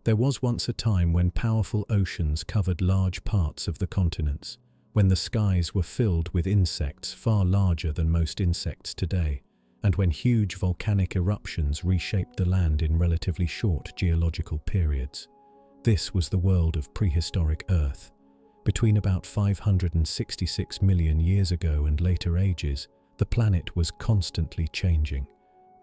There was once a time when powerful oceans covered large parts of the continents, when the skies were filled with insects far larger than most insects today, and when huge volcanic eruptions reshaped the land in relatively short geological periods. This was the world of prehistoric Earth. Between about 566 million years ago and later ages, the planet was constantly changing.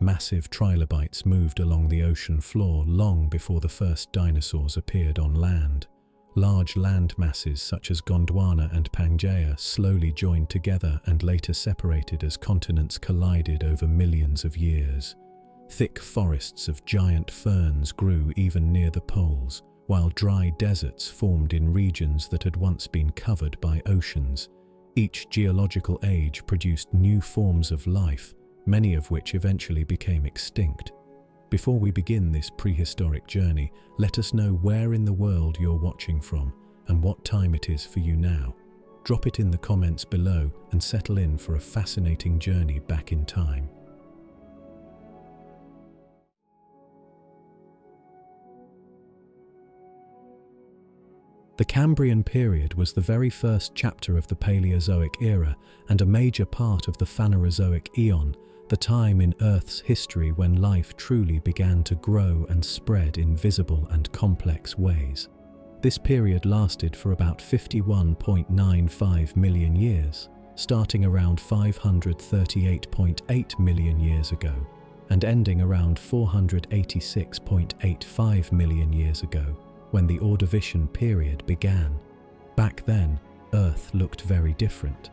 Massive trilobites moved along the ocean floor long before the first dinosaurs appeared on land. Large land masses such as Gondwana and Pangaea slowly joined together and later separated as continents collided over millions of years. Thick forests of giant ferns grew even near the poles, while dry deserts formed in regions that had once been covered by oceans. Each geological age produced new forms of life, many of which eventually became extinct. Before we begin this prehistoric journey, let us know where in the world you're watching from and what time it is for you now. Drop it in the comments below and settle in for a fascinating journey back in time. The Cambrian period was the very first chapter of the Paleozoic era and a major part of the Phanerozoic eon, the time in Earth's history when life truly began to grow and spread in visible and complex ways. This period lasted for about 51.95 million years, starting around 538.8 million years ago, and ending around 486.85 million years ago, when the Ordovician period began. Back then, Earth looked very different.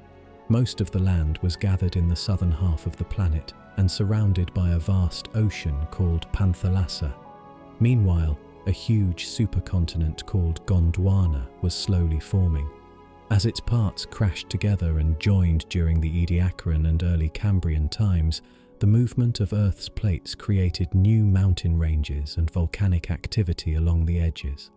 Most of the land was gathered in the southern half of the planet and surrounded by a vast ocean called Panthalassa. Meanwhile, a huge supercontinent called Gondwana was slowly forming. As its parts crashed together and joined during the Ediacaran and early Cambrian times, the movement of Earth's plates created new mountain ranges and volcanic activity along the edges.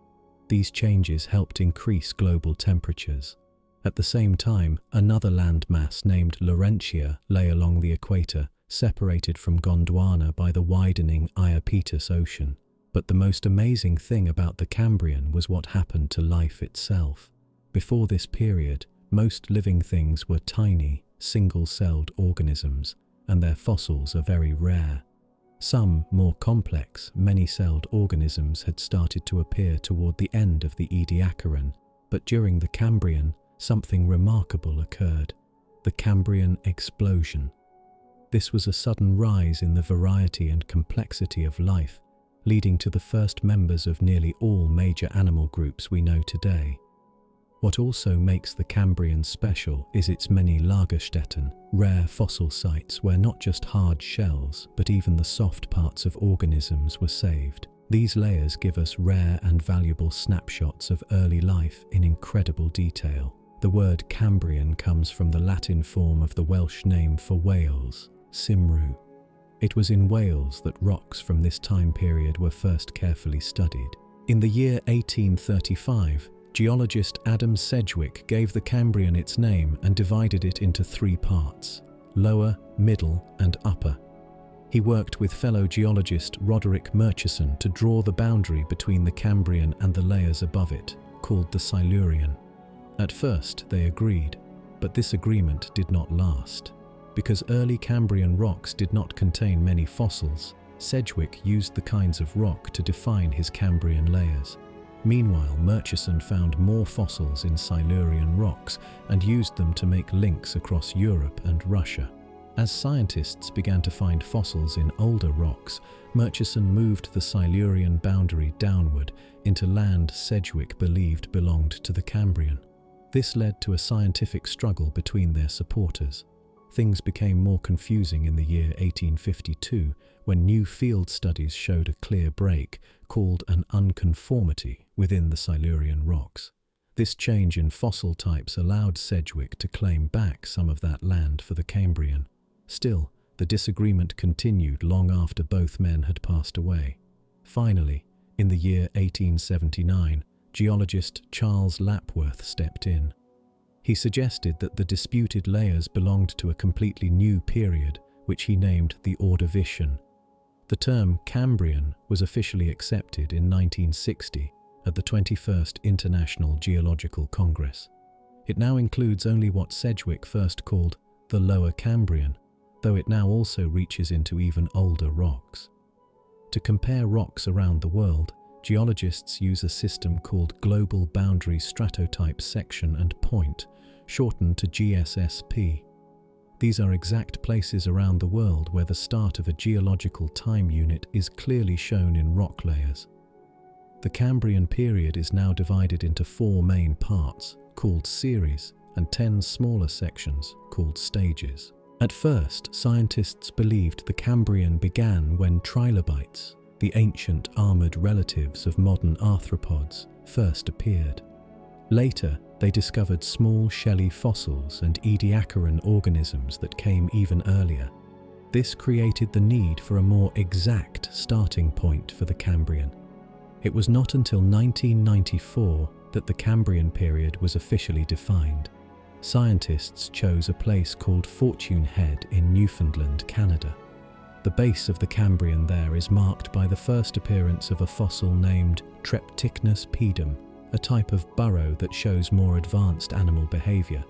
These changes helped increase global temperatures. At the same time, another landmass named Laurentia lay along the equator, separated from Gondwana by the widening Iapetus Ocean. But the most amazing thing about the Cambrian was what happened to life itself. Before this period, most living things were tiny, single-celled organisms, and their fossils are very rare. Some more complex, many-celled organisms had started to appear toward the end of the Ediacaran, but during the Cambrian, something remarkable occurred: the Cambrian explosion. This was a sudden rise in the variety and complexity of life, leading to the first members of nearly all major animal groups we know today. What also makes the Cambrian special is its many Lagerstätten, rare fossil sites where not just hard shells, but even the soft parts of organisms were saved. These layers give us rare and valuable snapshots of early life in incredible detail. The word Cambrian comes from the Latin form of the Welsh name for Wales, Cymru. It was in Wales that rocks from this time period were first carefully studied. In the year 1835, geologist Adam Sedgwick gave the Cambrian its name and divided it into three parts: lower, middle, and upper. He worked with fellow geologist Roderick Murchison to draw the boundary between the Cambrian and the layers above it, called the Silurian. At first they agreed, but this agreement did not last. Because early Cambrian rocks did not contain many fossils, Sedgwick used the kinds of rock to define his Cambrian layers. Meanwhile, Murchison found more fossils in Silurian rocks and used them to make links across Europe and Russia. As scientists began to find fossils in older rocks, Murchison moved the Silurian boundary downward into land Sedgwick believed belonged to the Cambrian. This led to a scientific struggle between their supporters. Things became more confusing in the year 1852 when new field studies showed a clear break, called an unconformity, within the Silurian rocks. This change in fossil types allowed Sedgwick to claim back some of that land for the Cambrian. Still, the disagreement continued long after both men had passed away. Finally, in the year 1879, geologist Charles Lapworth stepped in. He suggested that the disputed layers belonged to a completely new period, which he named the Ordovician. The term Cambrian was officially accepted in 1960 at the 21st International Geological Congress. It now includes only what Sedgwick first called the Lower Cambrian, though it now also reaches into even older rocks. To compare rocks around the world, geologists use a system called Global Boundary Stratotype Section and Point, shortened to GSSP. These are exact places around the world where the start of a geological time unit is clearly shown in rock layers. The Cambrian period is now divided into 4 main parts, called series, and 10 smaller sections, called stages. At first, scientists believed the Cambrian began when trilobites, the ancient armored relatives of modern arthropods, first appeared. Later, they discovered small shelly fossils and Ediacaran organisms that came even earlier. This created the need for a more exact starting point for the Cambrian. It was not until 1994 that the Cambrian period was officially defined. Scientists chose a place called Fortune Head in Newfoundland, Canada. The base of the Cambrian there is marked by the first appearance of a fossil named Treptichnus pedum, a type of burrow that shows more advanced animal behavior.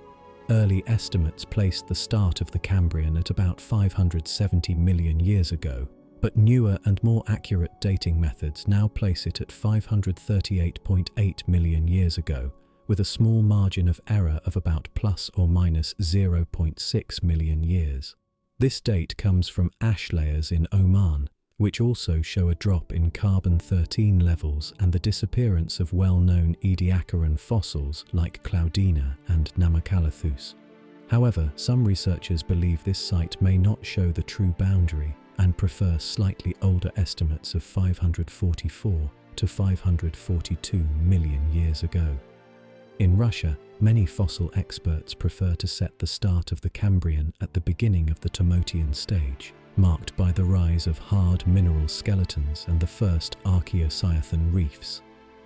Early estimates placed the start of the Cambrian at about 570 million years ago, but newer and more accurate dating methods now place it at 538.8 million years ago, with a small margin of error of about plus or minus 0.6 million years. This date comes from ash layers in Oman, which also show a drop in carbon-13 levels and the disappearance of well-known Ediacaran fossils like Cloudina and Namakalithus. However, some researchers believe this site may not show the true boundary and prefer slightly older estimates of 544 to 542 million years ago. In Russia, many fossil experts prefer to set the start of the Cambrian at the beginning of the Tomotian stage, marked by the rise of hard mineral skeletons and the first Archaeocyanthine reefs.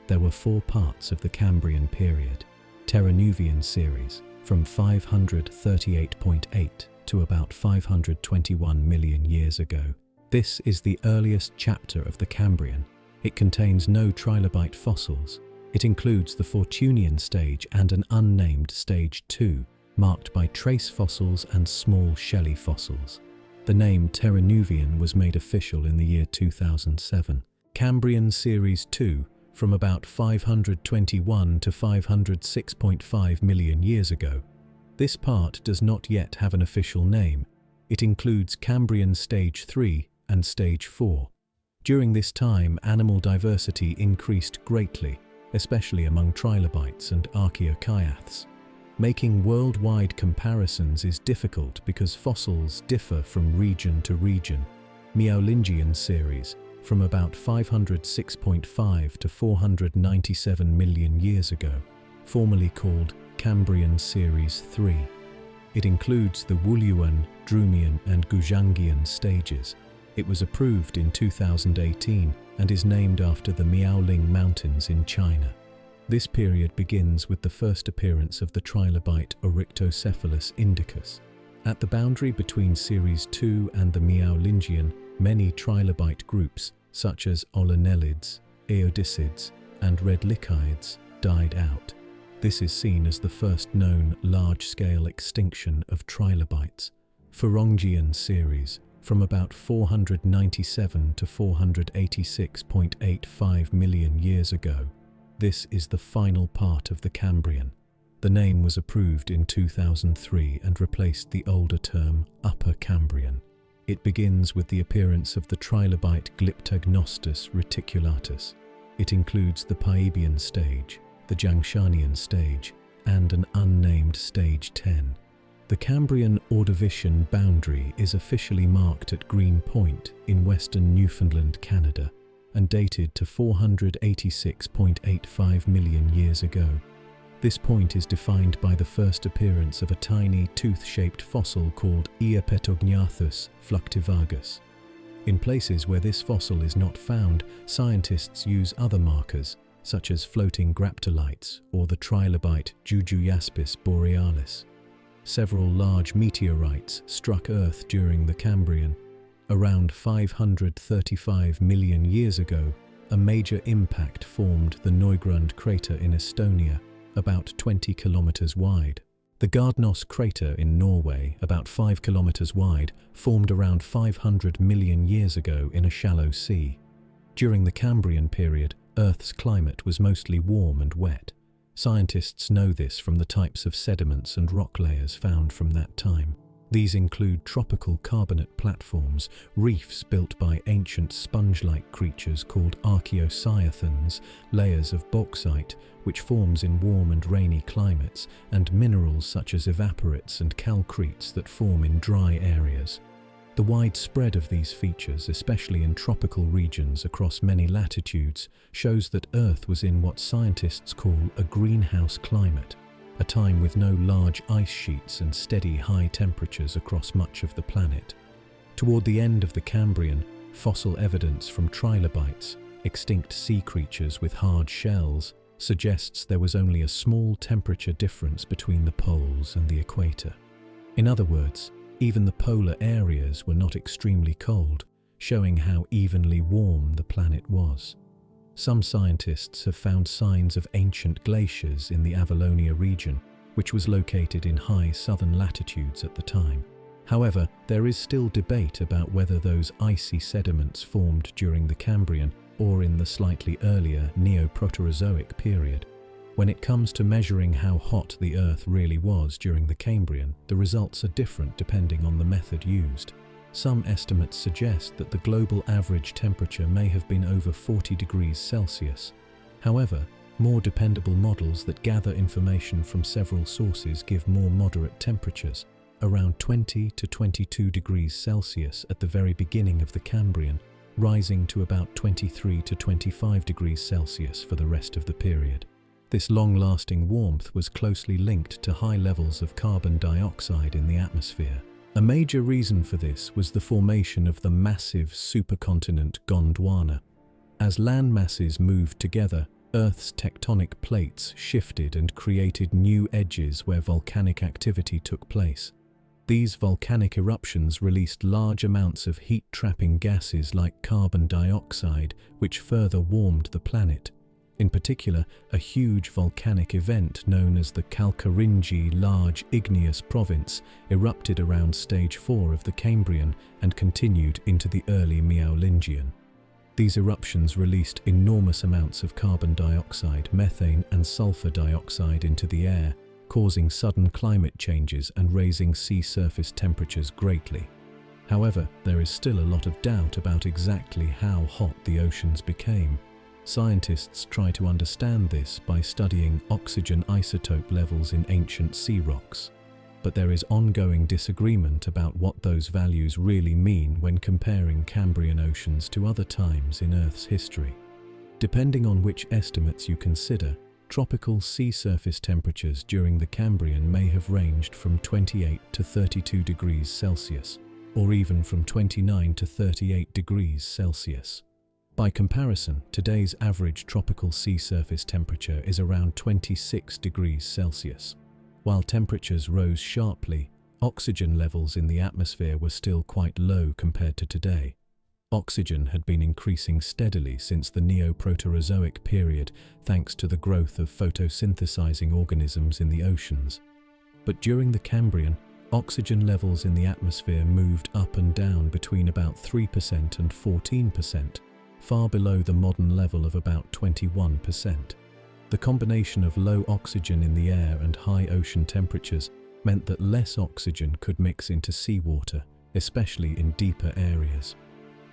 There were 4 parts of the Cambrian period: Terranuvian series, from 538.8 to about 521 million years ago. This is the earliest chapter of the Cambrian. It contains no trilobite fossils. It includes the Fortunian stage and an unnamed stage 2, marked by trace fossils and small shelly fossils. The name Terranuvian was made official in the year 2007. Cambrian Series 2, from about 521 to 506.5 million years ago. This part does not yet have an official name. It includes Cambrian Stage 3 and Stage 4. During this time, animal diversity increased greatly, especially among trilobites and archaeocyaths. Making worldwide comparisons is difficult because fossils differ from region to region. Meolingian series, from about 506.5 to 497 million years ago, formerly called Cambrian Series 3. It includes the Wuluan, Drumian and Gujangian stages. It was approved in 2018 and is named after the Miaoling Mountains in China. This period begins with the first appearance of the trilobite Oryctocephalus indicus. At the boundary between Series 2 and the Meolingian, many trilobite groups, such as Olenellids, Eodicids, and Redlichides, died out. This is seen as the first known large-scale extinction of trilobites. Ferrongian series, from about 497 to 486.85 million years ago. This is the final part of the Cambrian. The name was approved in 2003 and replaced the older term Upper Cambrian. It begins with the appearance of the trilobite Glyptognostus reticulatus. It includes the Paebian stage, the Jangshanian stage, and an unnamed stage 10. The Cambrian Ordovician boundary is officially marked at Green Point in western Newfoundland, Canada, and dated to 486.85 million years ago. This point is defined by the first appearance of a tiny tooth-shaped fossil called Eopetognathus fluctivagus. In places where this fossil is not found, scientists use other markers, such as floating graptolites or the trilobite Jujujaspis borealis. Several large meteorites struck Earth during the Cambrian. Around 535 million years ago, a major impact formed the Neugrund crater in Estonia, about 20 kilometers wide. The Gardnos crater in Norway, about 5 kilometers wide, formed around 500 million years ago in a shallow sea. During the Cambrian period, Earth's climate was mostly warm and wet. Scientists know this from the types of sediments and rock layers found from that time. These include tropical carbonate platforms, reefs built by ancient sponge-like creatures called archaeocyathans, layers of bauxite, which forms in warm and rainy climates, and minerals such as evaporites and calcretes that form in dry areas. The wide spread of these features, especially in tropical regions across many latitudes, shows that Earth was in what scientists call a greenhouse climate, a time with no large ice sheets and steady high temperatures across much of the planet. Toward the end of the Cambrian, fossil evidence from trilobites, extinct sea creatures with hard shells, suggests there was only a small temperature difference between the poles and the equator. In other words, even the polar areas were not extremely cold, showing how evenly warm the planet was. Some scientists have found signs of ancient glaciers in the Avalonia region, which was located in high southern latitudes at the time. However, there is still debate about whether those icy sediments formed during the Cambrian or in the slightly earlier Neoproterozoic period. When it comes to measuring how hot the Earth really was during the Cambrian, the results are different depending on the method used. Some estimates suggest that the global average temperature may have been over 40 degrees Celsius. However, more dependable models that gather information from several sources give more moderate temperatures, around 20 to 22 degrees Celsius at the very beginning of the Cambrian, rising to about 23 to 25 degrees Celsius for the rest of the period. This long-lasting warmth was closely linked to high levels of carbon dioxide in the atmosphere. A major reason for this was the formation of the massive supercontinent Gondwana. As land masses moved together, Earth's tectonic plates shifted and created new edges where volcanic activity took place. These volcanic eruptions released large amounts of heat-trapping gases like carbon dioxide, which further warmed the planet. In particular, a huge volcanic event known as the Kalkarinji Large Igneous Province erupted around stage 4 of the Cambrian and continued into the early Meolingian. These eruptions released enormous amounts of carbon dioxide, methane and sulfur dioxide into the air, causing sudden climate changes and raising sea surface temperatures greatly. However, there is still a lot of doubt about exactly how hot the oceans became. Scientists try to understand this by studying oxygen isotope levels in ancient sea rocks. But there is ongoing disagreement about what those values really mean when comparing Cambrian oceans to other times in Earth's history. Depending on which estimates you consider, tropical sea surface temperatures during the Cambrian may have ranged from 28 to 32 degrees Celsius, or even from 29 to 38 degrees Celsius. By comparison, today's average tropical sea surface temperature is around 26 degrees Celsius. While temperatures rose sharply, oxygen levels in the atmosphere were still quite low compared to today. Oxygen had been increasing steadily since the Neoproterozoic period thanks to the growth of photosynthesizing organisms in the oceans. But during the Cambrian, oxygen levels in the atmosphere moved up and down between about 3% and 14%. Far below the modern level of about 21%. The combination of low oxygen in the air and high ocean temperatures meant that less oxygen could mix into seawater, especially in deeper areas.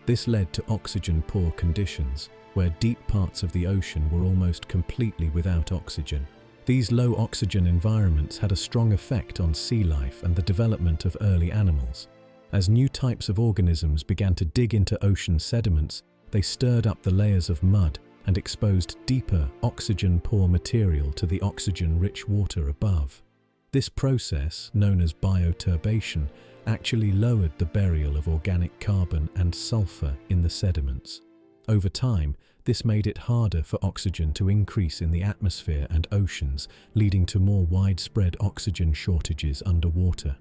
This led to oxygen-poor conditions, where deep parts of the ocean were almost completely without oxygen. These low oxygen environments had a strong effect on sea life and the development of early animals. As new types of organisms began to dig into ocean sediments, they stirred up the layers of mud and exposed deeper, oxygen-poor material to the oxygen-rich water above. This process, known as bioturbation, actually lowered the burial of organic carbon and sulfur in the sediments. Over time, this made it harder for oxygen to increase in the atmosphere and oceans, leading to more widespread oxygen shortages underwater.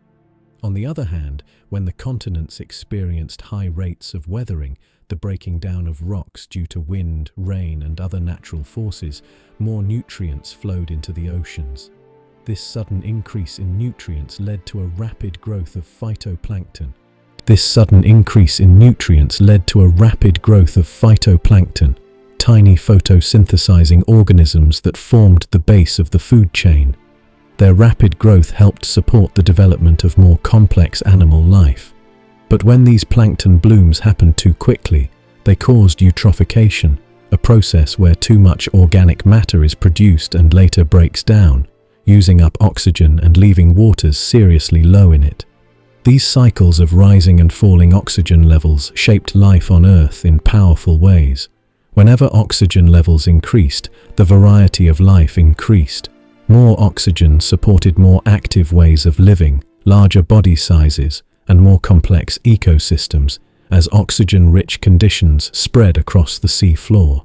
On the other hand, when the continents experienced high rates of weathering, the breaking down of rocks due to wind, rain, and other natural forces, more nutrients flowed into the oceans. This sudden increase in nutrients led to a rapid growth of phytoplankton. Tiny photosynthesizing organisms that formed the base of the food chain. Their rapid growth helped support the development of more complex animal life. But when these plankton blooms happened too quickly, they caused eutrophication, a process where too much organic matter is produced and later breaks down, using up oxygen and leaving waters seriously low in it. These cycles of rising and falling oxygen levels shaped life on Earth in powerful ways. Whenever oxygen levels increased, the variety of life increased. More oxygen supported more active ways of living, larger body sizes, and more complex ecosystems, as oxygen-rich conditions spread across the sea floor.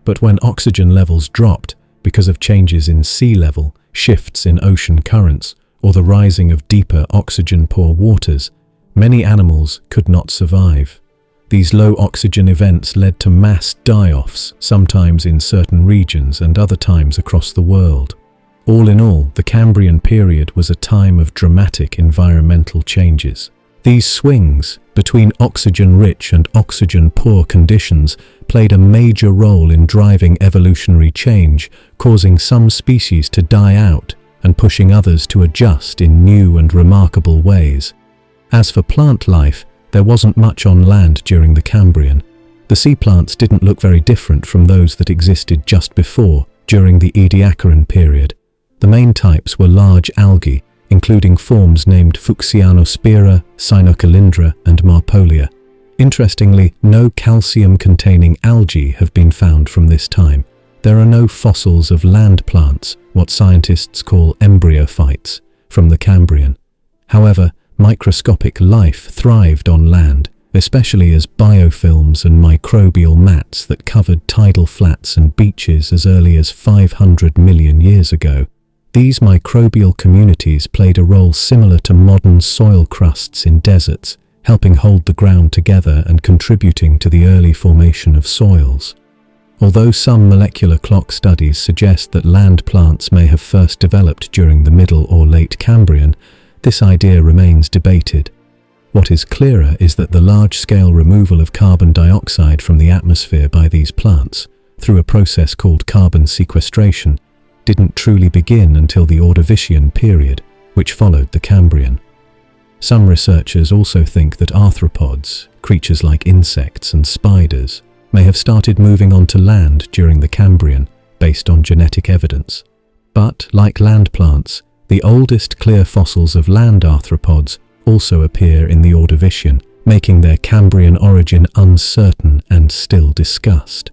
But when oxygen levels dropped, because of changes in sea level, shifts in ocean currents, or the rising of deeper oxygen-poor waters, many animals could not survive. These low oxygen events led to mass die-offs, sometimes in certain regions and other times across the world. All in all, the Cambrian period was a time of dramatic environmental changes. These swings between oxygen-rich and oxygen-poor conditions played a major role in driving evolutionary change, causing some species to die out and pushing others to adjust in new and remarkable ways. As for plant life, there wasn't much on land during the Cambrian. The sea plants didn't look very different from those that existed just before, during the Ediacaran period. The main types were large algae, including forms named Fucsianospira, Cynocylindra, and Marpolia. Interestingly, no calcium-containing algae have been found from this time. There are no fossils of land plants, what scientists call embryophytes, from the Cambrian. However, microscopic life thrived on land, especially as biofilms and microbial mats that covered tidal flats and beaches as early as 500 million years ago. These microbial communities played a role similar to modern soil crusts in deserts, helping hold the ground together and contributing to the early formation of soils. Although some molecular clock studies suggest that land plants may have first developed during the Middle or Late Cambrian, this idea remains debated. What is clearer is that the large-scale removal of carbon dioxide from the atmosphere by these plants, through a process called carbon sequestration, didn't truly begin until the Ordovician period, which followed the Cambrian. Some researchers also think that arthropods, creatures like insects and spiders, may have started moving onto land during the Cambrian, based on genetic evidence. But, like land plants, the oldest clear fossils of land arthropods also appear in the Ordovician, making their Cambrian origin uncertain and still discussed.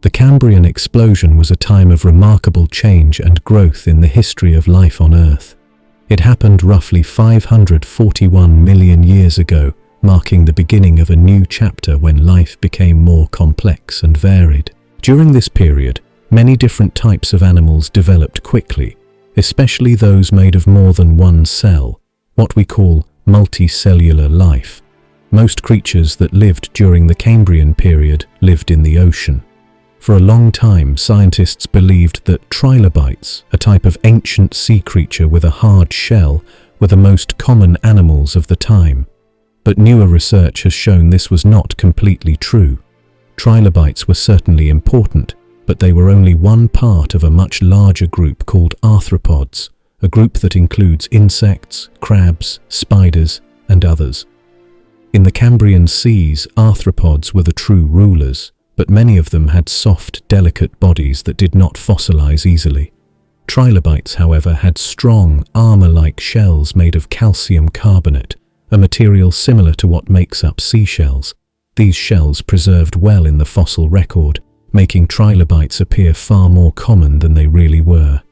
The Cambrian explosion was a time of remarkable change and growth in the history of life on Earth. It happened roughly 541 million years ago, marking the beginning of a new chapter when life became more complex and varied. During this period, many different types of animals developed quickly, especially those made of more than one cell, what we call multicellular life. Most creatures that lived during the Cambrian period lived in the ocean. For a long time, scientists believed that trilobites, a type of ancient sea creature with a hard shell, were the most common animals of the time. But newer research has shown this was not completely true. Trilobites were certainly important, but they were only one part of a much larger group called arthropods, a group that includes insects, crabs, spiders, and others. In the Cambrian seas, arthropods were the true rulers, but many of them had soft, delicate bodies that did not fossilize easily. Trilobites, however, had strong, armor-like shells made of calcium carbonate, a material similar to what makes up seashells. These shells preserved well in the fossil record, making trilobites appear far more common than they really were.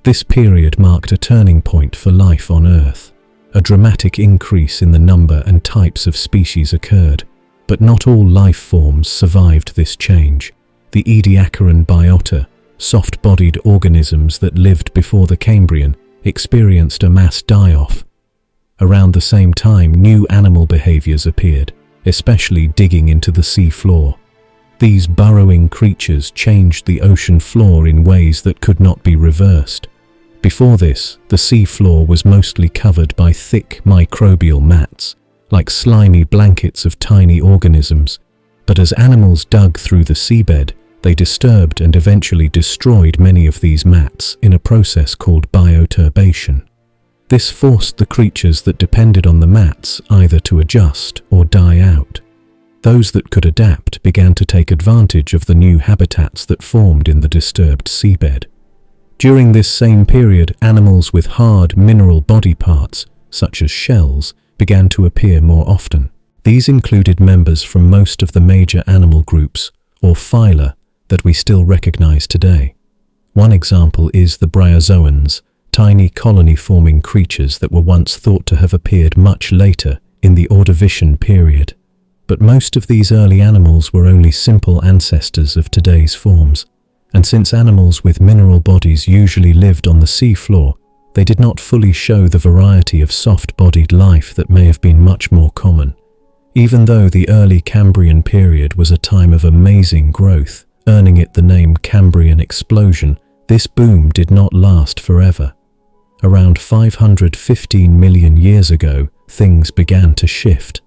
This period marked a turning point for life on Earth. A dramatic increase in the number and types of species occurred, but not all life forms survived this change. The Ediacaran biota, soft-bodied organisms that lived before the Cambrian, experienced a mass die-off. Around the same time, new animal behaviors appeared, especially digging into the sea floor. These burrowing creatures changed the ocean floor in ways that could not be reversed. Before this, the sea floor was mostly covered by thick microbial mats, like slimy blankets of tiny organisms. But as animals dug through the seabed, they disturbed and eventually destroyed many of these mats in a process called bioturbation. This forced the creatures that depended on the mats either to adjust or die out. Those that could adapt began to take advantage of the new habitats that formed in the disturbed seabed. During this same period, animals with hard mineral body parts, such as shells, began to appear more often. These included members from most of the major animal groups, or phyla, that we still recognize today. One example is the bryozoans, tiny colony-forming creatures that were once thought to have appeared much later in the Ordovician period. But most of these early animals were only simple ancestors of today's forms, and since animals with mineral bodies usually lived on the sea floor, they did not fully show the variety of soft-bodied life that may have been much more common. Even though the early Cambrian period was a time of amazing growth, earning it the name Cambrian explosion, this boom did not last forever. Around 515 million years ago, things began to shift.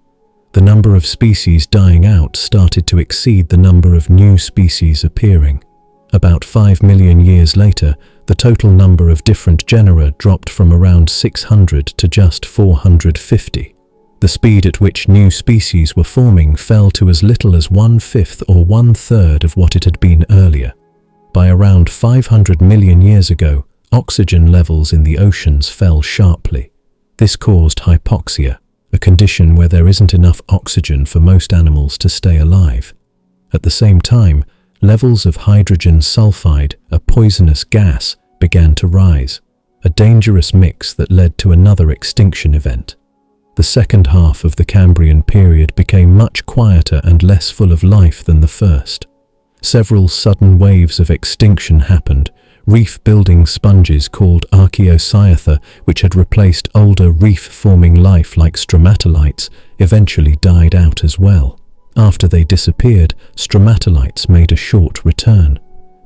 The number of species dying out started to exceed the number of new species appearing. About 5 million years later, the total number of different genera dropped from around 600 to just 450. The speed at which new species were forming fell to as little as 1/5 or 1/3 of what it had been earlier. By around 500 million years ago, oxygen levels in the oceans fell sharply. This caused hypoxia, a condition where there isn't enough oxygen for most animals to stay alive. At the same time, levels of hydrogen sulfide, a poisonous gas, began to rise, a dangerous mix that led to another extinction event. The second half of the Cambrian period became much quieter and less full of life than the first. Several sudden waves of extinction happened. Reef-building sponges called archaeocyathra, which had replaced older reef-forming life like stromatolites, eventually died out as well. After they disappeared, stromatolites made a short return.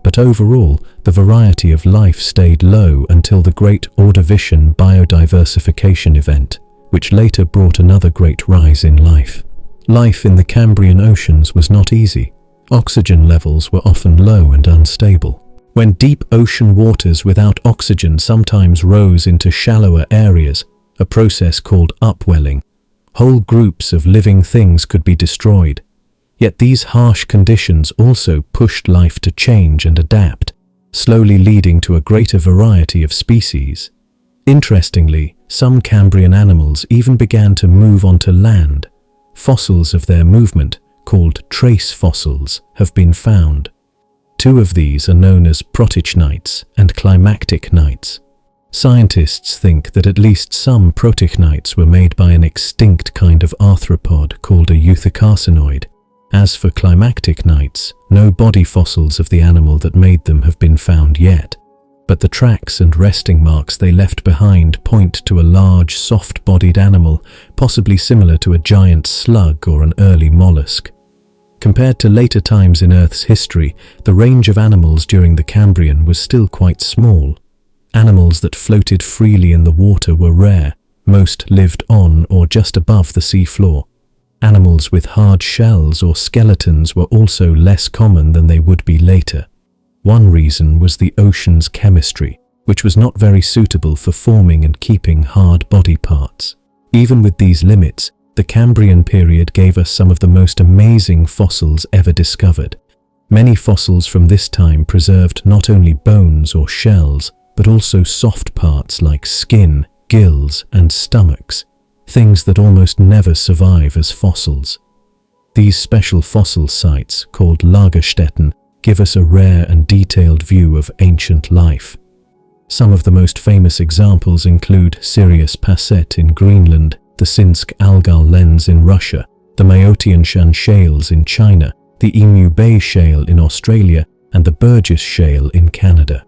But overall, the variety of life stayed low until the Great Ordovician biodiversification event, which later brought another great rise in life. Life in the Cambrian oceans was not easy. Oxygen levels were often low and unstable. When deep ocean waters without oxygen sometimes rose into shallower areas, a process called upwelling, whole groups of living things could be destroyed. Yet these harsh conditions also pushed life to change and adapt, slowly leading to a greater variety of species. Interestingly, some Cambrian animals even began to move onto land. Fossils of their movement, called trace fossils, have been found. Two of these are known as protechnites and climacticnites. Scientists think that at least some protechnites were made by an extinct kind of arthropod called a euthocarcinoid. As for climacticnites, no body fossils of the animal that made them have been found yet, but the tracks and resting marks they left behind point to a large, soft-bodied animal, possibly similar to a giant slug or an early mollusk. Compared to later times in Earth's history, the range of animals during the Cambrian was still quite small. Animals that floated freely in the water were rare. Most lived on or just above the sea floor. Animals with hard shells or skeletons were also less common than they would be later. One reason was the ocean's chemistry, which was not very suitable for forming and keeping hard body parts. Even with these limits, the Cambrian period gave us some of the most amazing fossils ever discovered. Many fossils from this time preserved not only bones or shells, but also soft parts like skin, gills, and stomachs, things that almost never survive as fossils. These special fossil sites, called Lagerstätten, give us a rare and detailed view of ancient life. Some of the most famous examples include Sirius Passet in Greenland, the Sinsk-Algal lens in Russia, the Maotianshan shales in China, the Emu Bay shale in Australia, and the Burgess shale in Canada.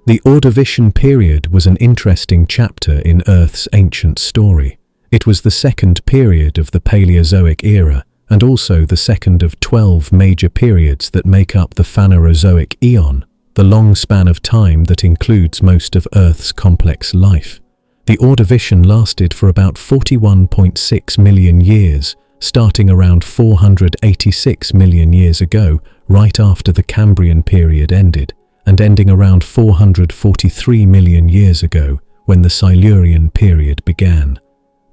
The Ordovician period was an interesting chapter in Earth's ancient story. It was the second period of the Paleozoic era, and also the second of 12 major periods that make up the Phanerozoic Eon, the long span of time that includes most of Earth's complex life. The Ordovician lasted for about 41.6 million years, starting around 486 million years ago, right after the Cambrian period ended, and ending around 443 million years ago, when the Silurian period began.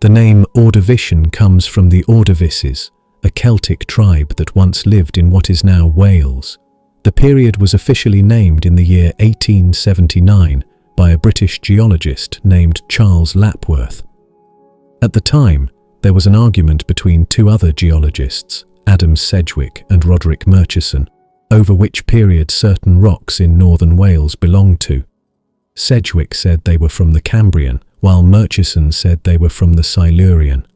The name Ordovician comes from the Ordovices, a Celtic tribe that once lived in what is now Wales. The period was officially named in the year 1879 by a British geologist named Charles Lapworth. At the time, there was an argument between two other geologists, Adam Sedgwick and Roderick Murchison, over which period certain rocks in northern Wales belonged to. Sedgwick said they were from the Cambrian, while Murchison said they were from the Silurian.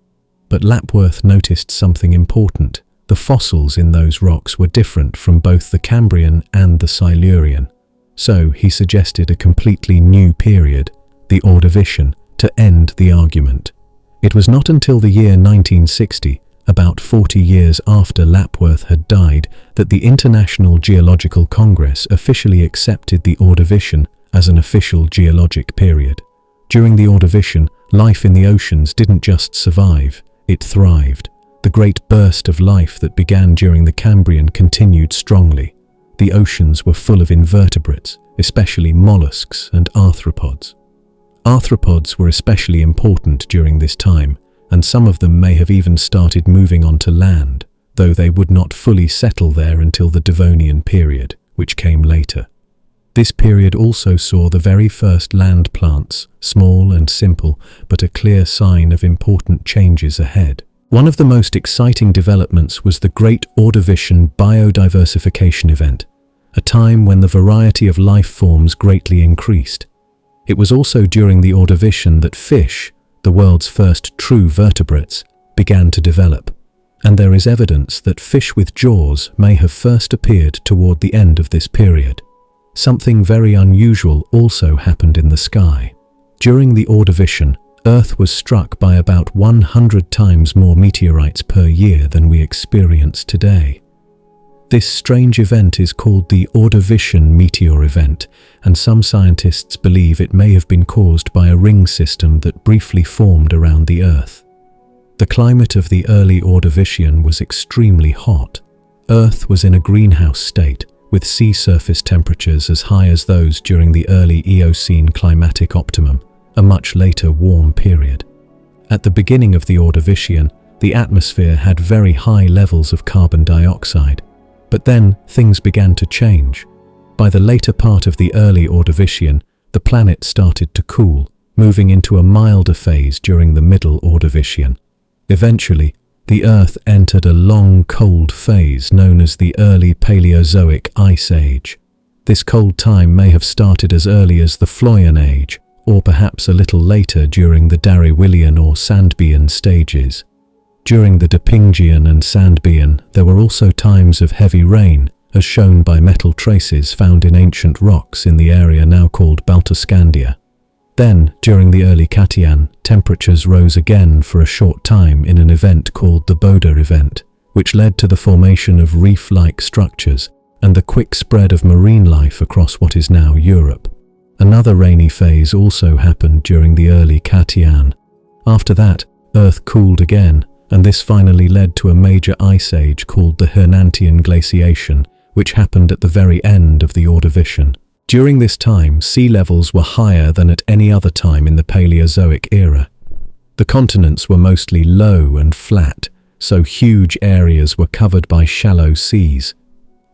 But Lapworth noticed something important. The fossils in those rocks were different from both the Cambrian and the Silurian. So he suggested a completely new period, the Ordovician, to end the argument. It was not until the year 1960, about 40 years after Lapworth had died, that the International Geological Congress officially accepted the Ordovician as an official geologic period. During the Ordovician, life in the oceans didn't just survive, it thrived. The great burst of life that began during the Cambrian continued strongly. The oceans were full of invertebrates, especially mollusks and arthropods. Arthropods were especially important during this time, and some of them may have even started moving onto land, though they would not fully settle there until the Devonian period, which came later. This period also saw the very first land plants, small and simple, but a clear sign of important changes ahead. One of the most exciting developments was the Great Ordovician Biodiversification Event, a time when the variety of life forms greatly increased. It was also during the Ordovician that fish, the world's first true vertebrates, began to develop, and there is evidence that fish with jaws may have first appeared toward the end of this period. Something very unusual also happened in the sky. During the Ordovician, Earth was struck by about 100 times more meteorites per year than we experience today. This strange event is called the Ordovician meteor event, and some scientists believe it may have been caused by a ring system that briefly formed around the Earth. The climate of the early Ordovician was extremely hot. Earth was in a greenhouse state, with sea surface temperatures as high as those during the early Eocene climatic optimum, a much later warm period. At the beginning of the Ordovician, the atmosphere had very high levels of carbon dioxide. But then things began to change. By the later part of the early Ordovician, the planet started to cool, moving into a milder phase during the middle Ordovician. Eventually, the Earth entered a long cold phase known as the early Paleozoic Ice Age. This cold time may have started as early as the Floyan Age, or perhaps a little later during the Darwinian or Sandbian stages. During the Dipingian and Sandbian, there were also times of heavy rain, as shown by metal traces found in ancient rocks in the area now called Baltuscandia. Then, during the early Catian, temperatures rose again for a short time in an event called the Boda event, which led to the formation of reef-like structures and the quick spread of marine life across what is now Europe. Another rainy phase also happened during the early Catian. After that, Earth cooled again, and this finally led to a major ice age called the Hernantian glaciation, which happened at the very end of the Ordovician. During this time, sea levels were higher than at any other time in the Paleozoic era. The continents were mostly low and flat, so huge areas were covered by shallow seas.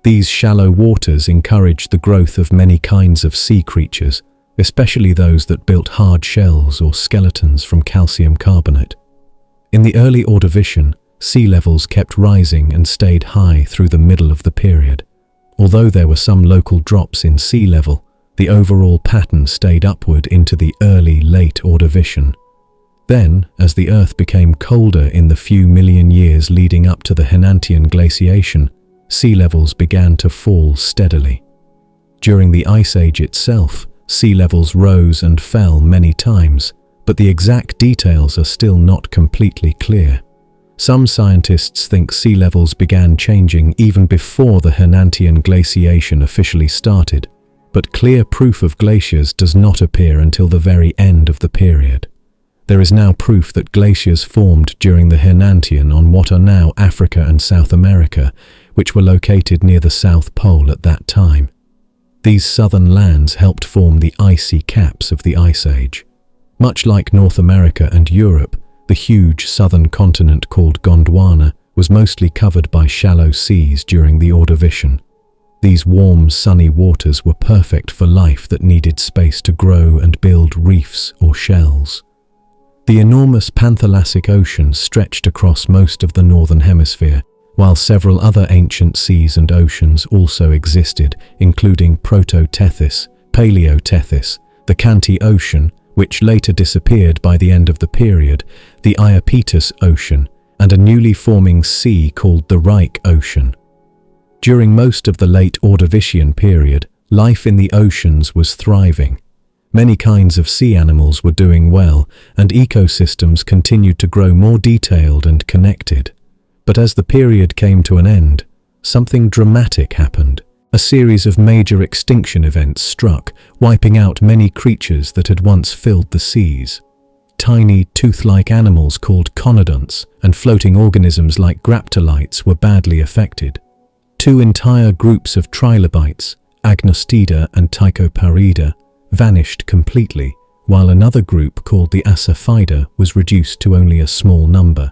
These shallow waters encouraged the growth of many kinds of sea creatures, especially those that built hard shells or skeletons from calcium carbonate. In the early Ordovician, sea levels kept rising and stayed high through the middle of the period. Although there were some local drops in sea level, the overall pattern stayed upward into the late Ordovician. Then, as the Earth became colder in the few million years leading up to the Hernantian glaciation, sea levels began to fall steadily. During the Ice Age itself, sea levels rose and fell many times, but the exact details are still not completely clear. Some scientists think sea levels began changing even before the Hernantian glaciation officially started, but clear proof of glaciers does not appear until the very end of the period. There is now proof that glaciers formed during the Hernantian on what are now Africa and South America, which were located near the South Pole at that time. These southern lands helped form the icy caps of the Ice Age. Much like North America and Europe, the huge southern continent called Gondwana was mostly covered by shallow seas during the Ordovician. These warm, sunny waters were perfect for life that needed space to grow and build reefs or shells. The enormous Panthalassic Ocean stretched across most of the northern hemisphere, while several other ancient seas and oceans also existed, including Proto-Tethys, Paleo-Tethys, the Canty Ocean, which later disappeared by the end of the period, the Iapetus Ocean, and a newly forming sea called the Reich Ocean. During most of the late Ordovician period, life in the oceans was thriving. Many kinds of sea animals were doing well, and ecosystems continued to grow more detailed and connected. But as the period came to an end, something dramatic happened. A series of major extinction events struck, wiping out many creatures that had once filled the seas. Tiny, tooth-like animals called conodonts and floating organisms like graptolites were badly affected. Two entire groups of trilobites, Agnostida and Tychoparida, vanished completely, while another group called the Asaphida was reduced to only a small number.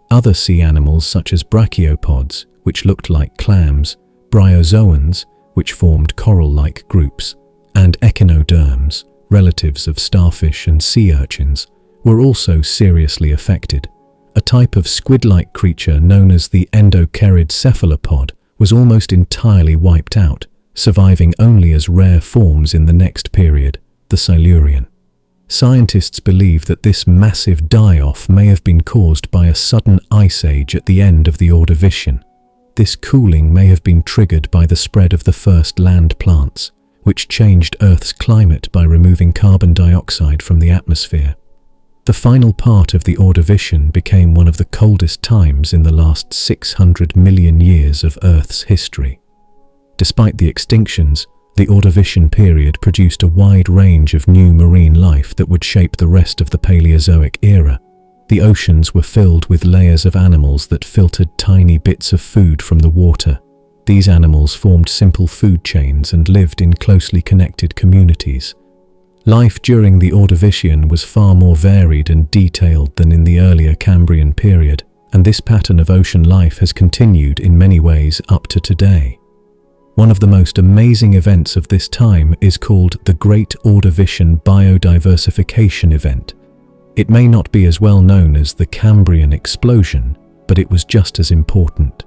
Other sea animals such as brachiopods, which looked like clams, bryozoans, which formed coral-like groups, and echinoderms, relatives of starfish and sea urchins, were also seriously affected. A type of squid-like creature known as the endocherid cephalopod was almost entirely wiped out, surviving only as rare forms in the next period, the Silurian. Scientists believe that this massive die-off may have been caused by a sudden ice age at the end of the Ordovician. This cooling may have been triggered by the spread of the first land plants, which changed Earth's climate by removing carbon dioxide from the atmosphere. The final part of the Ordovician became one of the coldest times in the last 600 million years of Earth's history. Despite the extinctions, the Ordovician period produced a wide range of new marine life that would shape the rest of the Paleozoic era. The oceans were filled with layers of animals that filtered tiny bits of food from the water. These animals formed simple food chains and lived in closely connected communities. Life during the Ordovician was far more varied and detailed than in the earlier Cambrian period, and this pattern of ocean life has continued in many ways up to today. One of the most amazing events of this time is called the Great Ordovician Biodiversification Event. It may not be as well known as the Cambrian explosion, but it was just as important.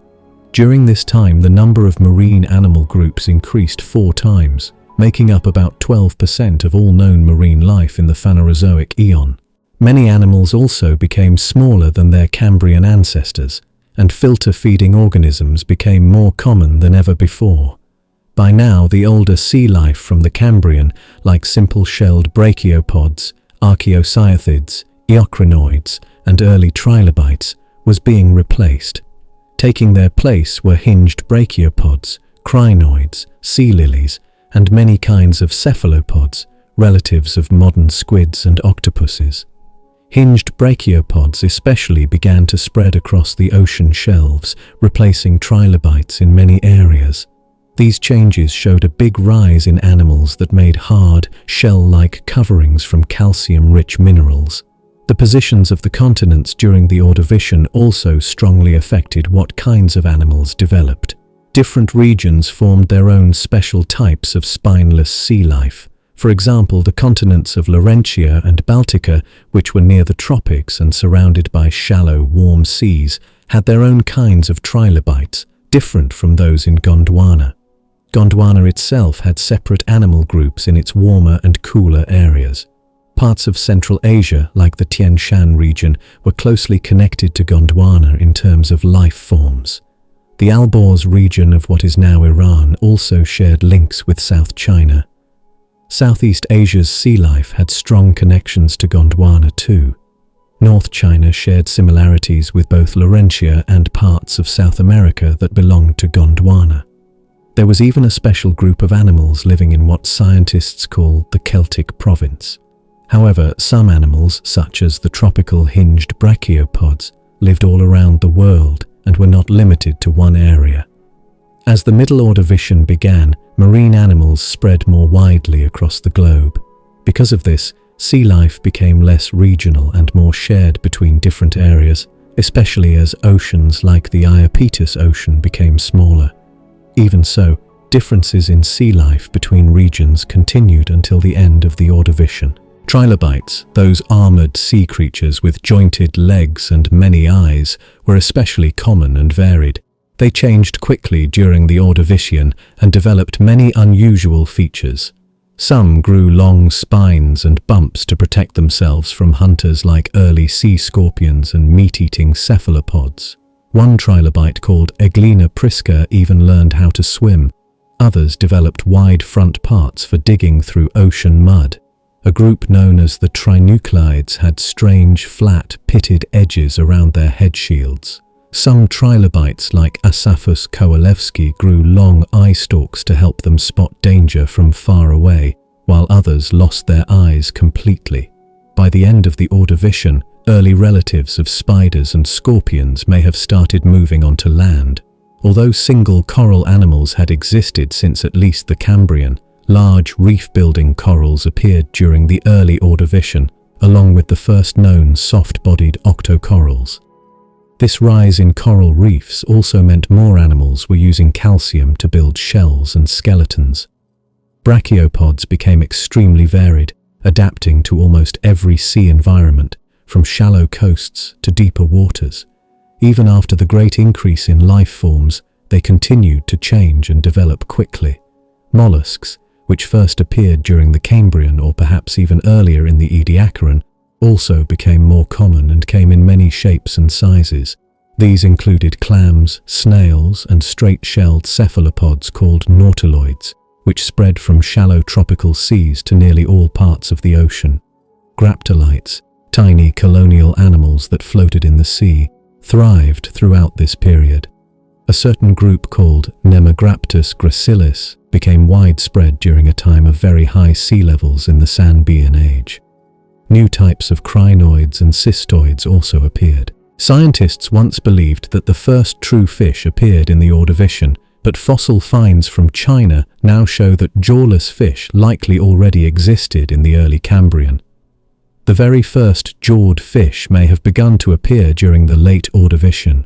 During this time, the number of marine animal groups increased 4 times, making up about 12% of all known marine life in the Phanerozoic eon. Many animals also became smaller than their Cambrian ancestors, and filter-feeding organisms became more common than ever before. By now, the older sea life from the Cambrian, like simple-shelled brachiopods, archaeocyathids, eocrinoids, and early trilobites, was being replaced. Taking their place were hinged brachiopods, crinoids, sea lilies, and many kinds of cephalopods, relatives of modern squids and octopuses. Hinged brachiopods especially began to spread across the ocean shelves, replacing trilobites in many areas. These changes showed a big rise in animals that made hard, shell-like coverings from calcium-rich minerals. The positions of the continents during the Ordovician also strongly affected what kinds of animals developed. Different regions formed their own special types of spineless sea life. For example, the continents of Laurentia and Baltica, which were near the tropics and surrounded by shallow, warm seas, had their own kinds of trilobites, different from those in Gondwana. Gondwana itself had separate animal groups in its warmer and cooler areas. Parts of Central Asia, like the Tian Shan region, were closely connected to Gondwana in terms of life forms. The Alborz region of what is now Iran also shared links with South China. Southeast Asia's sea life had strong connections to Gondwana too. North China shared similarities with both Laurentia and parts of South America that belonged to Gondwana. There was even a special group of animals living in what scientists call the Celtic province. However, some animals, such as the tropical hinged brachiopods, lived all around the world and were not limited to one area. As the Middle Ordovician began, marine animals spread more widely across the globe. Because of this, sea life became less regional and more shared between different areas, especially as oceans like the Iapetus Ocean became smaller. Even so, differences in sea life between regions continued until the end of the Ordovician. Trilobites, those armored sea creatures with jointed legs and many eyes, were especially common and varied. They changed quickly during the Ordovician and developed many unusual features. Some grew long spines and bumps to protect themselves from hunters like early sea scorpions and meat-eating cephalopods. One trilobite called Eglina prisca even learned how to swim. Others developed wide front parts for digging through ocean mud. A group known as the trinucleids had strange, flat, pitted edges around their head shields. Some trilobites like Asaphus kowalewski grew long eye stalks to help them spot danger from far away, while others lost their eyes completely. By the end of the Ordovician, early relatives of spiders and scorpions may have started moving onto land. Although single coral animals had existed since at least the Cambrian, large reef-building corals appeared during the early Ordovician, along with the first known soft-bodied octocorals. This rise in coral reefs also meant more animals were using calcium to build shells and skeletons. Brachiopods became extremely varied, adapting to almost every sea environment, from shallow coasts to deeper waters. Even after the great increase in life forms, they continued to change and develop quickly. Mollusks, which first appeared during the Cambrian or perhaps even earlier in the Ediacaran, also became more common and came in many shapes and sizes. These included clams, snails, and straight-shelled cephalopods called nautiloids, which spread from shallow tropical seas to nearly all parts of the ocean. Graptolites, tiny colonial animals that floated in the sea, thrived throughout this period. A certain group called Nemegraptus gracilis became widespread during a time of very high sea levels in the Sandbean Age. New types of crinoids and cystoids also appeared. Scientists once believed that the first true fish appeared in the Ordovician, but fossil finds from China now show that jawless fish likely already existed in the early Cambrian. The very first jawed fish may have begun to appear during the late Ordovician.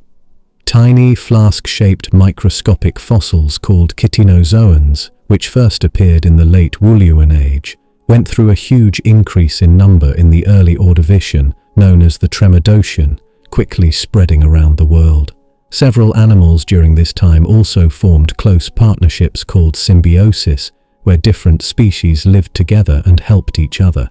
Tiny flask-shaped microscopic fossils called chitinozoans, which first appeared in the late Woolluan Age, went through a huge increase in number in the early Ordovician, known as the Tremodocian, quickly spreading around the world. Several animals during this time also formed close partnerships called symbiosis, where different species lived together and helped each other.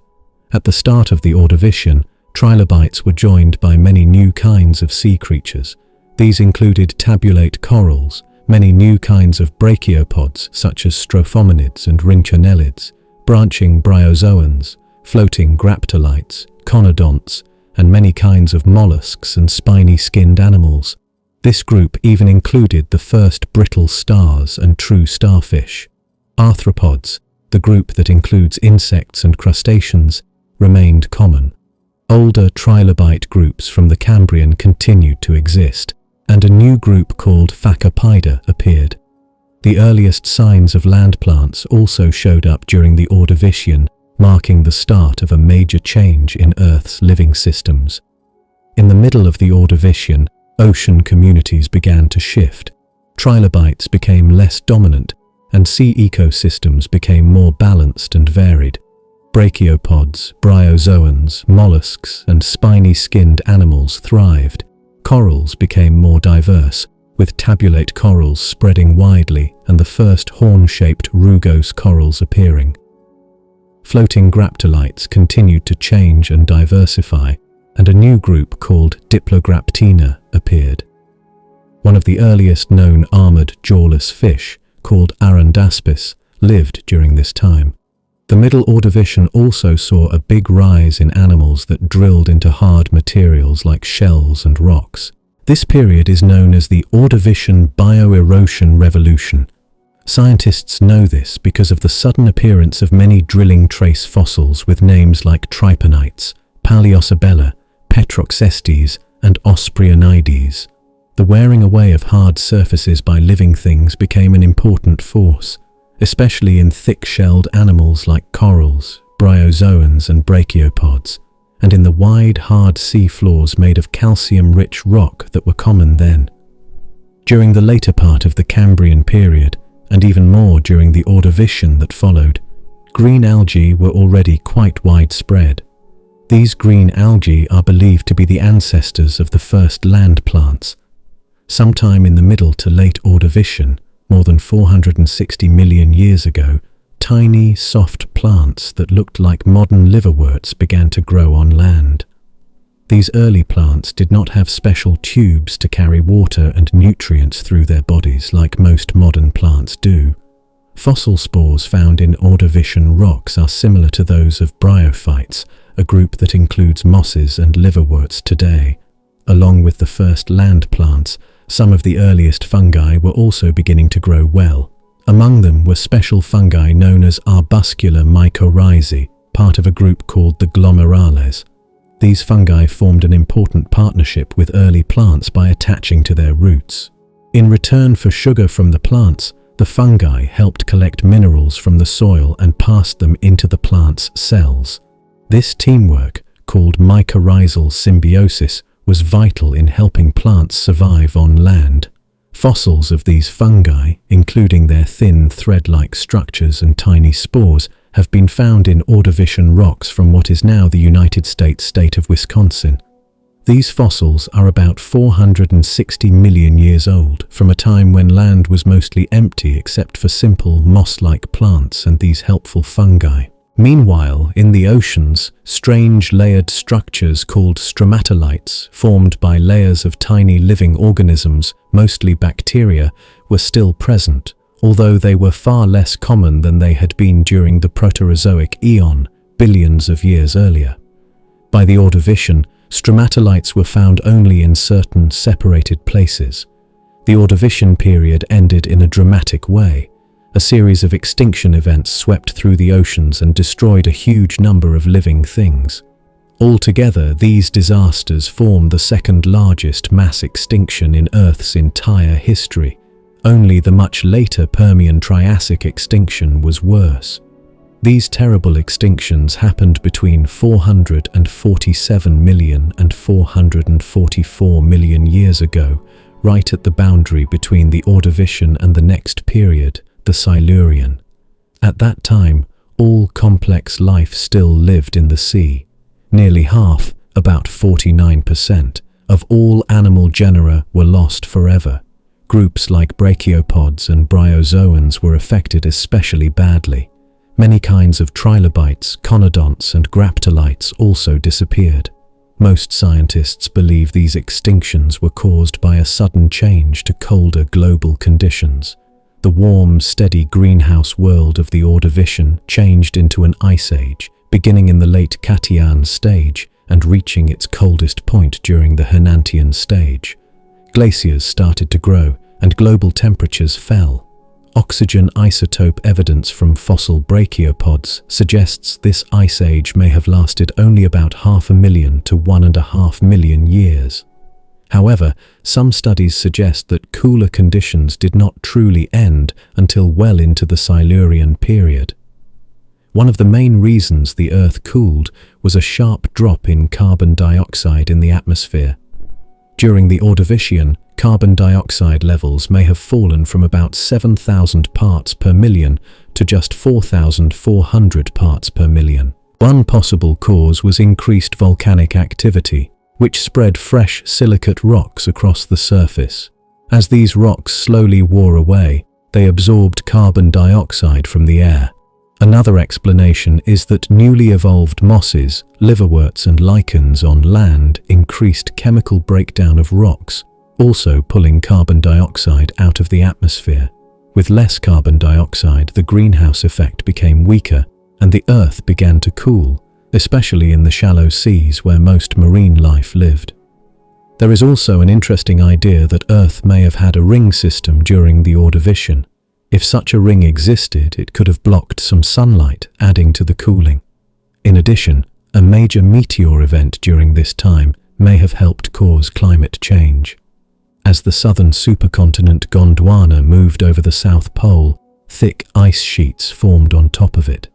At the start of the Ordovician, trilobites were joined by many new kinds of sea creatures. These included tabulate corals, many new kinds of brachiopods such as strophominids and rhynchonellids, branching bryozoans, floating graptolites, conodonts, and many kinds of mollusks and spiny-skinned animals. This group even included the first brittle stars and true starfish. Arthropods, the group that includes insects and crustaceans, remained common. Older trilobite groups from the Cambrian continued to exist, and a new group called Phacopida appeared. The earliest signs of land plants also showed up during the Ordovician, marking the start of a major change in Earth's living systems. In the middle of the Ordovician, ocean communities began to shift. Trilobites became less dominant, and sea ecosystems became more balanced and varied. Brachiopods, bryozoans, mollusks, and spiny-skinned animals thrived. Corals became more diverse, with tabulate corals spreading widely and the first horn-shaped rugose corals appearing. Floating graptolites continued to change and diversify, and a new group called Diplograptina appeared. One of the earliest known armored jawless fish, called Arandaspis, lived during this time. The Middle Ordovician also saw a big rise in animals that drilled into hard materials like shells and rocks. This period is known as the Ordovician bioerosion revolution. Scientists know this because of the sudden appearance of many drilling trace fossils with names like triponites, Paleocebella, Petroxestes, and Osprionides. The wearing away of hard surfaces by living things became an important force, especially in thick-shelled animals like corals, bryozoans, and brachiopods, and in the wide, hard sea floors made of calcium-rich rock that were common then. During the later part of the Cambrian period, and even more during the Ordovician that followed, green algae were already quite widespread. These green algae are believed to be the ancestors of the first land plants. Sometime in the middle to late Ordovician, more than 460 million years ago, tiny, soft plants that looked like modern liverworts began to grow on land. These early plants did not have special tubes to carry water and nutrients through their bodies like most modern plants do. Fossil spores found in Ordovician rocks are similar to those of bryophytes, a group that includes mosses and liverworts today. Along with the first land plants, some of the earliest fungi were also beginning to grow well. Among them were special fungi known as arbuscular mycorrhizae, part of a group called the glomerales. These fungi formed an important partnership with early plants by attaching to their roots. In return for sugar from the plants, the fungi helped collect minerals from the soil and passed them into the plant's cells. This teamwork, called mycorrhizal symbiosis, was vital in helping plants survive on land. Fossils of these fungi, including their thin thread-like structures and tiny spores, have been found in Ordovician rocks from what is now the United States state of Wisconsin. These fossils are about 460 million years old, from a time when land was mostly empty except for simple moss-like plants and these helpful fungi. Meanwhile, in the oceans, strange layered structures called stromatolites, formed by layers of tiny living organisms, mostly bacteria, were still present, although they were far less common than they had been during the Proterozoic eon, billions of years earlier. By the Ordovician, stromatolites were found only in certain separated places. The Ordovician period ended in a dramatic way. A series of extinction events swept through the oceans and destroyed a huge number of living things. Altogether, these disasters form the second largest mass extinction in Earth's entire history. Only the much later Permian-Triassic extinction was worse. These terrible extinctions happened between 447 million and 444 million years ago, right at the boundary between the Ordovician and the next period, the Silurian. At that time, all complex life still lived in the sea. Nearly half, about 49%, of all animal genera were lost forever. Groups like brachiopods and bryozoans were affected especially badly. Many kinds of trilobites, conodonts, and graptolites also disappeared. Most scientists believe these extinctions were caused by a sudden change to colder global conditions. The warm, steady greenhouse world of the Ordovician changed into an ice age, beginning in the late Catian stage and reaching its coldest point during the Hernantian stage. Glaciers started to grow and global temperatures fell. Oxygen isotope evidence from fossil brachiopods suggests this ice age may have lasted only about 500,000 to 1.5 million years. However, some studies suggest that cooler conditions did not truly end until well into the Silurian period. One of the main reasons the Earth cooled was a sharp drop in carbon dioxide in the atmosphere. During the Ordovician, carbon dioxide levels may have fallen from about 7,000 parts per million to just 4,400 parts per million. One possible cause was increased volcanic activity, which spread fresh silicate rocks across the surface. As these rocks slowly wore away, they absorbed carbon dioxide from the air. Another explanation is that newly evolved mosses, liverworts, and lichens on land increased chemical breakdown of rocks, also pulling carbon dioxide out of the atmosphere. With less carbon dioxide, the greenhouse effect became weaker, and the Earth began to cool, especially in the shallow seas where most marine life lived. There is also an interesting idea that Earth may have had a ring system during the Ordovician. If such a ring existed, it could have blocked some sunlight, adding to the cooling. In addition, a major meteor event during this time may have helped cause climate change. As the southern supercontinent Gondwana moved over the South Pole, thick ice sheets formed on top of it.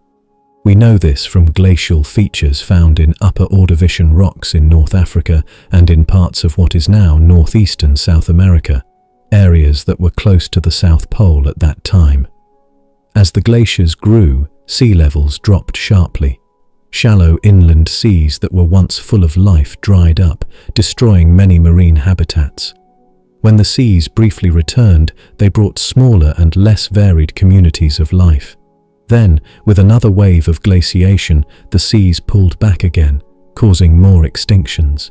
We know this from glacial features found in Upper Ordovician rocks in North Africa and in parts of what is now northeastern South America, areas that were close to the South Pole at that time. As the glaciers grew, sea levels dropped sharply. Shallow inland seas that were once full of life dried up, destroying many marine habitats. When the seas briefly returned, they brought smaller and less varied communities of life. Then, with another wave of glaciation, the seas pulled back again, causing more extinctions.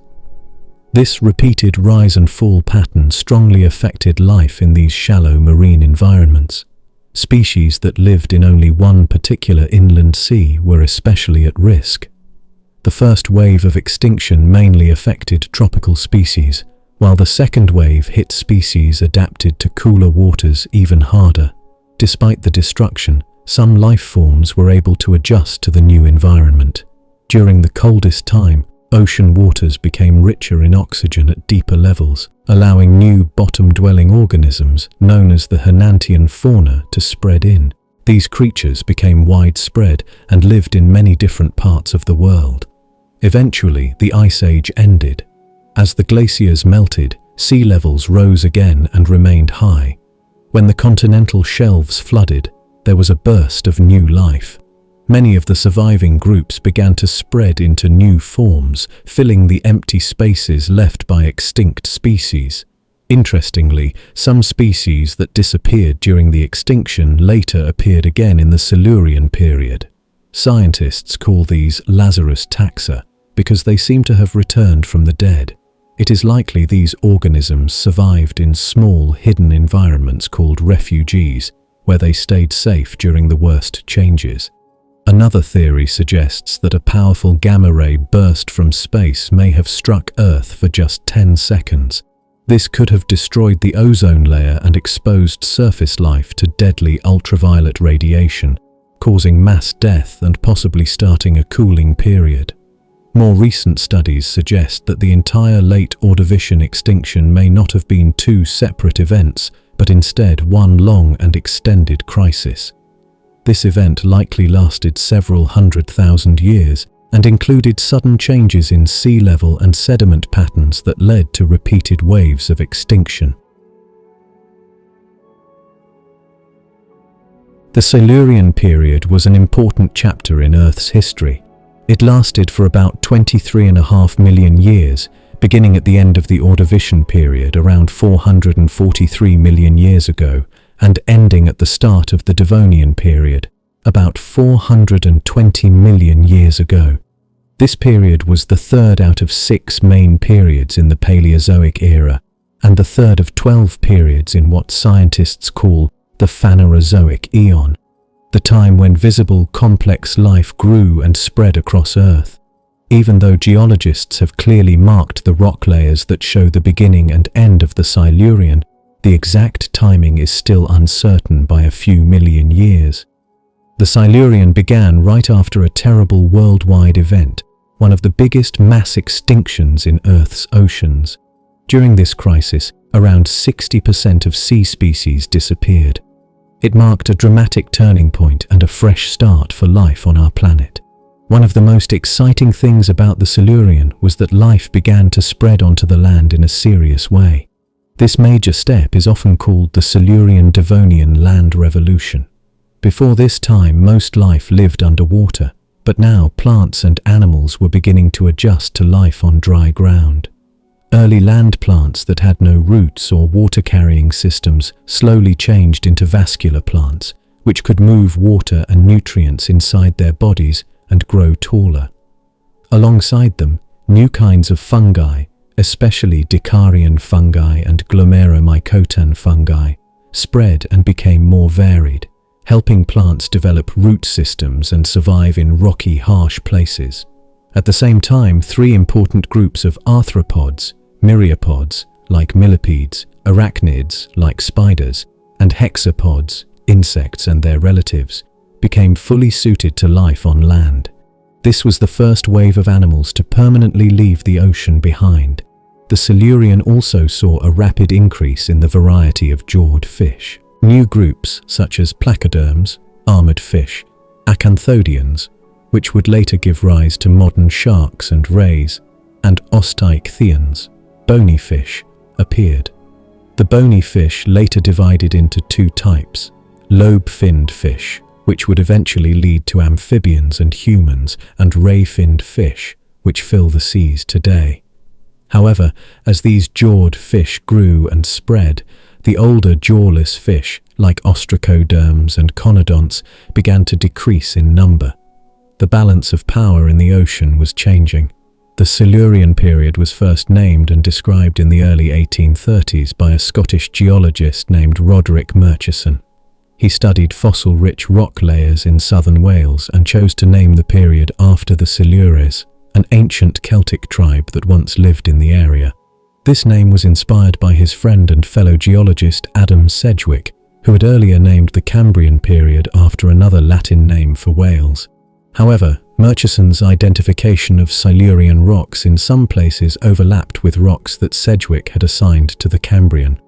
This repeated rise and fall pattern strongly affected life in these shallow marine environments. Species that lived in only one particular inland sea were especially at risk. The first wave of extinction mainly affected tropical species, while the second wave hit species adapted to cooler waters even harder. Despite the destruction, some life forms were able to adjust to the new environment. During the coldest time, ocean waters became richer in oxygen at deeper levels, allowing new bottom-dwelling organisms, known as the Hernantian fauna, to spread in. These creatures became widespread and lived in many different parts of the world. Eventually, the Ice Age ended. As the glaciers melted, sea levels rose again and remained high. When the continental shelves flooded, there was a burst of new life. Many of the surviving groups began to spread into new forms, filling the empty spaces left by extinct species. Interestingly, some species that disappeared during the extinction later appeared again in the Silurian period. Scientists call these Lazarus taxa because they seem to have returned from the dead. It is likely these organisms survived in small, hidden environments called refuges, where they stayed safe during the worst changes. Another theory suggests that a powerful gamma ray burst from space may have struck Earth for just 10 seconds. This could have destroyed the ozone layer and exposed surface life to deadly ultraviolet radiation, causing mass death and possibly starting a cooling period. More recent studies suggest that the entire late Ordovician extinction may not have been two separate events, but instead one long and extended crisis. This event likely lasted several 100,000 years and included sudden changes in sea level and sediment patterns that led to repeated waves of extinction. The Silurian period was an important chapter in Earth's history. It lasted for about 23.5 million years, beginning at the end of the Ordovician period around 443 million years ago, and ending at the start of the Devonian period, about 420 million years ago. This period was the third out of 6 main periods in the Paleozoic era, and the third of 12 periods in what scientists call the Phanerozoic Eon, the time when visible complex life grew and spread across Earth. Even though geologists have clearly marked the rock layers that show the beginning and end of the Silurian, the exact timing is still uncertain by a few million years. The Silurian began right after a terrible worldwide event, one of the biggest mass extinctions in Earth's oceans. During this crisis, around 60% of sea species disappeared. It marked a dramatic turning point and a fresh start for life on our planet. One of the most exciting things about the Silurian was that life began to spread onto the land in a serious way. This major step is often called the Silurian-Devonian land revolution. Before this time, most life lived underwater, but now plants and animals were beginning to adjust to life on dry ground. Early land plants that had no roots or water-carrying systems slowly changed into vascular plants, which could move water and nutrients inside their bodies and grow taller. Alongside them, new kinds of fungi, especially Dicarian fungi and glomeromycotan fungi, spread and became more varied, helping plants develop root systems and survive in rocky, harsh places. At the same time, three important groups of arthropods, myriapods, like millipedes, arachnids, like spiders, and hexapods, insects and their relatives, became fully suited to life on land. This was the first wave of animals to permanently leave the ocean behind. The Silurian also saw a rapid increase in the variety of jawed fish. New groups such as placoderms, armored fish, acanthodians, which would later give rise to modern sharks and rays, and osteichthyons, bony fish, appeared. The bony fish later divided into two types: lobe-finned fish, which would eventually lead to amphibians and humans, and ray-finned fish, which fill the seas today. However, as these jawed fish grew and spread, the older jawless fish, like ostracoderms and conodonts, began to decrease in number. The balance of power in the ocean was changing. The Silurian period was first named and described in the early 1830s by a Scottish geologist named Roderick Murchison. He studied fossil-rich rock layers in southern Wales and chose to name the period after the Silures, an ancient Celtic tribe that once lived in the area. This name was inspired by his friend and fellow geologist Adam Sedgwick, who had earlier named the Cambrian period after another Latin name for Wales. However, Murchison's identification of Silurian rocks in some places overlapped with rocks that Sedgwick had assigned to the Cambrian.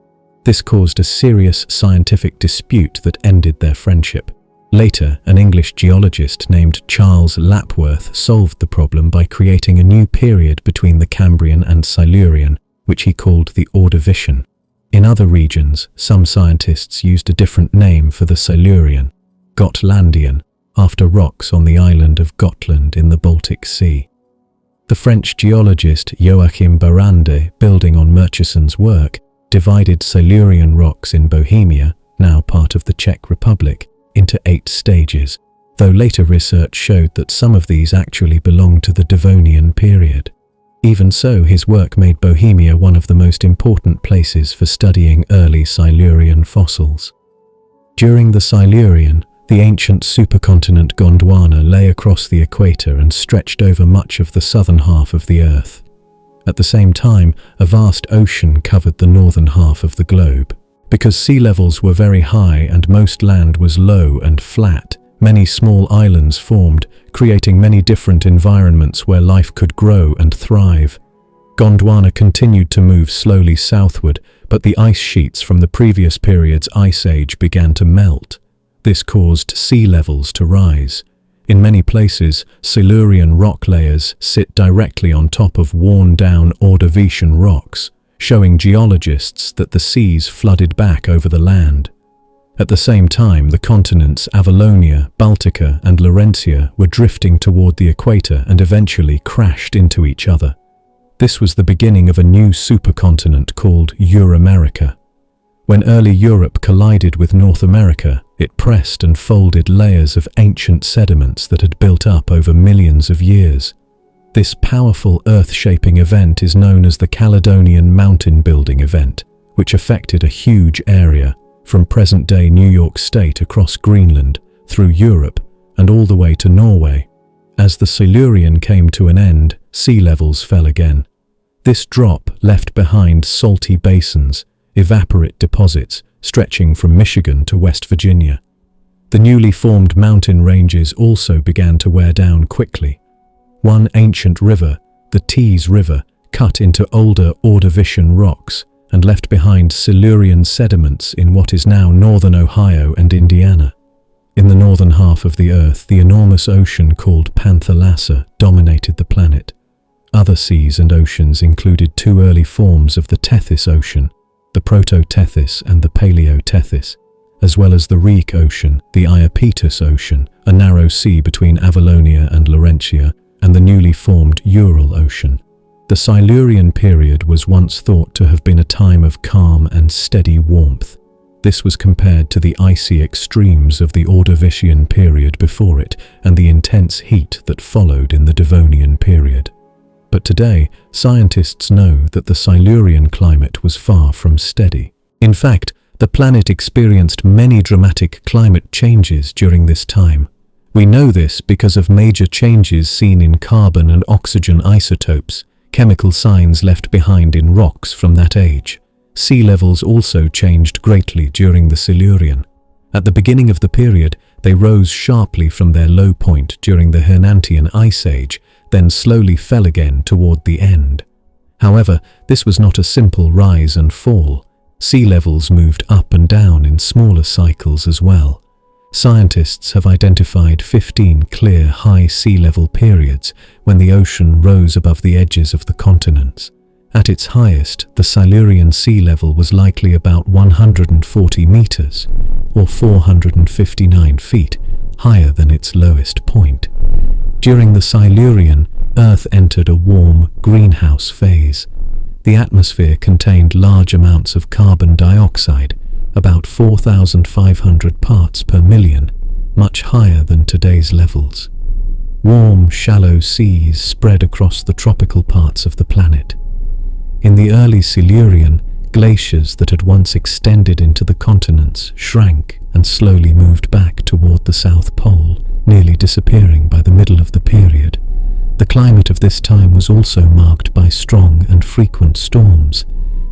This caused a serious scientific dispute that ended their friendship. Later, an English geologist named Charles Lapworth solved the problem by creating a new period between the Cambrian and Silurian, which he called the Ordovician. In other regions, some scientists used a different name for the Silurian, Gotlandian, after rocks on the island of Gotland in the Baltic Sea. The French geologist Joachim Barrande, building on Murchison's work, divided Silurian rocks in Bohemia, now part of the Czech Republic, into 8 stages, though later research showed that some of these actually belonged to the Devonian period. Even so, his work made Bohemia one of the most important places for studying early Silurian fossils. During the Silurian, the ancient supercontinent Gondwana lay across the equator and stretched over much of the southern half of the Earth. At the same time, a vast ocean covered the northern half of the globe. Because sea levels were very high and most land was low and flat, many small islands formed, creating many different environments where life could grow and thrive. Gondwana continued to move slowly southward, but the ice sheets from the previous period's ice age began to melt. This caused sea levels to rise. In many places, Silurian rock layers sit directly on top of worn-down Ordovician rocks, showing geologists that the seas flooded back over the land. At the same time, the continents Avalonia, Baltica, and Laurentia were drifting toward the equator and eventually crashed into each other. This was the beginning of a new supercontinent called Euramerica. When early Europe collided with North America, it pressed and folded layers of ancient sediments that had built up over millions of years. This powerful earth-shaping event is known as the Caledonian Mountain Building Event, which affected a huge area, from present-day New York State across Greenland, through Europe, and all the way to Norway. As the Silurian came to an end, sea levels fell again. This drop left behind salty basins, evaporite deposits, stretching from Michigan to West Virginia. The newly formed mountain ranges also began to wear down quickly. One ancient river, the Tees River, cut into older Ordovician rocks and left behind Silurian sediments in what is now northern Ohio and Indiana. In the northern half of the Earth, the enormous ocean called Panthalassa dominated the planet. Other seas and oceans included 2 early forms of the Tethys Ocean, the Proto-Tethys and the Paleo-Tethys, as well as the Rheic Ocean, the Iapetus Ocean, a narrow sea between Avalonia and Laurentia, and the newly formed Ural Ocean. The Silurian period was once thought to have been a time of calm and steady warmth. This was compared to the icy extremes of the Ordovician period before it and the intense heat that followed in the Devonian period. But today, scientists know that the Silurian climate was far from steady. In fact, The planet experienced many dramatic climate changes during this time. We know this because of major changes seen in carbon and oxygen isotopes, chemical signs left behind in rocks from that age. Sea levels also changed greatly during the Silurian. At the beginning of the period, they rose sharply from their low point during the Hernantian Ice Age, then slowly fell again toward the end. However, this was not a simple rise and fall. Sea levels moved up and down in smaller cycles as well. Scientists have identified 15 clear high sea level periods when the ocean rose above the edges of the continents. At its highest, the Silurian sea level was likely about 140 meters, or 459 feet, higher than its lowest point. During the Silurian, Earth entered a warm, greenhouse phase. The atmosphere contained large amounts of carbon dioxide, about 4,500 parts per million, much higher than today's levels. Warm, shallow seas spread across the tropical parts of the planet. In the early Silurian, glaciers that had once extended into the continents shrank and slowly moved back toward the South Pole, nearly disappearing by the middle of the period. The climate of this time was also marked by strong and frequent storms.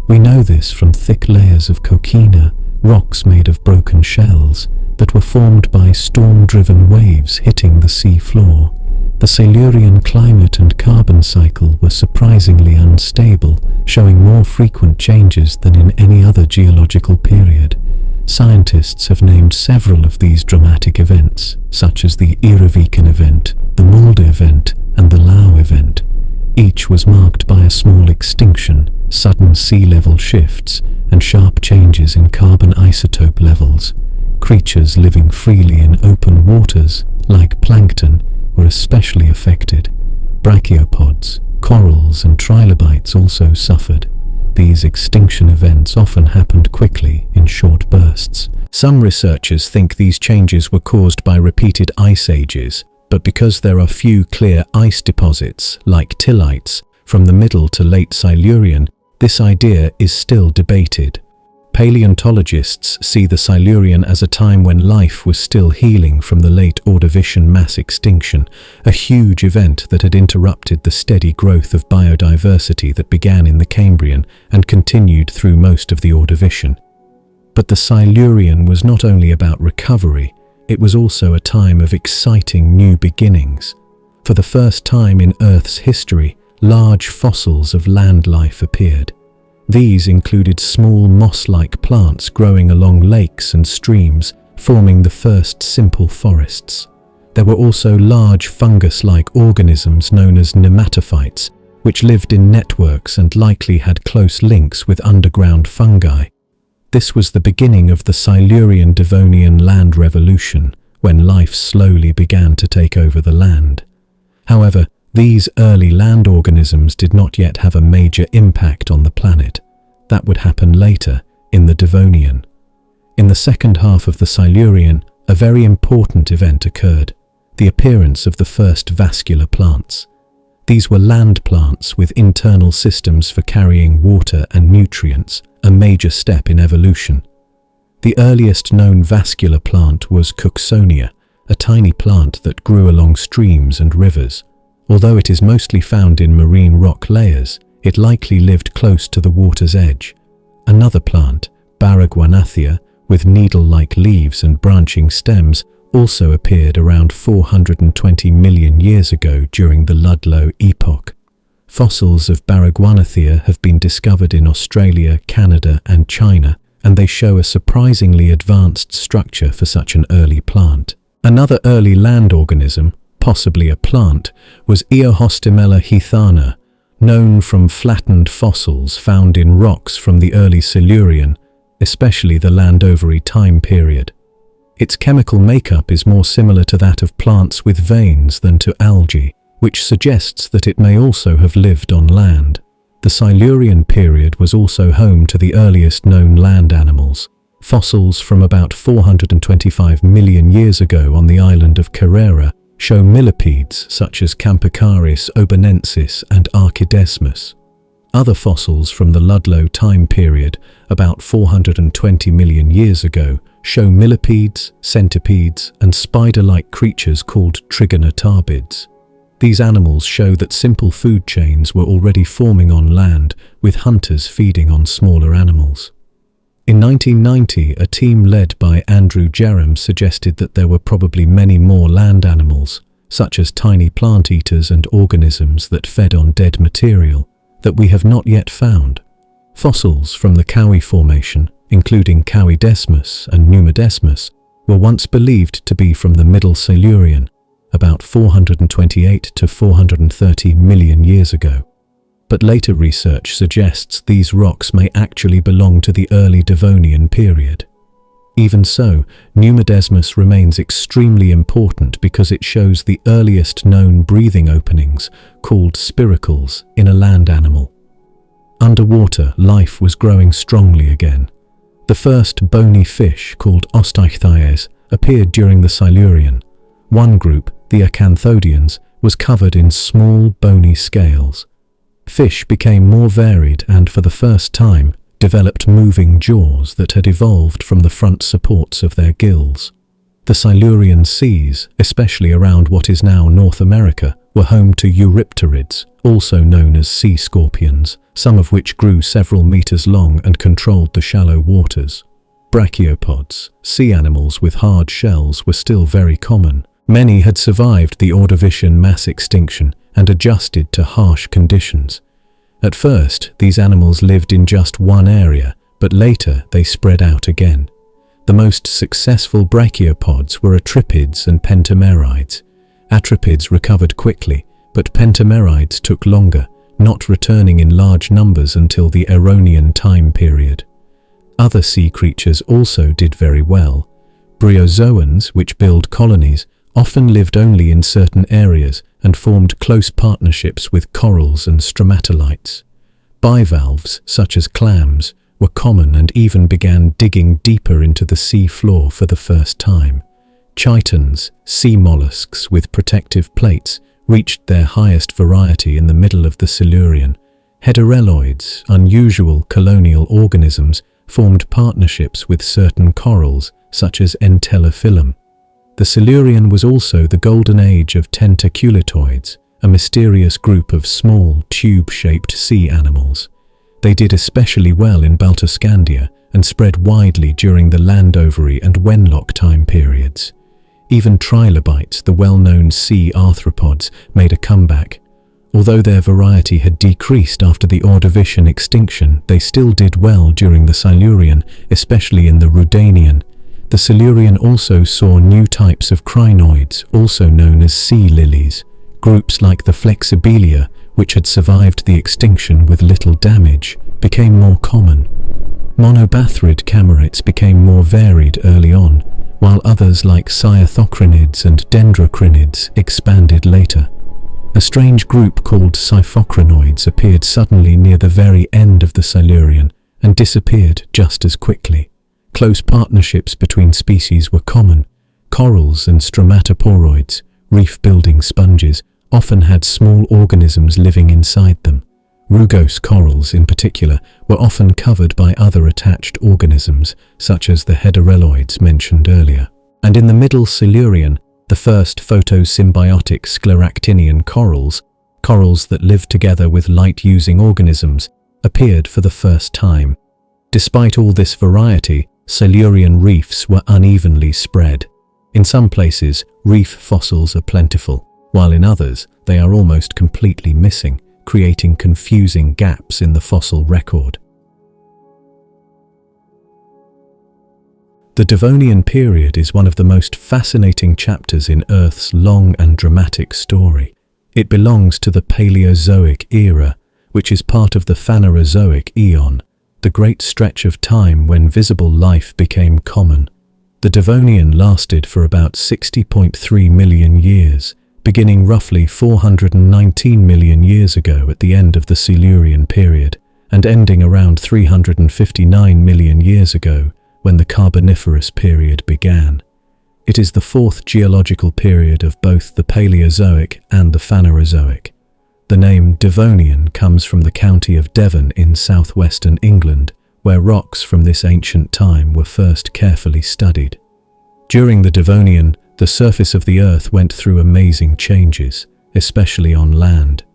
We know this from thick layers of coquina, rocks made of broken shells, that were formed by storm-driven waves hitting the sea floor. The Silurian climate and carbon cycle were surprisingly unstable, showing more frequent changes than in any other geological period. Scientists have named several of these dramatic events, such as the Ereviken event, the Mulde event, and the Lau event. Each was marked by a small extinction, sudden sea level shifts, and sharp changes in carbon isotope levels. Creatures living freely in open waters, like plankton, were especially affected. Brachiopods, corals, and trilobites also suffered. These extinction events often happened quickly, in short bursts. Some researchers think these changes were caused by repeated ice ages, but because there are few clear ice deposits, like tillites, from the middle to late Silurian, this idea is still debated. Paleontologists see the Silurian as a time when life was still healing from the late Ordovician mass extinction, a huge event that had interrupted the steady growth of biodiversity that began in the Cambrian and continued through most of the Ordovician. But the Silurian was not only about recovery, it was also a time of exciting new beginnings. For the first time in Earth's history, large fossils of land life appeared. These included small moss-like plants growing along lakes and streams, forming the first simple forests. There were also large fungus-like organisms known as nematophytes, which lived in networks and likely had close links with underground fungi. This was the beginning of the Silurian-Devonian land revolution, when life slowly began to take over the land. However, these early land organisms did not yet have a major impact on the planet. That would happen later, in the Devonian. In the second half of the Silurian, a very important event occurred: the appearance of the first vascular plants. These were land plants with internal systems for carrying water and nutrients, a major step in evolution. The earliest known vascular plant was Cooksonia, a tiny plant that grew along streams and rivers. Although it is mostly found in marine rock layers, it likely lived close to the water's edge. Another plant, Baragwanathia, with needle-like leaves and branching stems, also appeared around 420 million years ago during the Ludlow epoch. Fossils of Baragwanathia have been discovered in Australia, Canada, and China, and they show a surprisingly advanced structure for such an early plant. Another early land organism, possibly a plant, was Eohostimella heathana, known from flattened fossils found in rocks from the early Silurian, especially the Landovery time period. Its chemical makeup is more similar to that of plants with veins than to algae, which suggests that it may also have lived on land. The Silurian period was also home to the earliest known land animals. Fossils from about 425 million years ago on the island of Carrera show millipedes such as Campicaris obanensis and Archidesmus. Other fossils from the Ludlow time period, about 420 million years ago, show millipedes, centipedes, and spider-like creatures called trigonotarbids. These animals show that simple food chains were already forming on land, with hunters feeding on smaller animals. In 1990, a team led by Andrew Jerram suggested that there were probably many more land animals, such as tiny plant eaters and organisms that fed on dead material, that we have not yet found. Fossils from the Cowie Formation, including Cowiidesmus and Pneumodesmus, were once believed to be from the Middle Silurian, about 428 to 430 million years ago. But later research suggests these rocks may actually belong to the early Devonian period. Even so, Pneumodesmus remains extremely important because it shows the earliest known breathing openings, called spiracles, in a land animal. Underwater, life was growing strongly again. The first bony fish, called osteichthyes, appeared during the Silurian. One group, the acanthodians, was covered in small, bony scales. Fish became more varied and, for the first time, developed moving jaws that had evolved from the front supports of their gills. The Silurian seas, especially around what is now North America, were home to eurypterids, also known as sea scorpions, some of which grew several meters long and controlled the shallow waters. Brachiopods, sea animals with hard shells, were still very common. Many had survived the Ordovician mass extinction and adjusted to harsh conditions. At first, these animals lived in just one area, but later they spread out again. The most successful brachiopods were atripids and pentamerides. Atripids recovered quickly, but pentamerides took longer, not returning in large numbers until the Aaronian time period. Other sea creatures also did very well. Bryozoans, which build colonies, often lived only in certain areas and formed close partnerships with corals and stromatolites. Bivalves, such as clams, were common and even began digging deeper into the sea floor for the first time. Chitons, sea mollusks with protective plates, reached their highest variety in the middle of the Silurian. Hederelloids, unusual colonial organisms, formed partnerships with certain corals, such as Entellophyllum. The Silurian was also the golden age of tentaculitoids, a mysterious group of small, tube-shaped sea animals. They did especially well in Baltuscandia and spread widely during the Landovery and Wenlock time periods. Even trilobites, the well-known sea arthropods, made a comeback. Although their variety had decreased after the Ordovician extinction, they still did well during the Silurian, especially in the Rudanian. The Silurian also saw new types of crinoids, also known as sea lilies. Groups like the Flexibelia, which had survived the extinction with little damage, became more common. Monobathrid camerids became more varied early on, while others like cyathocrinids and dendrocrinids expanded later. A strange group called siphocrinoids appeared suddenly near the very end of the Silurian and disappeared just as quickly. Close partnerships between species were common. Corals and stromatoporoids, reef-building sponges, often had small organisms living inside them. Rugose corals, in particular, were often covered by other attached organisms, such as the hederelloids mentioned earlier. And in the Middle Silurian, the first photosymbiotic scleractinian corals, corals that lived together with light-using organisms, appeared for the first time. Despite all this variety, Silurian reefs were unevenly spread. In some places, reef fossils are plentiful, while in others, they are almost completely missing, creating confusing gaps in the fossil record. The Devonian period is one of the most fascinating chapters in Earth's long and dramatic story. It belongs to the Paleozoic era, which is part of the Phanerozoic eon, the great stretch of time when visible life became common. The Devonian lasted for about 60.3 million years, beginning roughly 419 million years ago at the end of the Silurian period, and ending around 359 million years ago when the Carboniferous period began. It is the fourth geological period of both the Paleozoic and the Phanerozoic. The name Devonian comes from the county of Devon in southwestern England, where rocks from this ancient time were first carefully studied. During the Devonian, the surface of the Earth went through amazing changes, especially on land.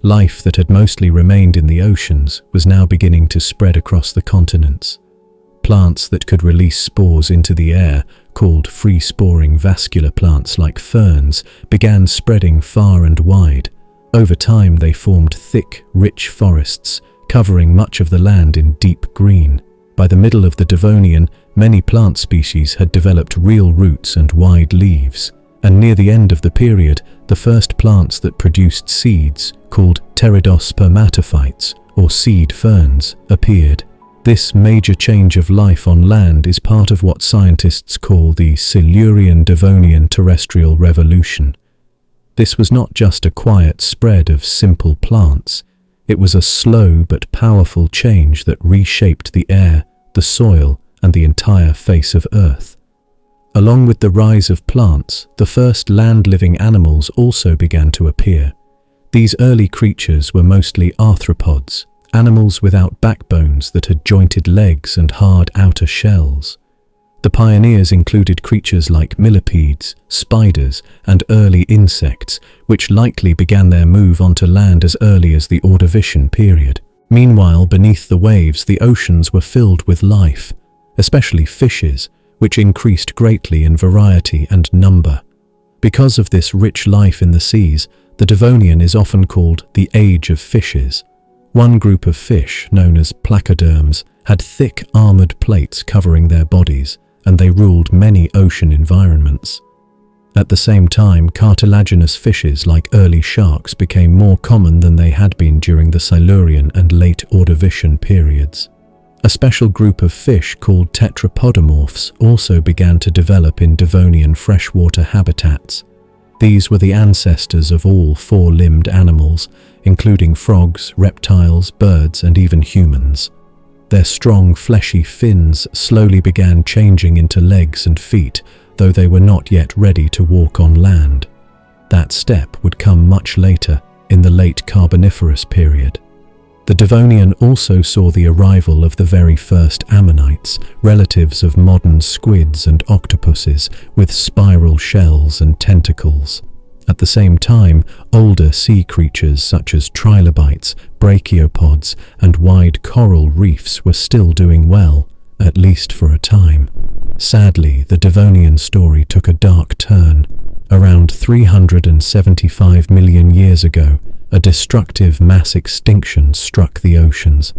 Life that had mostly remained in the oceans was now beginning to spread across the continents. Plants that could release spores into the air, called free-sporing vascular plants like ferns, began spreading far and wide. Over time they formed thick, rich forests, covering much of the land in deep green. By the middle of the Devonian, many plant species had developed real roots and wide leaves, and near the end of the period, the first plants that produced seeds, called pteridospermatophytes, or seed ferns, appeared. This major change of life on land is part of what scientists call the Silurian-Devonian terrestrial revolution. This was not just a quiet spread of simple plants. It was a slow but powerful change that reshaped the air, the soil, and the entire face of Earth. Along with the rise of plants, the first land-living animals also began to appear. These early creatures were mostly arthropods, animals without backbones that had jointed legs and hard outer shells. The pioneers included creatures like millipedes, spiders, and early insects, which likely began their move onto land as early as the Ordovician period. Meanwhile, beneath the waves, the oceans were filled with life, especially fishes, which increased greatly in variety and number. Because of this rich life in the seas, the Devonian is often called the Age of Fishes. One group of fish, known as placoderms, had thick armored plates covering their bodies, and they ruled many ocean environments. At the same time, cartilaginous fishes like early sharks became more common than they had been during the Silurian and late Ordovician periods. A special group of fish called tetrapodomorphs also began to develop in Devonian freshwater habitats. These were the ancestors of all four-limbed animals, including frogs, reptiles, birds, and even humans. Their strong, fleshy fins slowly began changing into legs and feet, though they were not yet ready to walk on land. That step would come much later, in the late Carboniferous period. The Devonian also saw the arrival of the very first ammonites, relatives of modern squids and octopuses, with spiral shells and tentacles. At the same time, older sea creatures such as trilobites, brachiopods, and wide coral reefs were still doing well, at least for a time. Sadly, the Devonian story took a dark turn. Around 375 million years ago, a destructive mass extinction struck the oceans.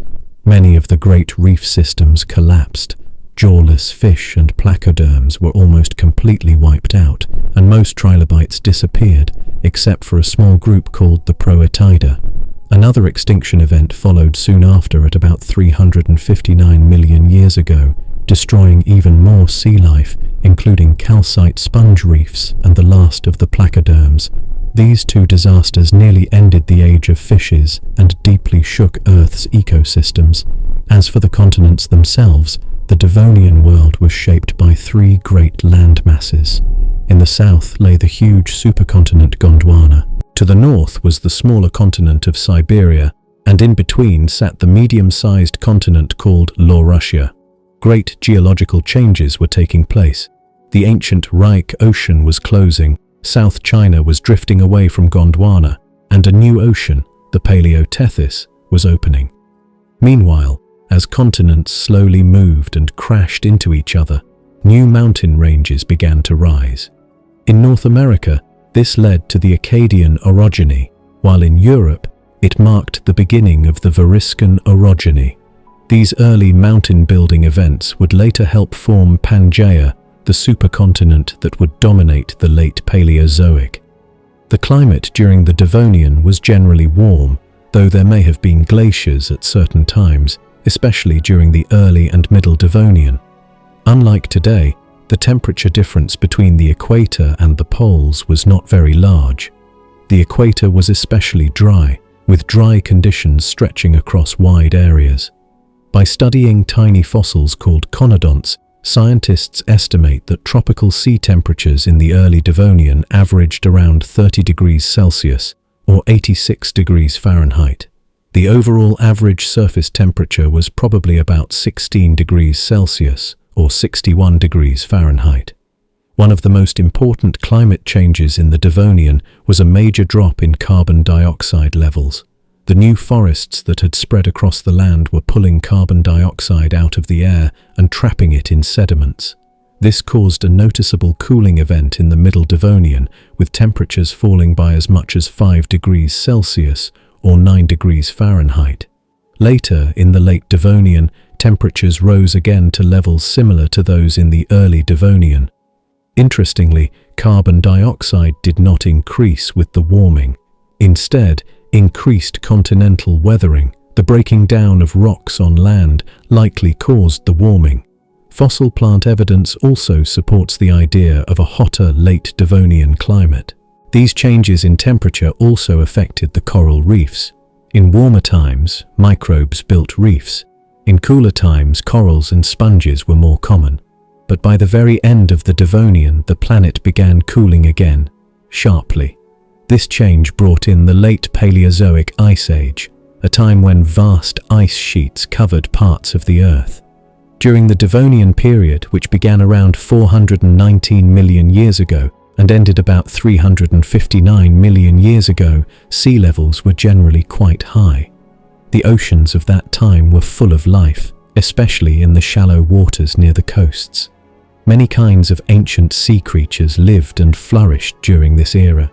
Many of the great reef systems collapsed. Jawless fish and placoderms were almost completely wiped out, and most trilobites disappeared, except for a small group called the Proetida. Another extinction event followed soon after at about 359 million years ago, destroying even more sea life, including calcite sponge reefs and the last of the placoderms. These two disasters nearly ended the age of fishes and deeply shook Earth's ecosystems. As for the continents themselves, the Devonian world was shaped by three great land masses. In the south lay the huge supercontinent Gondwana. To the north was the smaller continent of Siberia, and in between sat the medium-sized continent called Laurussia. Great geological changes were taking place. The ancient Reich Ocean was closing, South China was drifting away from Gondwana, and a new ocean, the Paleotethys, was opening. Meanwhile, as continents slowly moved and crashed into each other, new mountain ranges began to rise. In North America, this led to the Akkadian orogeny, while in Europe, it marked the beginning of the Variscan orogeny. These early mountain-building events would later help form Pangaea, the supercontinent that would dominate the late Paleozoic. The climate during the Devonian was generally warm, though there may have been glaciers at certain times, especially during the early and middle Devonian. Unlike today, the temperature difference between the equator and the poles was not very large. The equator was especially dry, with dry conditions stretching across wide areas. By studying tiny fossils called conodonts, scientists estimate that tropical sea temperatures in the early Devonian averaged around 30 degrees Celsius, or 86 degrees Fahrenheit. The overall average surface temperature was probably about 16 degrees Celsius, or 61 degrees Fahrenheit. One of the most important climate changes in the Devonian was a major drop in carbon dioxide levels. The new forests that had spread across the land were pulling carbon dioxide out of the air and trapping it in sediments. This caused a noticeable cooling event in the Middle Devonian, with temperatures falling by as much as 5 degrees Celsius, or 9 degrees Fahrenheit. Later, in the Late Devonian, temperatures rose again to levels similar to those in the Early Devonian. Interestingly, carbon dioxide did not increase with the warming. Instead, increased continental weathering, the breaking down of rocks on land, likely caused the warming. Fossil plant evidence also supports the idea of a hotter Late Devonian climate. These changes in temperature also affected the coral reefs. In warmer times, microbes built reefs. In cooler times, corals and sponges were more common. But by the very end of the Devonian, the planet began cooling again, sharply. This change brought in the Late Paleozoic Ice Age, a time when vast ice sheets covered parts of the Earth. During the Devonian period, which began around 419 million years ago and ended about 359 million years ago, sea levels were generally quite high. The oceans of that time were full of life, especially in the shallow waters near the coasts. Many kinds of ancient sea creatures lived and flourished during this era.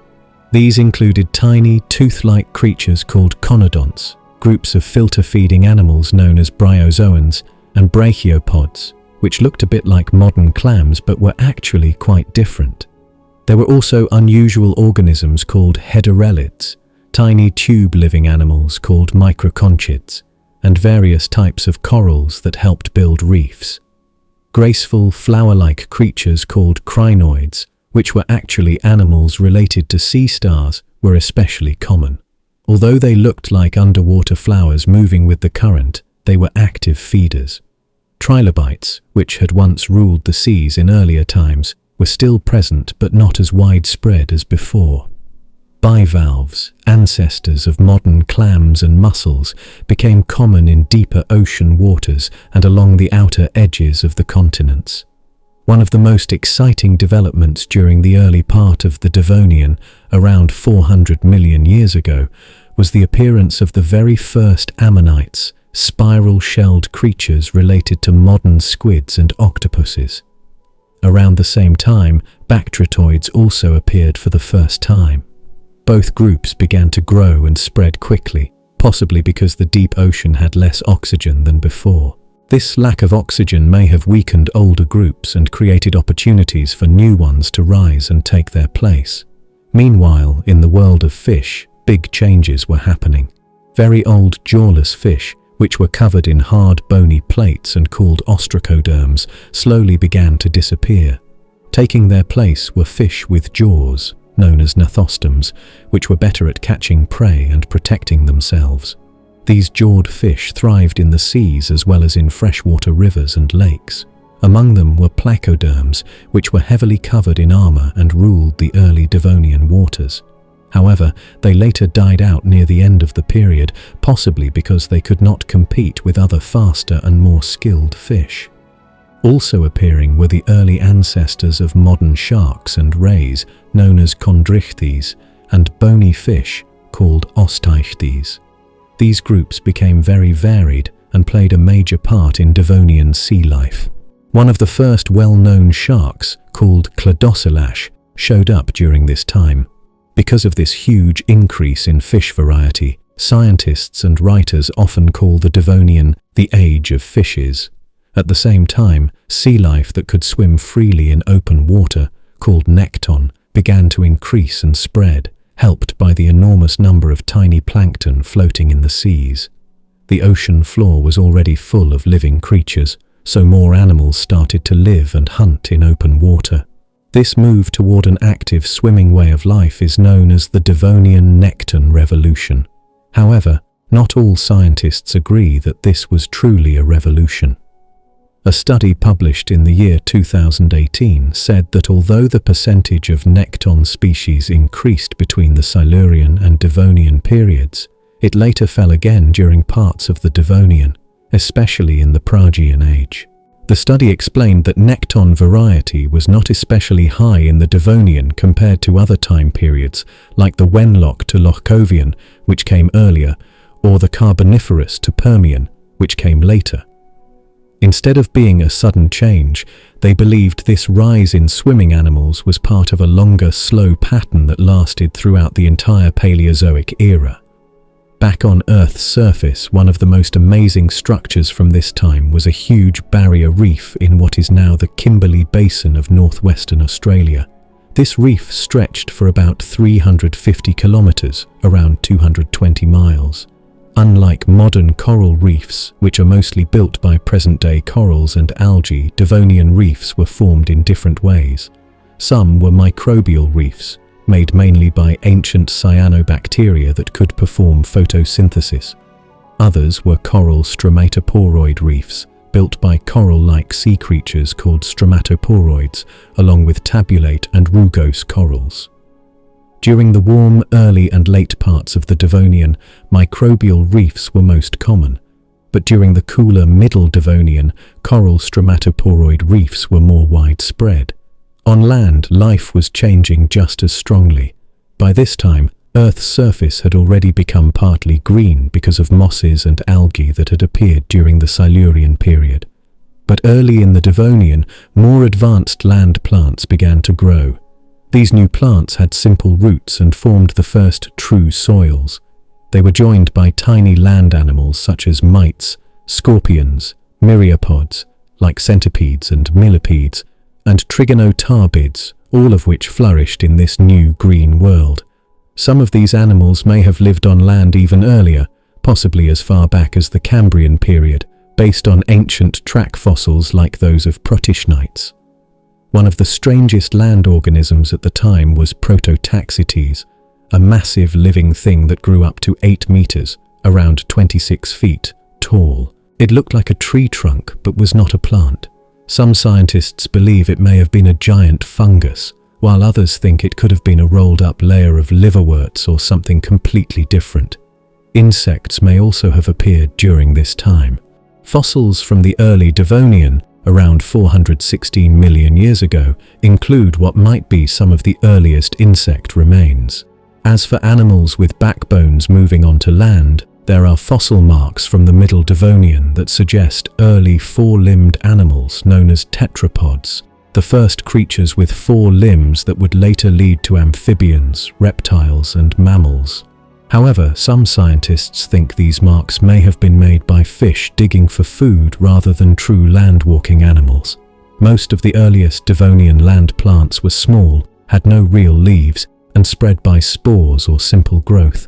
These included tiny, tooth-like creatures called conodonts, groups of filter-feeding animals known as bryozoans, and brachiopods, which looked a bit like modern clams but were actually quite different. There were also unusual organisms called heterellids, tiny tube-living animals called microconchids, and various types of corals that helped build reefs. Graceful, flower-like creatures called crinoids, which were actually animals related to sea stars, were especially common. Although they looked like underwater flowers moving with the current, they were active feeders. Trilobites, which had once ruled the seas in earlier times, were still present but not as widespread as before. Bivalves, ancestors of modern clams and mussels, became common in deeper ocean waters and along the outer edges of the continents. One of the most exciting developments during the early part of the Devonian, around 400 million years ago, was the appearance of the very first ammonites, spiral-shelled creatures related to modern squids and octopuses. Around the same time, bactritoids also appeared for the first time. Both groups began to grow and spread quickly, possibly because the deep ocean had less oxygen than before. This lack of oxygen may have weakened older groups and created opportunities for new ones to rise and take their place. Meanwhile, in the world of fish, big changes were happening. Very old jawless fish, which were covered in hard bony plates and called ostracoderms, slowly began to disappear. Taking their place were fish with jaws, known as gnathostoms, which were better at catching prey and protecting themselves. These jawed fish thrived in the seas as well as in freshwater rivers and lakes. Among them were placoderms, which were heavily covered in armor and ruled the early Devonian waters. However, they later died out near the end of the period, possibly because they could not compete with other faster and more skilled fish. Also appearing were the early ancestors of modern sharks and rays, known as chondrichthyes, and bony fish, called osteichthyes. These groups became very varied and played a major part in Devonian sea life. One of the first well-known sharks, called cladocelash, showed up during this time. Because of this huge increase in fish variety, scientists and writers often call the Devonian the Age of Fishes. At the same time, sea life that could swim freely in open water, called nekton, began to increase and spread, helped by the enormous number of tiny plankton floating in the seas. The ocean floor was already full of living creatures, so more animals started to live and hunt in open water. This move toward an active swimming way of life is known as the Devonian nekton revolution. However, not all scientists agree that this was truly a revolution. A study published in the year 2018 said that although the percentage of nekton species increased between the Silurian and Devonian periods, it later fell again during parts of the Devonian, especially in the Prägian age. The study explained that nekton variety was not especially high in the Devonian compared to other time periods like the Wenlock to Lochkovian, which came earlier, or the Carboniferous to Permian, which came later. Instead of being a sudden change, they believed this rise in swimming animals was part of a longer, slow pattern that lasted throughout the entire Paleozoic era. Back on Earth's surface, one of the most amazing structures from this time was a huge barrier reef in what is now the Kimberley Basin of northwestern Australia. This reef stretched for about 350 kilometers, around 220 miles. Unlike modern coral reefs, which are mostly built by present-day corals and algae, Devonian reefs were formed in different ways. Some were microbial reefs, made mainly by ancient cyanobacteria that could perform photosynthesis. Others were coral stromatoporoid reefs, built by coral-like sea creatures called stromatoporoids, along with tabulate and rugose corals. During the warm, early and late parts of the Devonian, microbial reefs were most common, but during the cooler Middle Devonian, coral stromatoporoid reefs were more widespread. On land, life was changing just as strongly. By this time, Earth's surface had already become partly green because of mosses and algae that had appeared during the Silurian period. But early in the Devonian, more advanced land plants began to grow. These new plants had simple roots and formed the first true soils. They were joined by tiny land animals such as mites, scorpions, myriapods, like centipedes and millipedes, and trigonotarbids, all of which flourished in this new green world. Some of these animals may have lived on land even earlier, possibly as far back as the Cambrian period, based on ancient track fossils like those of protischnites. One of the strangest land organisms at the time was Prototaxites, a massive living thing that grew up to 8 meters, around 26 feet, tall. It looked like a tree trunk but was not a plant. Some scientists believe it may have been a giant fungus, while others think it could have been a rolled-up layer of liverworts or something completely different. Insects may also have appeared during this time. Fossils from the early Devonian, around 416 million years ago, include what might be some of the earliest insect remains. As for animals with backbones moving onto land, there are fossil marks from the Middle Devonian that suggest early four-limbed animals known as tetrapods, the first creatures with 4 limbs that would later lead to amphibians, reptiles, and mammals. However, some scientists think these marks may have been made by fish digging for food rather than true land-walking animals. Most of the earliest Devonian land plants were small, had no real leaves, and spread by spores or simple growth.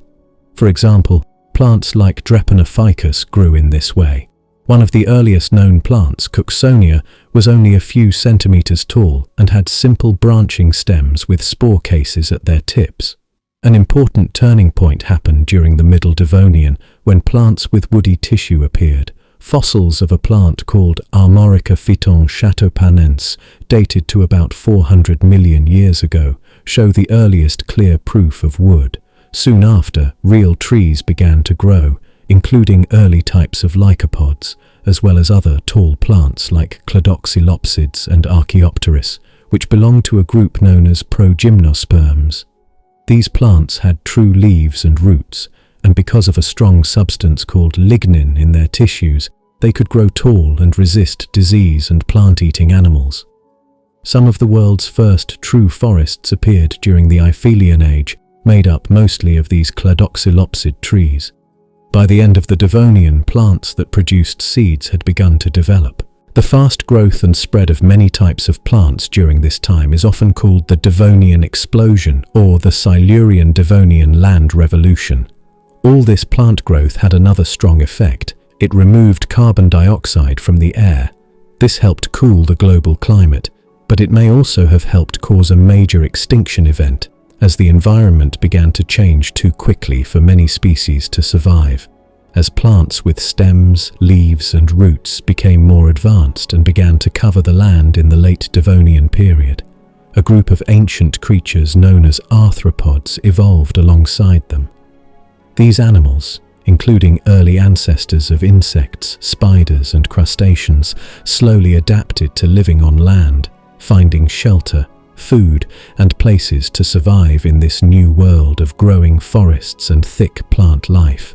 For example, plants like Drepanophycus grew in this way. One of the earliest known plants, Cooksonia, was only a few centimeters tall and had simple branching stems with spore cases at their tips. An important turning point happened during the Middle Devonian when plants with woody tissue appeared. Fossils of a plant called Armorica phyton chatopanense, dated to about 400 million years ago, show the earliest clear proof of wood. Soon after, real trees began to grow, including early types of lycopods, as well as other tall plants like Cladoxylopsids and Archaeopteris, which belong to a group known as progymnosperms. These plants had true leaves and roots, and because of a strong substance called lignin in their tissues, they could grow tall and resist disease and plant-eating animals. Some of the world's first true forests appeared during the Eifelian age, made up mostly of these Cladoxylopsid trees. By the end of the Devonian, plants that produced seeds had begun to develop. The fast growth and spread of many types of plants during this time is often called the Devonian explosion or the Silurian-Devonian land revolution. All this plant growth had another strong effect. It removed carbon dioxide from the air. This helped cool the global climate, but it may also have helped cause a major extinction event, as the environment began to change too quickly for many species to survive. as plants with stems, leaves and roots became more advanced and began to cover the land in the late Devonian period. A group of ancient creatures known as arthropods evolved alongside them. These animals, including early ancestors of insects, spiders and crustaceans, slowly adapted to living on land, finding shelter, food and places to survive in this new world of growing forests and thick plant life.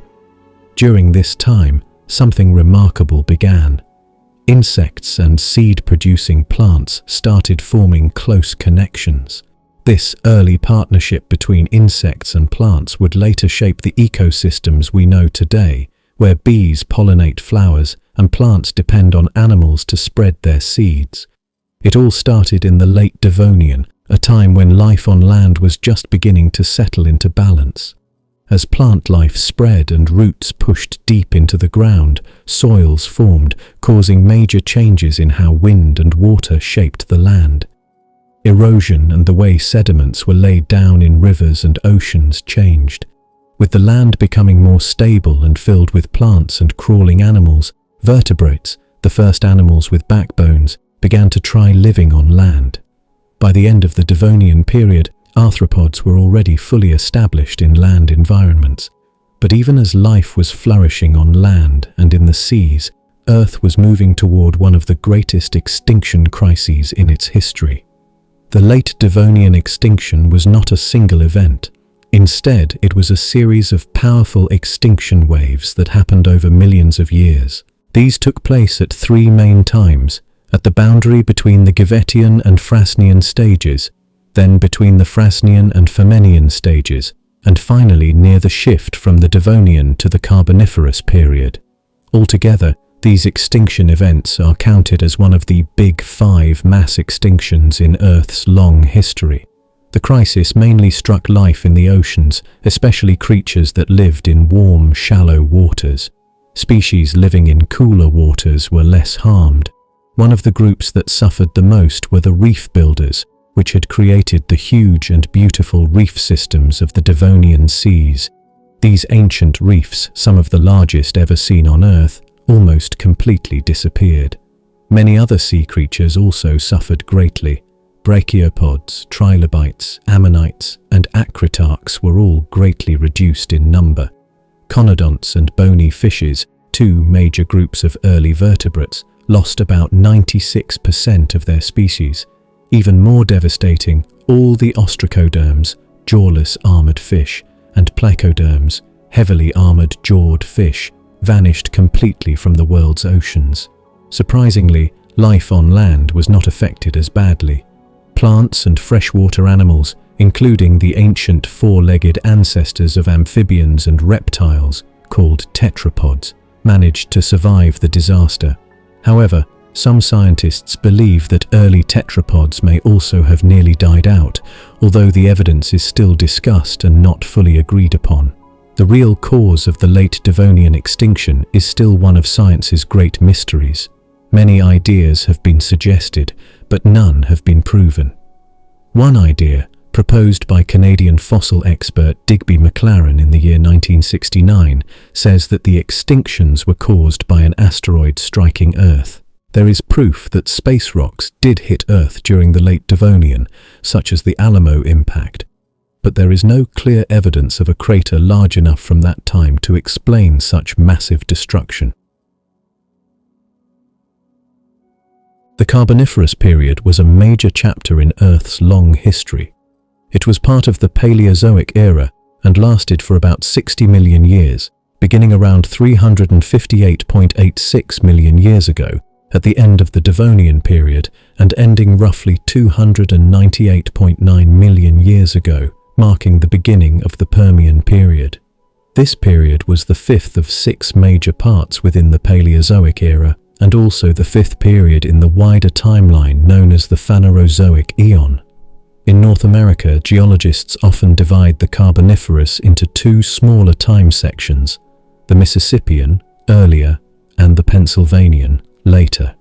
During this time, something remarkable began. Insects and seed-producing plants started forming close connections. This early partnership between insects and plants would later shape the ecosystems we know today, where bees pollinate flowers and plants depend on animals to spread their seeds. It all started in the late Devonian, a time when life on land was just beginning to settle into balance. As plant life spread and roots pushed deep into the ground, soils formed, causing major changes in how wind and water shaped the land. Erosion and the way sediments were laid down in rivers and oceans changed. With the land becoming more stable and filled with plants and crawling animals, vertebrates, the first animals with backbones, began to try living on land. By the end of the Devonian period, arthropods were already fully established in land environments. But even as life was flourishing on land and in the seas, Earth was moving toward one of the greatest extinction crises in its history. The late Devonian extinction was not a single event. Instead, it was a series of powerful extinction waves that happened over millions of years. These took place at three main times: at the boundary between the Gevetian and Frasnian stages, then between the Frasnian and Furmenian stages, and finally near the shift from the Devonian to the Carboniferous period. Altogether, these extinction events are counted as one of the Big Five mass extinctions in Earth's long history. The crisis mainly struck life in the oceans, especially creatures that lived in warm, shallow waters. Species living in cooler waters were less harmed. One of the groups that suffered the most were the reef builders, which had created the huge and beautiful reef systems of the Devonian seas. These ancient reefs, some of the largest ever seen on Earth, almost completely disappeared. Many other sea creatures also suffered greatly. Brachiopods, trilobites, ammonites, and acritarchs were all greatly reduced in number. Conodonts and bony fishes, two major groups of early vertebrates, lost about 96% of their species. Even more devastating, all the ostracoderms, jawless armored fish, and placoderms, heavily armored jawed fish, vanished completely from the world's oceans. Surprisingly, life on land was not affected as badly. Plants and freshwater animals, including the ancient four-legged ancestors of amphibians and reptiles, called tetrapods, managed to survive the disaster. However, some scientists believe that early tetrapods may also have nearly died out, although the evidence is still discussed and not fully agreed upon. The real cause of the late Devonian extinction is still one of science's great mysteries. Many ideas have been suggested, but none have been proven. One idea, proposed by Canadian fossil expert Digby McLaren in the year 1969, says that the extinctions were caused by an asteroid striking Earth. There is proof that space rocks did hit Earth during the late Devonian, such as the Alamo impact, but there is no clear evidence of a crater large enough from that time to explain such massive destruction. The Carboniferous period was a major chapter in Earth's long history. It was part of the Paleozoic era and lasted for about 60 million years, beginning around 358.86 million years ago at the end of the Devonian period and ending roughly 298.9 million years ago, marking the beginning of the Permian period. This period was the fifth of six major parts within the Paleozoic era, and also the fifth period in the wider timeline known as the Phanerozoic Eon. In North America, geologists often divide the Carboniferous into two smaller time sections, the Mississippian, earlier, and the Pennsylvanian, later.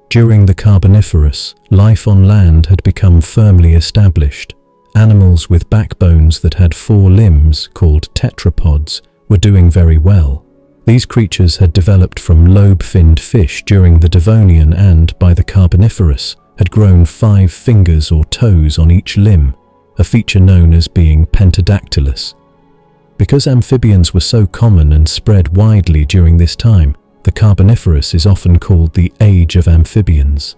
During the Carboniferous, life on land had become firmly established. Animals with backbones that had four limbs, called tetrapods, were doing very well. These creatures had developed from lobe-finned fish during the Devonian and, by the Carboniferous, had grown 5 fingers or toes on each limb, a feature known as being pentadactylous. Because amphibians were so common and spread widely during this time, the Carboniferous is often called the Age of Amphibians.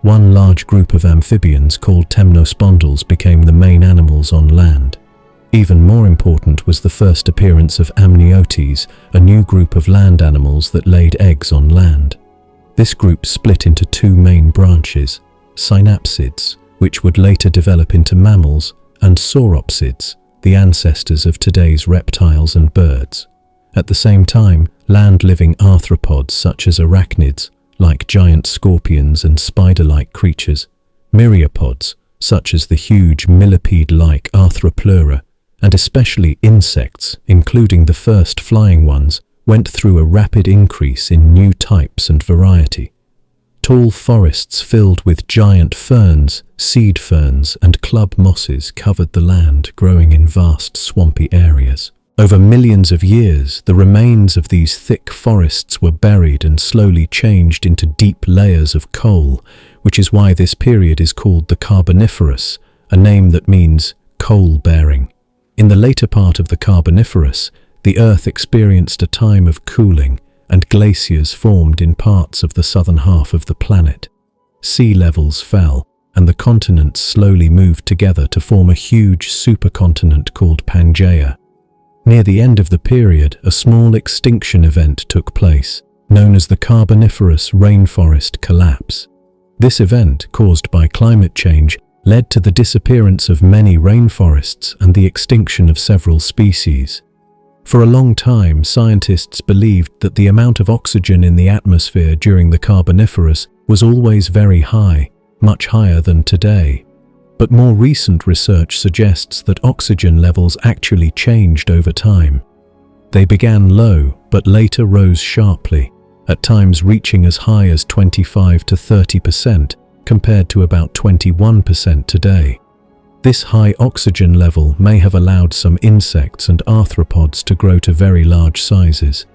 One large group of amphibians called temnospondyls became the main animals on land. Even more important was the first appearance of amniotes, a new group of land animals that laid eggs on land. This group split into 2 main branches, synapsids, which would later develop into mammals, and sauropsids, the ancestors of today's reptiles and birds. At the same time, land-living arthropods such as arachnids, like giant scorpions and spider-like creatures, myriapods, such as the huge millipede-like Arthropleura, and especially insects, including the first flying ones, went through a rapid increase in new types and variety. Tall forests filled with giant ferns, seed ferns, and club mosses covered the land, growing in vast swampy areas. Over millions of years, the remains of these thick forests were buried and slowly changed into deep layers of coal, which is why this period is called the Carboniferous, a name that means coal-bearing. In the later part of the Carboniferous, the Earth experienced a time of cooling, and glaciers formed in parts of the southern half of the planet. Sea levels fell, and the continents slowly moved together to form a huge supercontinent called Pangaea. Near the end of the period, a small extinction event took place, known as the Carboniferous rainforest collapse. This event, caused by climate change, led to the disappearance of many rainforests and the extinction of several species. For a long time, scientists believed that the amount of oxygen in the atmosphere during the Carboniferous was always very high, much higher than today. But more recent research suggests that oxygen levels actually changed over time. They began low, but later rose sharply, at times reaching as high as 25 to 30%, compared to about 21% today. This high oxygen level may have allowed some insects and arthropods to grow to very large sizes.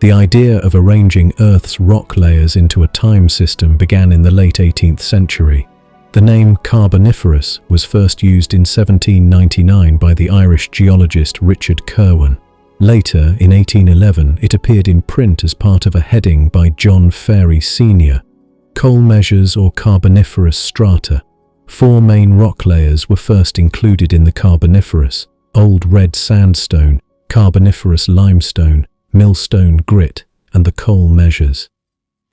The idea of arranging Earth's rock layers into a time system began in the late 18th century. The name Carboniferous was first used in 1799 by the Irish geologist Richard Kirwan. Later, in 1811, it appeared in print as part of a heading by John Ferry Sr. Coal measures or Carboniferous strata. 4 main rock layers were first included in the Carboniferous: Old Red Sandstone, Carboniferous Limestone, Millstone Grit, and the coal measures.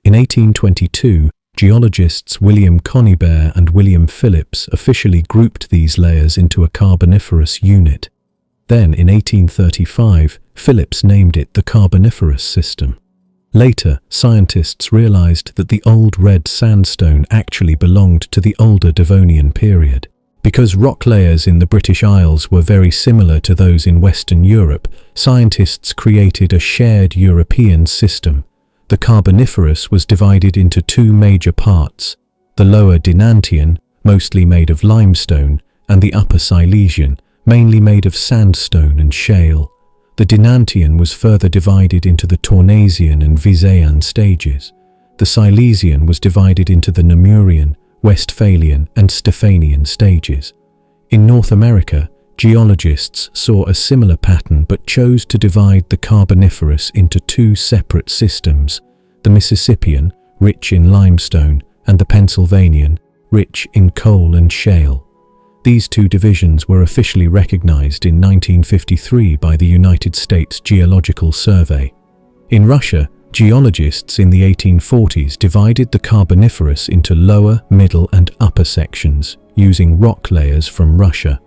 In 1822, geologists William Conybeare and William Phillips officially grouped these layers into a Carboniferous unit. Then, in 1835, Phillips named it the Carboniferous system. Later, scientists realized that the Old Red Sandstone actually belonged to the older Devonian period. Because rock layers in the British Isles were very similar to those in Western Europe, scientists created a shared European system. The Carboniferous was divided into 2 major parts: the Lower Dinantian, mostly made of limestone, and the Upper Silesian, mainly made of sandstone and shale. The Dinantian was further divided into the Tournaisian and Visayan stages. The Silesian was divided into the Namurian, Westphalian, and Stephanian stages. In North America, geologists saw a similar pattern but chose to divide the Carboniferous into 2 separate systems: the Mississippian, rich in limestone, and the Pennsylvanian, rich in coal and shale. These 2 divisions were officially recognized in 1953 by the United States Geological Survey. In Russia, geologists in the 1840s divided the Carboniferous into lower, middle, and upper sections, using rock layers from Russia.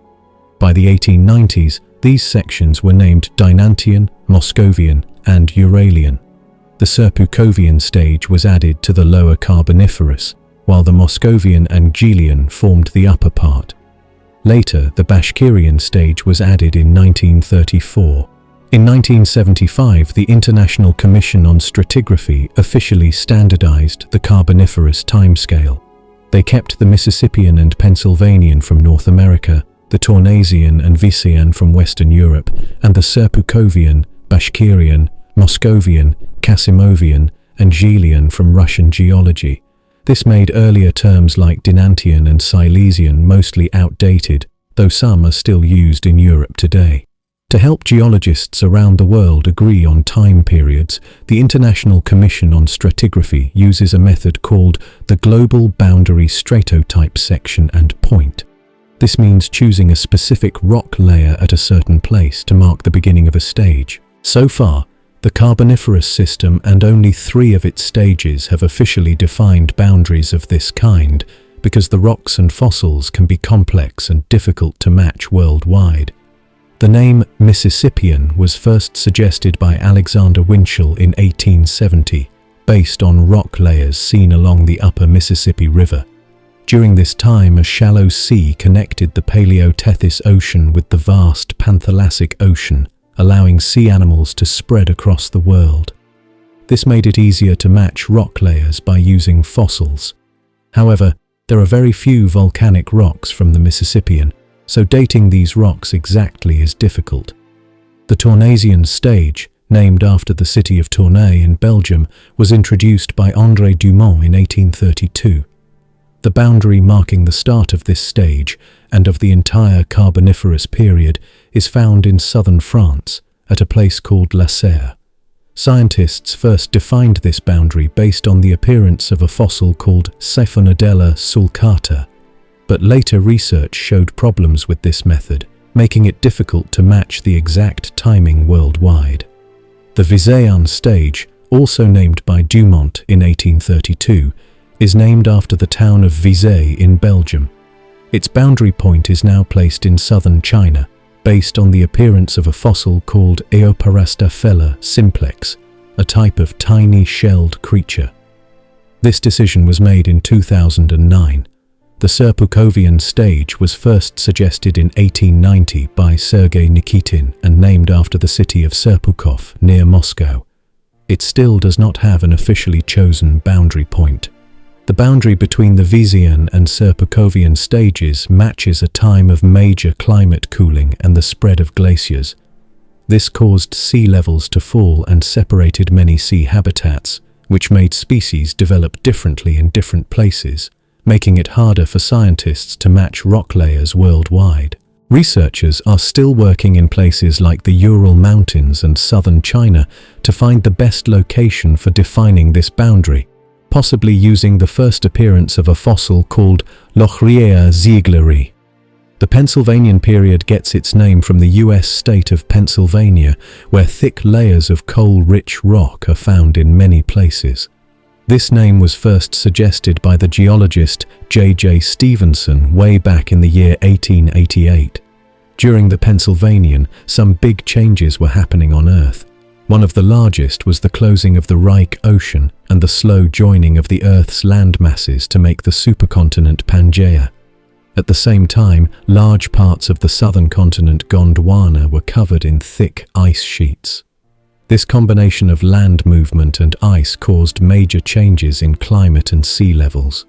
By the 1890s, these sections were named Dinantian, Moscovian, and Uralian. The Serpukovian stage was added to the lower Carboniferous, while the Moscovian and Gelian formed the upper part. Later, the Bashkirian stage was added in 1934. In 1975, the International Commission on Stratigraphy officially standardized the Carboniferous timescale. They kept the Mississippian and Pennsylvanian from North America, the Tournaisian and Visayan from Western Europe, and the Serpukovian, Bashkirian, Moscovian, Casimovian, and Gelian from Russian geology. This made earlier terms like Dinantian and Silesian mostly outdated, though some are still used in Europe today. To help geologists around the world agree on time periods, the International Commission on Stratigraphy uses a method called the Global Boundary Stratotype Section and Point. This means choosing a specific rock layer at a certain place to mark the beginning of a stage. So far, the Carboniferous system and only 3 of its stages have officially defined boundaries of this kind, because the rocks and fossils can be complex and difficult to match worldwide. The name Mississippian was first suggested by Alexander Winchell in 1870, based on rock layers seen along the upper Mississippi River. During this time, a shallow sea connected the Paleotethys Ocean with the vast Panthalassic Ocean, allowing sea animals to spread across the world. This made it easier to match rock layers by using fossils. However, there are very few volcanic rocks from the Mississippian, so dating these rocks exactly is difficult. The Tournaisian stage, named after the city of Tournai in Belgium, was introduced by André Dumont in 1832. The boundary marking the start of this stage and of the entire Carboniferous period is found in southern France, at a place called La Serre. Scientists first defined this boundary based on the appearance of a fossil called Siphonodella sulcata, but later research showed problems with this method, making it difficult to match the exact timing worldwide. The Visayan stage, also named by Dumont in 1832, is named after the town of Visay in Belgium. Its boundary point is now placed in southern China, based on the appearance of a fossil called Eoparastaphella simplex, a type of tiny shelled creature. This decision was made in 2009. The Serpukovian stage was first suggested in 1890 by Sergei Nikitin and named after the city of Serpukhov near Moscow. It still does not have an officially chosen boundary point. The boundary between the Visayan and Serpukovian stages matches a time of major climate cooling and the spread of glaciers. This caused sea levels to fall and separated many sea habitats, which made species develop differently in different places, making it harder for scientists to match rock layers worldwide. Researchers are still working in places like the Ural Mountains and southern China to find the best location for defining this boundary, possibly using the first appearance of a fossil called Lochriea ziegleri. The Pennsylvanian period gets its name from the US state of Pennsylvania, where thick layers of coal-rich rock are found in many places. This name was first suggested by the geologist J.J. Stevenson way back in the year 1888. During the Pennsylvanian, some big changes were happening on Earth. One of the largest was the closing of the Reich Ocean and the slow joining of the Earth's land masses to make the supercontinent Pangaea. At the same time, large parts of the southern continent Gondwana were covered in thick ice sheets. This combination of land movement and ice caused major changes in climate and sea levels.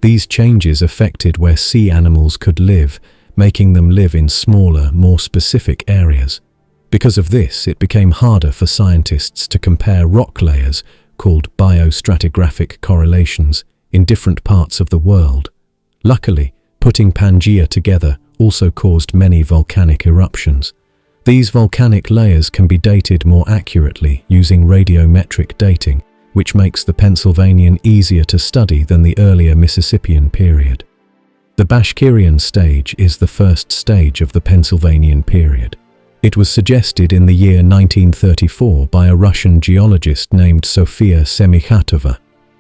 These changes affected where sea animals could live, making them live in smaller, more specific areas. Because of this, it became harder for scientists to compare rock layers, called biostratigraphic correlations, in different parts of the world. Luckily, putting Pangaea together also caused many volcanic eruptions. These volcanic layers can be dated more accurately using radiometric dating, which makes the Pennsylvanian easier to study than the earlier Mississippian period. The Bashkirian stage is the first stage of the Pennsylvanian period. It was suggested in the year 1934 by a Russian geologist named Sofia Semikhatova.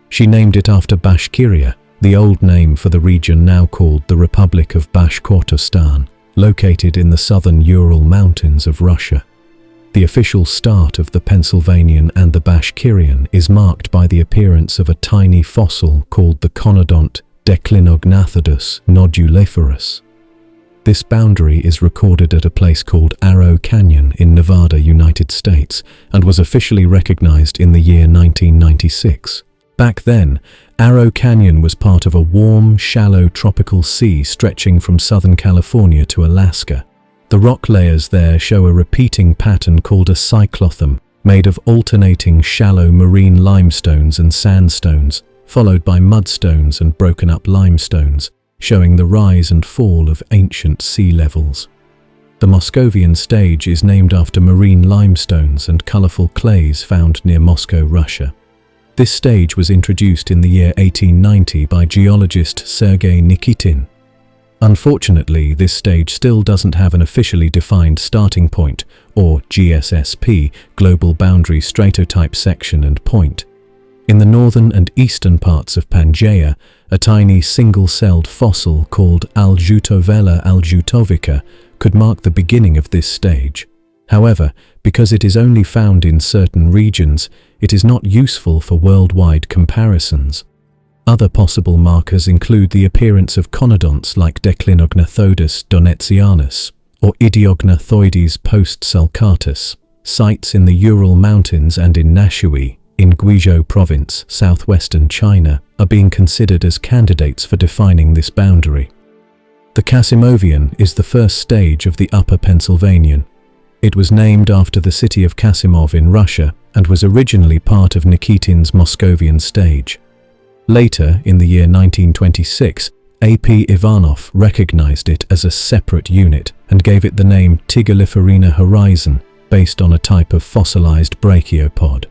She named it after Bashkiria, the old name for the region now called the Republic of Bashkortostan, located in the southern Ural Mountains of Russia. The official start of the Pennsylvanian and the Bashkirian is marked by the appearance of a tiny fossil called the Conodont Declinognathodus nodulaceus. This boundary is recorded at a place called Arrow Canyon in Nevada, United States, and was officially recognized in the year 1996. Back then, Arrow Canyon was part of a warm, shallow tropical sea stretching from Southern California to Alaska. The rock layers there show a repeating pattern called a cyclotham, made of alternating shallow marine limestones and sandstones, followed by mudstones and broken-up limestones, showing the rise and fall of ancient sea levels. The Moscovian stage is named after marine limestones and colorful clays found near Moscow, Russia. This stage was introduced in the year 1890 by geologist Sergei Nikitin. Unfortunately, this stage still doesn't have an officially defined starting point, or GSSP, Global Boundary Stratotype Section and Point. In the northern and eastern parts of Pangaea, a tiny single-celled fossil called Aljutovella aljutovica could mark the beginning of this stage. However, because it is only found in certain regions, it is not useful for worldwide comparisons. Other possible markers include the appearance of conodonts like Declinognathodus donetzianus or Idiognathoides postsulcatus. Sites in the Ural Mountains and in Nashui, in Guizhou Province, southwestern China, are being considered as candidates for defining this boundary. The Casimovian is the first stage of the Upper Pennsylvanian. It was named after the city of Kasimov in Russia and was originally part of Nikitin's Moscovian stage. Later, in the year 1926, A.P. Ivanov recognized it as a separate unit and gave it the name Tigoliferina horizon, based on a type of fossilized brachiopod.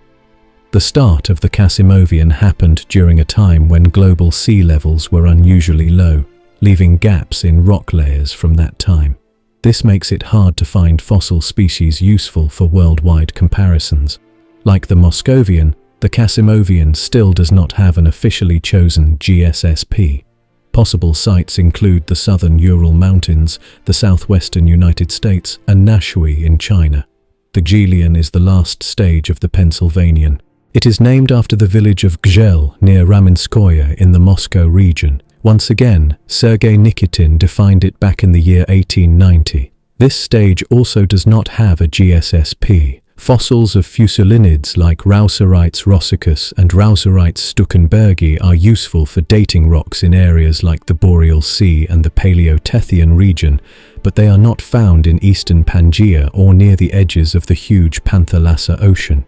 The start of the Casimovian happened during a time when global sea levels were unusually low, leaving gaps in rock layers from that time. This makes it hard to find fossil species useful for worldwide comparisons. Like the Moscovian, the Casimovian still does not have an officially chosen GSSP. Possible sites include the southern Ural Mountains, the southwestern United States, and Nashui in China. The Gzhelian is the last stage of the Pennsylvanian. It is named after the village of Gzhel near Ramenskoye in the Moscow region. Once again, Sergei Nikitin defined it back in the year 1890. This stage also does not have a GSSP. Fossils of fusulinids like Rauserites rossicus and Rauserites stuckenbergi are useful for dating rocks in areas like the Boreal Sea and the Paleotethyan region, but they are not found in eastern Pangaea or near the edges of the huge Panthalassa Ocean.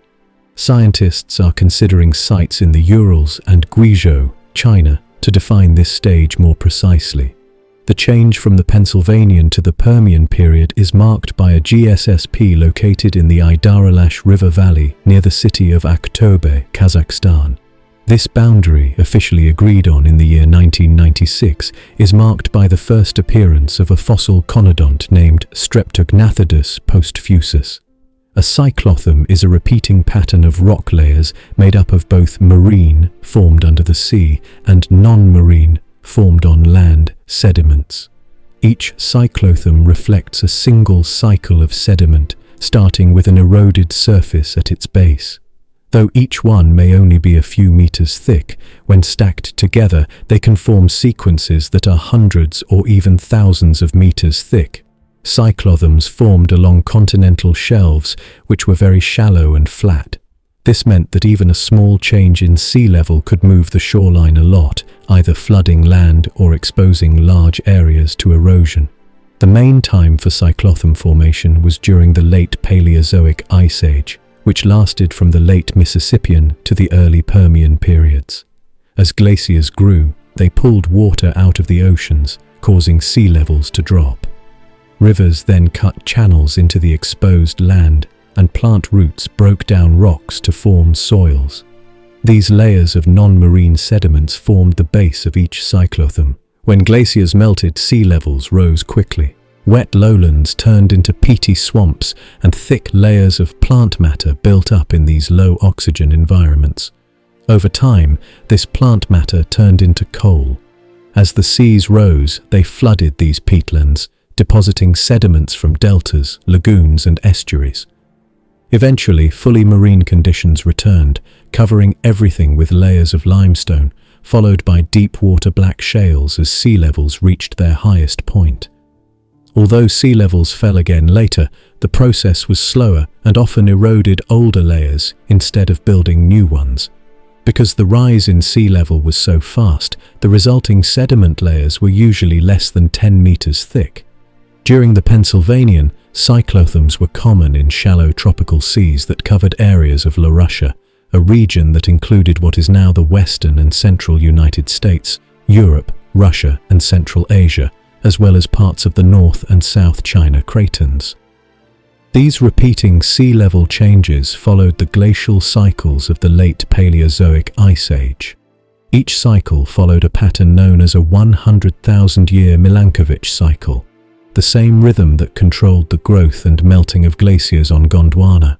Scientists are considering sites in the Urals and Guizhou, China, to define this stage more precisely. The change from the Pennsylvanian to the Permian period is marked by a GSSP located in the Idaralash River Valley near the city of Aktobe, Kazakhstan. This boundary, officially agreed on in the year 1996, is marked by the first appearance of a fossil conodont named Streptognathodus postfusus. A cyclothym is a repeating pattern of rock layers made up of both marine, formed under the sea, and non-marine, formed on land, sediments. Each cyclothym reflects a single cycle of sediment, starting with an eroded surface at its base. Though each one may only be a few meters thick, when stacked together they can form sequences that are hundreds or even thousands of meters thick. Cyclothms formed along continental shelves, which were very shallow and flat. This meant that even a small change in sea level could move the shoreline a lot, either flooding land or exposing large areas to erosion. The main time for cyclothym formation was during the late Paleozoic Ice Age, which lasted from the late Mississippian to the early Permian periods. As glaciers grew, they pulled water out of the oceans, causing sea levels to drop. Rivers then cut channels into the exposed land, and plant roots broke down rocks to form soils. These layers of non-marine sediments formed the base of each cyclothym. When glaciers melted, sea levels rose quickly. Wet lowlands turned into peaty swamps, and thick layers of plant matter built up in these low-oxygen environments. Over time, this plant matter turned into coal. As the seas rose, they flooded these peatlands, depositing sediments from deltas, lagoons, and estuaries. Eventually, fully marine conditions returned, covering everything with layers of limestone, followed by deep-water black shales as sea levels reached their highest point. Although sea levels fell again later, the process was slower and often eroded older layers instead of building new ones. Because the rise in sea level was so fast, the resulting sediment layers were usually less than 10 meters thick. During the Pennsylvanian, cyclothams were common in shallow tropical seas that covered areas of Laurussia, a region that included what is now the western and central United States, Europe, Russia, and Central Asia, as well as parts of the North and South China cratons. These repeating sea level changes followed the glacial cycles of the late Paleozoic Ice Age. Each cycle followed a pattern known as a 100,000-year Milankovitch cycle, the same rhythm that controlled the growth and melting of glaciers on Gondwana.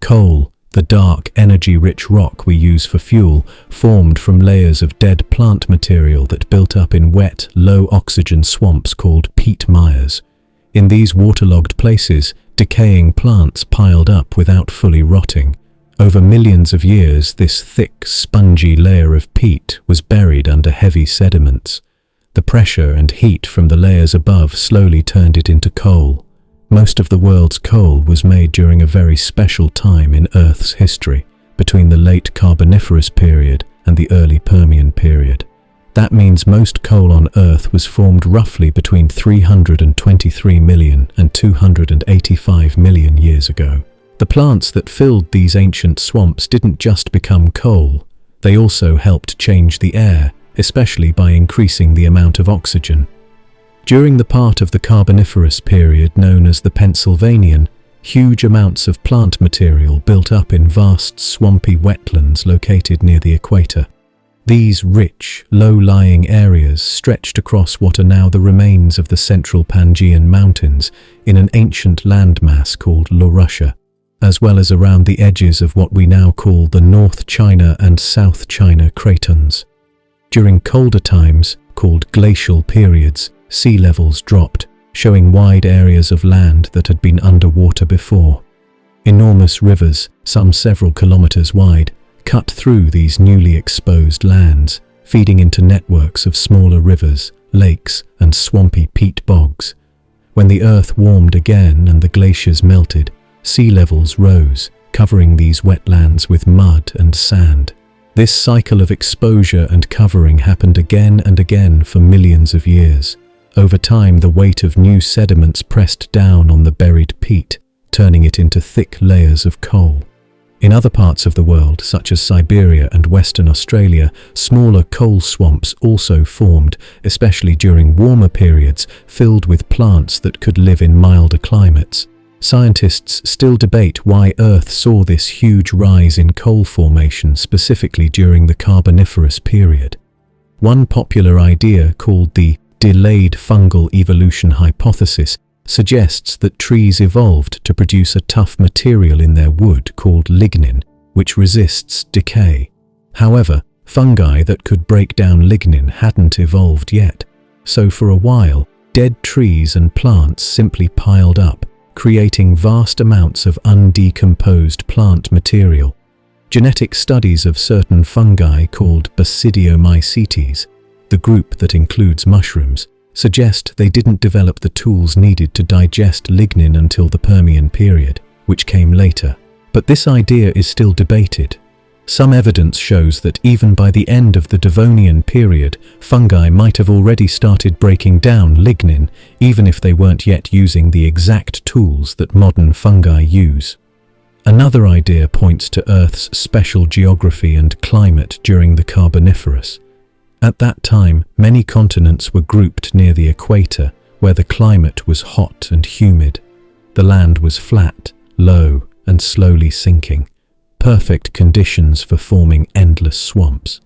Coal, the dark, energy-rich rock we use for fuel, formed from layers of dead plant material that built up in wet, low-oxygen swamps called peat mires. In these waterlogged places, decaying plants piled up without fully rotting. Over millions of years, this thick, spongy layer of peat was buried under heavy sediments. The pressure and heat from the layers above slowly turned it into coal. Most of the world's coal was made during a very special time in Earth's history, between the late Carboniferous period and the early Permian period. That means most coal on Earth was formed roughly between 323 million and 285 million years ago. The plants that filled these ancient swamps didn't just become coal, they also helped change the air, especially by increasing the amount of oxygen. During the part of the Carboniferous period known as the Pennsylvanian, huge amounts of plant material built up in vast swampy wetlands located near the equator. These rich, low-lying areas stretched across what are now the remains of the central Pangaean Mountains in an ancient landmass called Laurussia, as well as around the edges of what we now call the North China and South China cratons. During colder times, called glacial periods, sea levels dropped, showing wide areas of land that had been underwater before. Enormous rivers, some several kilometers wide, cut through these newly exposed lands, feeding into networks of smaller rivers, lakes, and swampy peat bogs. When the Earth warmed again and the glaciers melted, sea levels rose, covering these wetlands with mud and sand. This cycle of exposure and covering happened again and again for millions of years. Over time, the weight of new sediments pressed down on the buried peat, turning it into thick layers of coal. In other parts of the world, such as Siberia and Western Australia, smaller coal swamps also formed, especially during warmer periods, filled with plants that could live in milder climates. Scientists still debate why Earth saw this huge rise in coal formation specifically during the Carboniferous period. One popular idea, called the delayed fungal evolution hypothesis, suggests that trees evolved to produce a tough material in their wood called lignin, which resists decay. However, fungi that could break down lignin hadn't evolved yet, so for a while, dead trees and plants simply piled up, creating vast amounts of undecomposed plant material. Genetic studies of certain fungi called Basidiomycetes, the group that includes mushrooms, suggest they didn't develop the tools needed to digest lignin until the Permian period, which came later. But this idea is still debated. Some evidence shows that even by the end of the Devonian period, fungi might have already started breaking down lignin, even if they weren't yet using the exact tools that modern fungi use. Another idea points to Earth's special geography and climate during the Carboniferous. At that time, many continents were grouped near the equator, where the climate was hot and humid. The land was flat, low, and slowly sinking. Perfect conditions for forming endless swamps.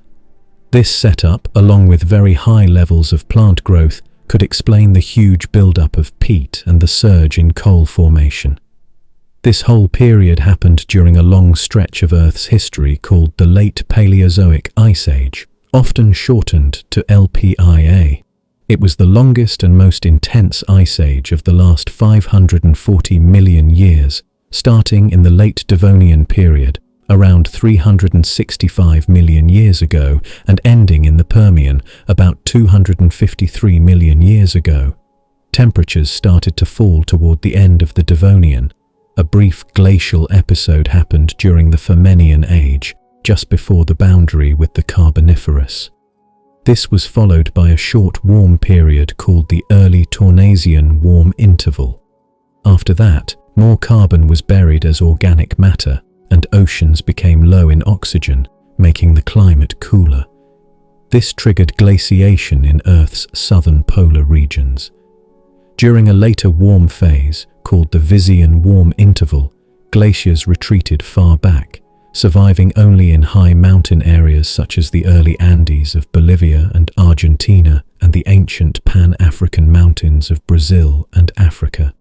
This setup, along with very high levels of plant growth, could explain the huge buildup of peat and the surge in coal formation. This whole period happened during a long stretch of Earth's history called the Late Paleozoic Ice Age, often shortened to LPIA. It was the longest and most intense ice age of the last 540 million years, starting in the late Devonian period, around 365 million years ago, and ending in the Permian, about 253 million years ago. Temperatures started to fall toward the end of the Devonian. A brief glacial episode happened during the Fermenian age, just before the boundary with the Carboniferous. This was followed by a short warm period called the Early Tournaisian warm interval. After that, more carbon was buried as organic matter, and oceans became low in oxygen, making the climate cooler. This triggered glaciation in Earth's southern polar regions. During a later warm phase, called the Visian warm interval, glaciers retreated far back, surviving only in high mountain areas such as the early Andes of Bolivia and Argentina and the ancient Pan-African mountains of Brazil and Africa.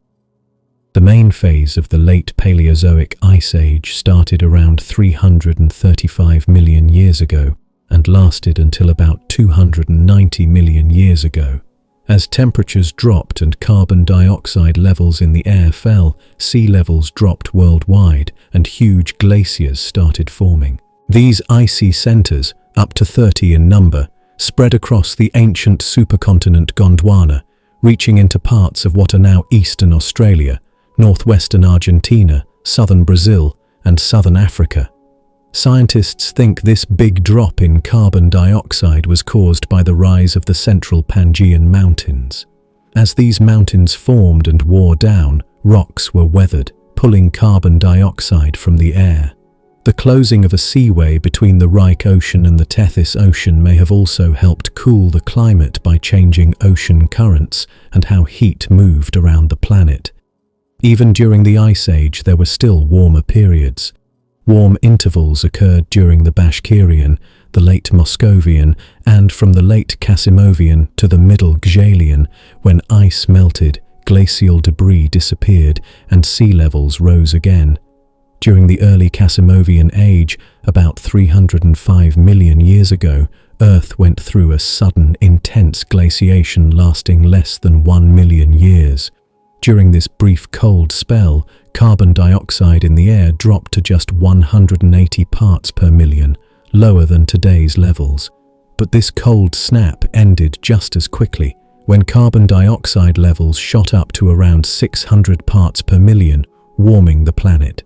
The main phase of the late Paleozoic Ice Age started around 335 million years ago and lasted until about 290 million years ago. As temperatures dropped and carbon dioxide levels in the air fell, sea levels dropped worldwide and huge glaciers started forming. These icy centers, up to 30 in number, spread across the ancient supercontinent Gondwana, reaching into parts of what are now eastern Australia, northwestern Argentina, southern Brazil, and southern Africa. Scientists think this big drop in carbon dioxide was caused by the rise of the central Pangaean mountains. As these mountains formed and wore down, rocks were weathered, pulling carbon dioxide from the air. The closing of a seaway between the Reich Ocean and the Tethys Ocean may have also helped cool the climate by changing ocean currents and how heat moved around the planet. Even during the Ice Age, there were still warmer periods. Warm intervals occurred during the Bashkirian, the late Moscovian, and from the late Casimovian to the middle Gzalian, when ice melted, glacial debris disappeared, and sea levels rose again. During the early Casimovian age, about 305 million years ago, Earth went through a sudden, intense glaciation lasting less than 1 million years. During this brief cold spell, carbon dioxide in the air dropped to just 180 parts per million, lower than today's levels. But this cold snap ended just as quickly, when carbon dioxide levels shot up to around 600 parts per million, warming the planet.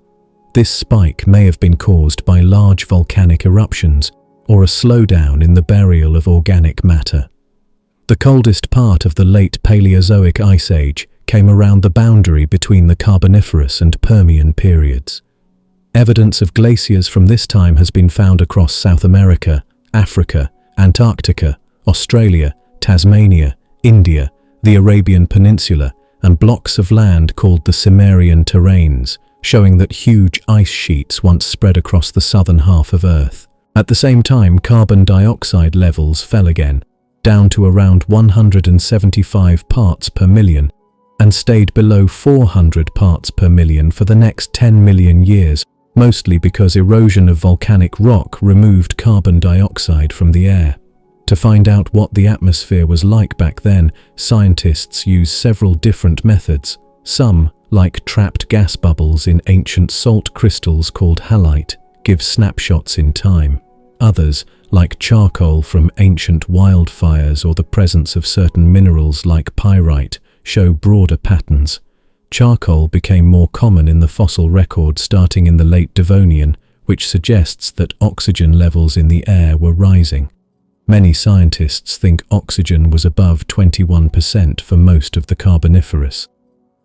This spike may have been caused by large volcanic eruptions or a slowdown in the burial of organic matter. The coldest part of the late Paleozoic Ice Age came around the boundary between the Carboniferous and Permian periods. Evidence of glaciers from this time has been found across South America, Africa, Antarctica, Australia, Tasmania, India, the Arabian Peninsula, and blocks of land called the Cimmerian terranes, showing that huge ice sheets once spread across the southern half of Earth. At the same time, carbon dioxide levels fell again, down to around 175 parts per million, and stayed below 400 parts per million for the next 10 million years, mostly because erosion of volcanic rock removed carbon dioxide from the air. To find out what the atmosphere was like back then, scientists use several different methods. Some, like trapped gas bubbles in ancient salt crystals called halite, give snapshots in time. Others, like charcoal from ancient wildfires or the presence of certain minerals like pyrite, show broader patterns. Charcoal became more common in the fossil record starting in the late Devonian, which suggests that oxygen levels in the air were rising. Many scientists think oxygen was above 21% for most of the Carboniferous.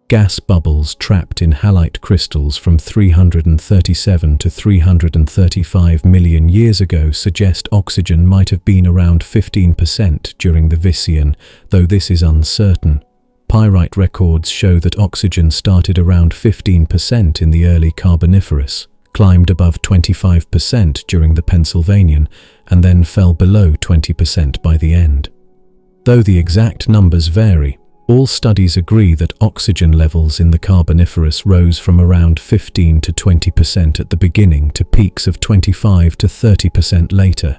Gas bubbles trapped in halite crystals from 337 to 335 million years ago suggest oxygen might have been around 15% during the Visian, though this is uncertain. Pyrite records show that oxygen started around 15% in the early Carboniferous, climbed above 25% during the Pennsylvanian, and then fell below 20% by the end. Though the exact numbers vary, all studies agree that oxygen levels in the Carboniferous rose from around 15 to 20% at the beginning to peaks of 25 to 30% later.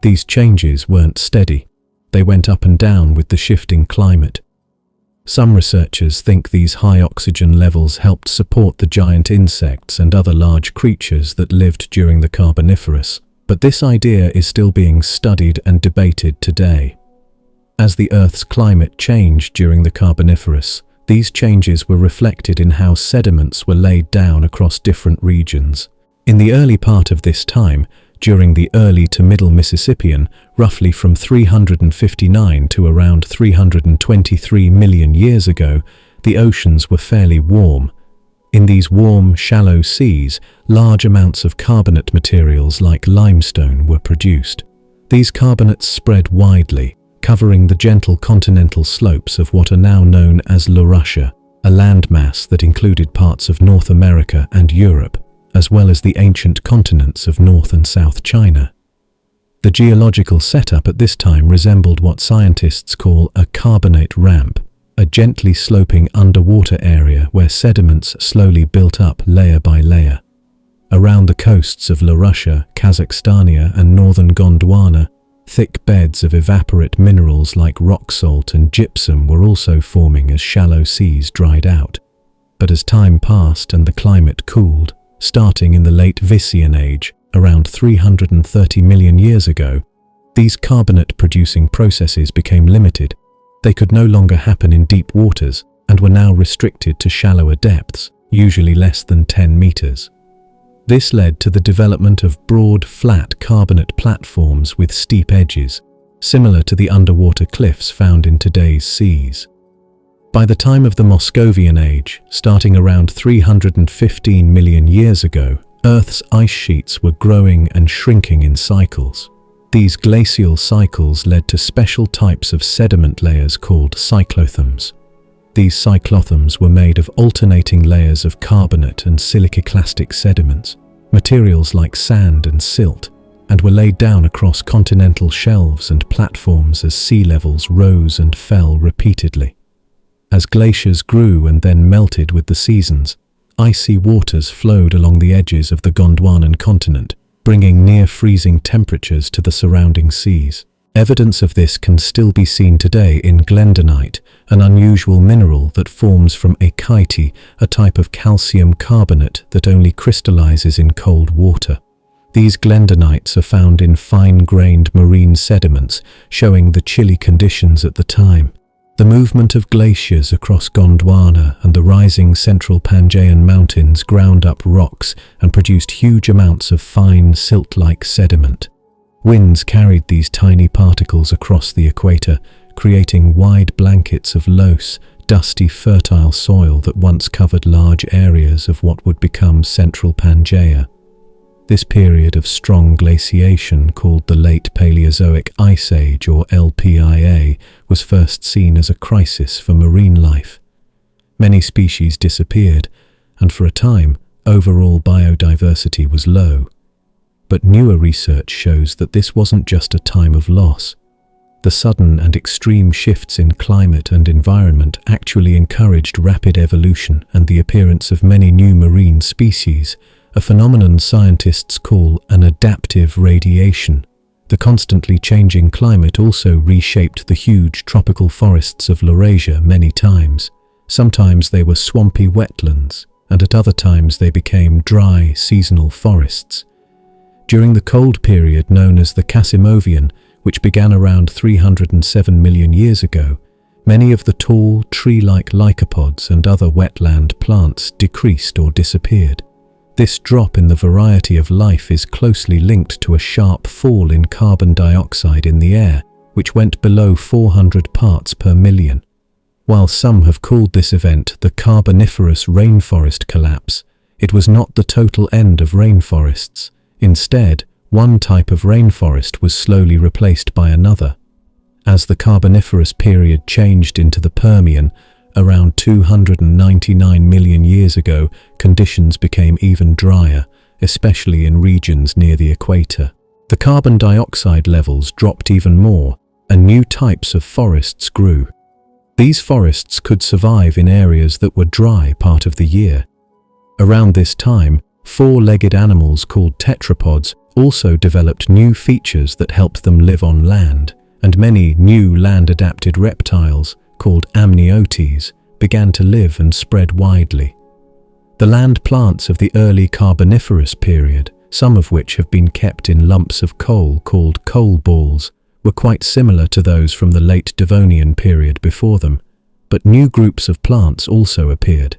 These changes weren't steady. They went up and down with the shifting climate. Some researchers think these high oxygen levels helped support the giant insects and other large creatures that lived during the Carboniferous, but this idea is still being studied and debated today. As the Earth's climate changed during the Carboniferous, these changes were reflected in how sediments were laid down across different regions. In the early part of this time, during the early to middle Mississippian, roughly from 359 to around 323 million years ago, the oceans were fairly warm. In these warm, shallow seas, large amounts of carbonate materials like limestone were produced. These carbonates spread widely, covering the gentle continental slopes of what are now known as Laurussia, a landmass that included parts of North America and Europe, as well as the ancient continents of North and South China. The geological setup at this time resembled what scientists call a carbonate ramp, a gently sloping underwater area where sediments slowly built up layer by layer. Around the coasts of Laurussia, Kazakhstania and northern Gondwana, thick beds of evaporate minerals like rock salt and gypsum were also forming as shallow seas dried out. But as time passed and the climate cooled, starting in the late Vician Age, around 330 million years ago, these carbonate-producing processes became limited. They could no longer happen in deep waters and were now restricted to shallower depths, usually less than 10 meters. This led to the development of broad, flat carbonate platforms with steep edges, similar to the underwater cliffs found in today's seas. By the time of the Moscovian Age, starting around 315 million years ago, Earth's ice sheets were growing and shrinking in cycles. These glacial cycles led to special types of sediment layers called cyclothems. These cyclothems were made of alternating layers of carbonate and siliciclastic sediments, materials like sand and silt, and were laid down across continental shelves and platforms as sea levels rose and fell repeatedly. As glaciers grew and then melted with the seasons, icy waters flowed along the edges of the Gondwanan continent, bringing near-freezing temperatures to the surrounding seas. Evidence of this can still be seen today in glendenite, an unusual mineral that forms from acaite, a type of calcium carbonate that only crystallizes in cold water. These glendanites are found in fine-grained marine sediments, showing the chilly conditions at the time. The movement of glaciers across Gondwana and the rising central Pangaean mountains ground up rocks and produced huge amounts of fine silt-like sediment. Winds carried these tiny particles across the equator, creating wide blankets of loess, dusty, fertile soil that once covered large areas of what would become central Pangaea. This period of strong glaciation, called the Late Paleozoic Ice Age or LPIA, was first seen as a crisis for marine life. Many species disappeared, and for a time, overall biodiversity was low. But newer research shows that this wasn't just a time of loss. The sudden and extreme shifts in climate and environment actually encouraged rapid evolution and the appearance of many new marine species, a phenomenon scientists call an adaptive radiation. The constantly changing climate also reshaped the huge tropical forests of Laurasia many times. Sometimes they were swampy wetlands, and at other times they became dry, seasonal forests. During the cold period known as the Casimovian, which began around 307 million years ago, many of the tall, tree-like lycopods and other wetland plants decreased or disappeared. This drop in the variety of life is closely linked to a sharp fall in carbon dioxide in the air, which went below 400 parts per million. While some have called this event the Carboniferous rainforest collapse, it was not the total end of rainforests. Instead, one type of rainforest was slowly replaced by another. As the Carboniferous period changed into the Permian, around 299 million years ago, conditions became even drier, especially in regions near the equator. The carbon dioxide levels dropped even more, and new types of forests grew. These forests could survive in areas that were dry part of the year. Around this time, four-legged animals called tetrapods also developed new features that helped them live on land, and many new land-adapted reptiles, called amniotes, began to live and spread widely. The land plants of the early Carboniferous period, some of which have been kept in lumps of coal called coal balls, were quite similar to those from the late Devonian period before them, but new groups of plants also appeared.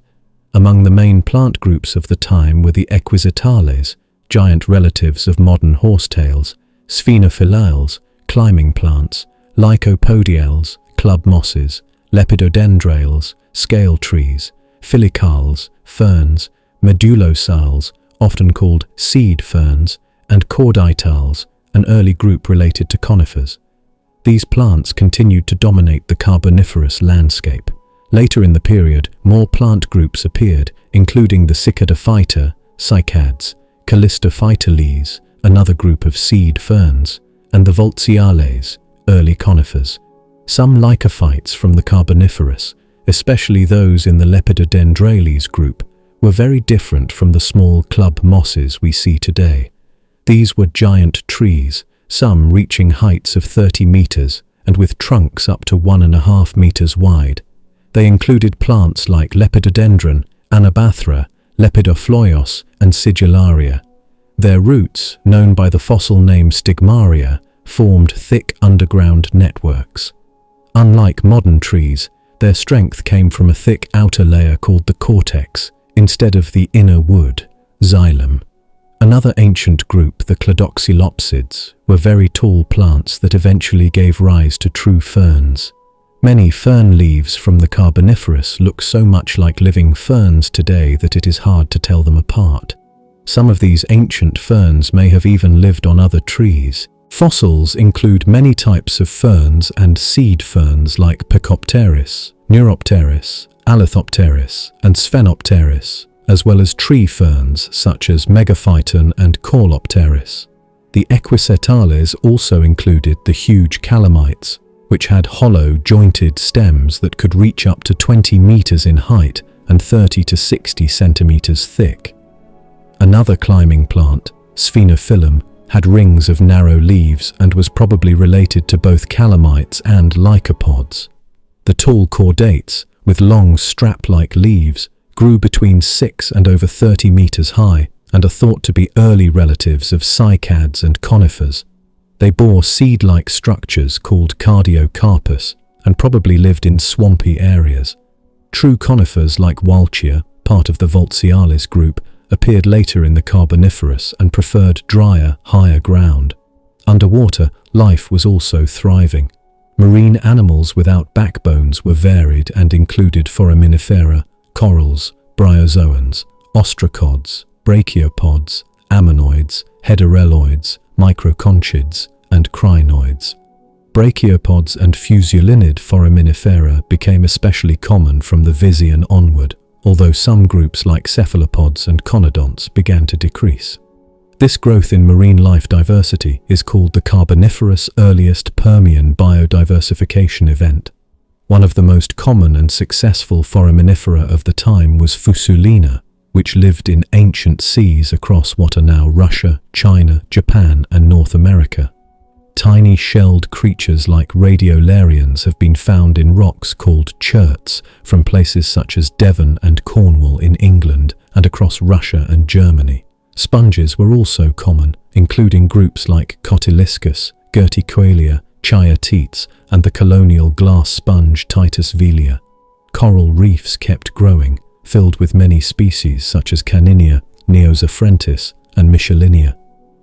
Among the main plant groups of the time were the equisitales, giant relatives of modern horsetails, sphenophyllales, climbing plants, lycopodiales, club mosses, lepidodendrales, scale trees, filicales, ferns, medulosales, often called seed ferns, and corditales, an early group related to conifers. These plants continued to dominate the Carboniferous landscape. Later in the period, more plant groups appeared, including the Cicadophyta, cycads, Callistophytales, another group of seed ferns, and the Voltziales, early conifers. Some lycophytes from the Carboniferous, especially those in the Lepidodendrales group, were very different from the small club mosses we see today. These were giant trees, some reaching heights of 30 meters and with trunks up to 1.5 meters wide. They included plants like Lepidodendron, Anabathra, Lepidophlorios, and Sigillaria. Their roots, known by the fossil name Stigmaria, formed thick underground networks. Unlike modern trees, their strength came from a thick outer layer called the cortex, instead of the inner wood, xylem. Another ancient group, the Cladoxylopsids, were very tall plants that eventually gave rise to true ferns. Many fern leaves from the Carboniferous look so much like living ferns today that it is hard to tell them apart. Some of these ancient ferns may have even lived on other trees. Fossils include many types of ferns and seed ferns like Pecopteris, Neuropteris, Alethopteris, and Sphenopteris, as well as tree ferns such as Megaphyton and Caulopteris. The Equisetales also included the huge calamites, which had hollow, jointed stems that could reach up to 20 meters in height and 30 to 60 centimeters thick. Another climbing plant, Sphenophyllum, had rings of narrow leaves and was probably related to both calamites and lycopods. The tall chordates, with long strap-like leaves, grew between 6 and over 30 meters high and are thought to be early relatives of cycads and conifers. They bore seed-like structures called cardiocarpus and probably lived in swampy areas. True conifers like Walchia, part of the Voltziales group, appeared later in the Carboniferous and preferred drier, higher ground. Underwater, life was also thriving. Marine animals without backbones were varied and included foraminifera, corals, bryozoans, ostracods, brachiopods, ammonoids, hederelloids, microconchids, and crinoids. Brachiopods and fusulinid foraminifera became especially common from the Visean onward, although some groups like cephalopods and conodonts began to decrease. This growth in marine life diversity is called the Carboniferous earliest Permian biodiversification event. One of the most common and successful foraminifera of the time was Fusulina, which lived in ancient seas across what are now Russia, China, Japan, and North America. Tiny shelled creatures like radiolarians have been found in rocks called cherts from places such as Devon and Cornwall in England and across Russia and Germany. Sponges were also common, including groups like Cotyliscus, Gerticoelia, Chiotetes, and the colonial glass sponge Titus velia. Coral reefs kept growing, filled with many species such as Caninia, Neozophrentis, and Michelinia.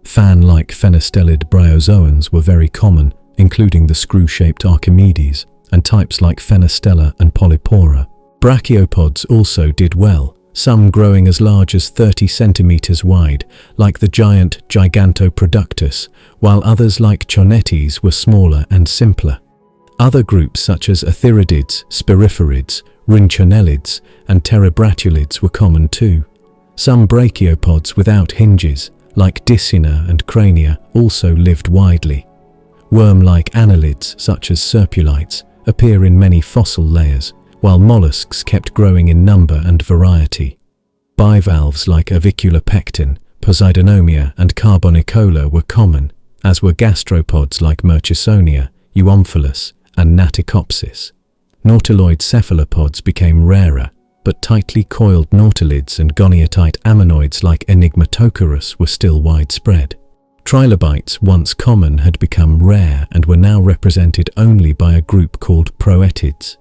Fan-like phenestellid bryozoans were very common, including the screw-shaped Archimedes, and types like Phenestella and Polypora. Brachiopods also did well, some growing as large as 30 centimeters wide, like the giant Gigantoproductus, while others like Chonetes were smaller and simpler. Other groups such as Atheridids, Spiripherids, Rhynchonellids, and Terebratulids were common too. Some brachiopods without hinges, like Dicina and Crania, also lived widely. Worm-like annelids, such as serpulites, appear in many fossil layers, while mollusks kept growing in number and variety. Bivalves like Aviculopecten, Poseidonomia, and Carbonicola were common, as were gastropods like Murchisonia, Euomphalus, and Naticopsis. Nautiloid cephalopods became rarer, but tightly coiled nautilids and goniatite ammonoids like Enigmatocarus were still widespread. Trilobites, once common, had become rare and were now represented only by a group called proetids.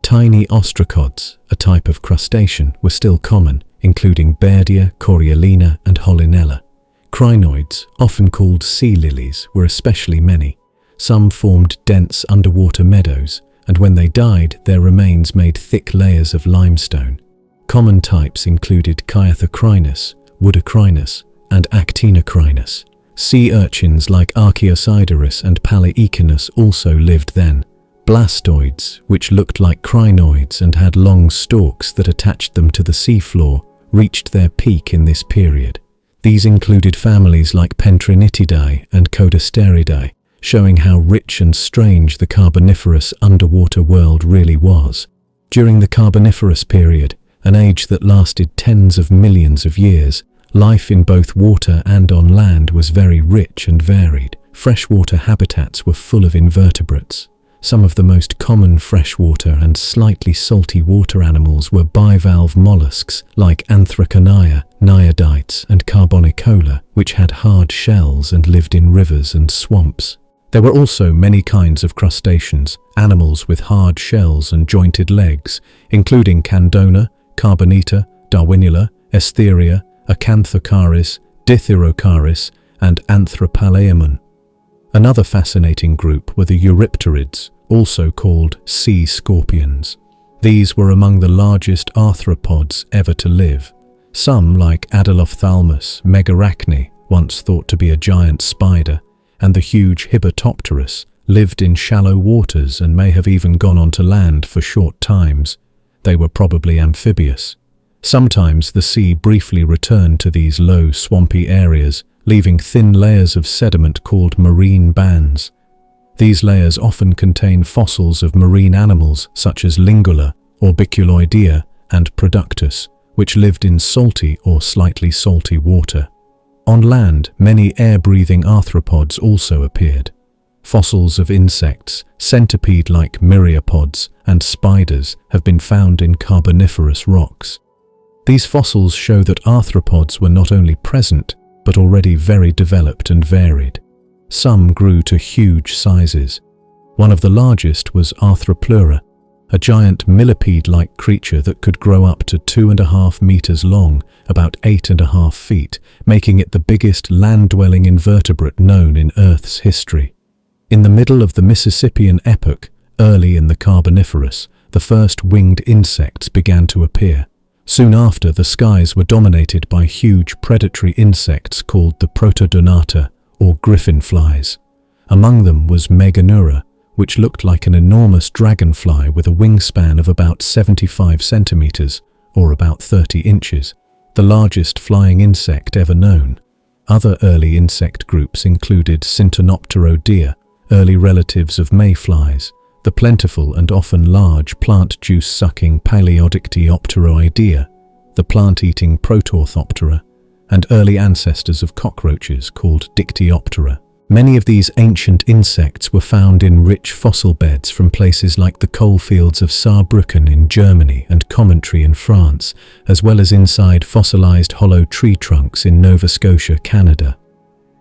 Tiny ostracods, a type of crustacean, were still common, including Bairdia, Coriolanina, and Holinella. Crinoids, often called sea lilies, were especially many. Some formed dense underwater meadows, and when they died, their remains made thick layers of limestone. Common types included Chiathocrinus, Woodocrinus, and Actinocrinus. Sea urchins like Archaeosideros and Palaeoechinus also lived then. Blastoids, which looked like crinoids and had long stalks that attached them to the seafloor, reached their peak in this period. These included families like Pentrinitidae and Codasteridae, showing how rich and strange the Carboniferous underwater world really was. During the Carboniferous period, an age that lasted tens of millions of years, life in both water and on land was very rich and varied. Freshwater habitats were full of invertebrates. Some of the most common freshwater and slightly salty water animals were bivalve mollusks like Anthraconaea, Naiadites, and Carbonicola, which had hard shells and lived in rivers and swamps. There were also many kinds of crustaceans, animals with hard shells and jointed legs, including Candona, Carbonita, Darwinula, Estheria, Acanthocaris, Dithyrocaris, and Anthropalaemon. Another fascinating group were the Eurypterids, also called sea scorpions. These were among the largest arthropods ever to live. Some, like Adelophthalmus megarachne, once thought to be a giant spider, and the huge Hibbertopterus, lived in shallow waters and may have even gone onto land for short times. They were probably amphibious. Sometimes the sea briefly returned to these low, swampy areas, leaving thin layers of sediment called marine bands. These layers often contain fossils of marine animals such as Lingula, Orbiculoidea, and Productus, which lived in salty or slightly salty water. On land, many air-breathing arthropods also appeared. Fossils of insects, centipede-like myriapods, and spiders have been found in Carboniferous rocks. These fossils show that arthropods were not only present, but already very developed and varied. Some grew to huge sizes. One of the largest was Arthropleura, a giant millipede-like creature that could grow up to 2.5 meters long, about 8.5 feet, making it the biggest land-dwelling invertebrate known in Earth's history. In the middle of the Mississippian epoch, early in the Carboniferous, the first winged insects began to appear. Soon after, the skies were dominated by huge predatory insects called the Protodonata, or griffin flies. Among them was Meganeura, which looked like an enormous dragonfly with a wingspan of about 75 centimeters, or about 30 inches, the largest flying insect ever known. Other early insect groups included Syntonopterodea, early relatives of mayflies, the plentiful and often large plant juice-sucking Paleodictyopteroidea, the plant-eating Protorthoptera, and early ancestors of cockroaches called Dictyoptera. Many of these ancient insects were found in rich fossil beds from places like the coalfields of Saarbrücken in Germany and Commentry in France, as well as inside fossilized hollow tree trunks in Nova Scotia, Canada.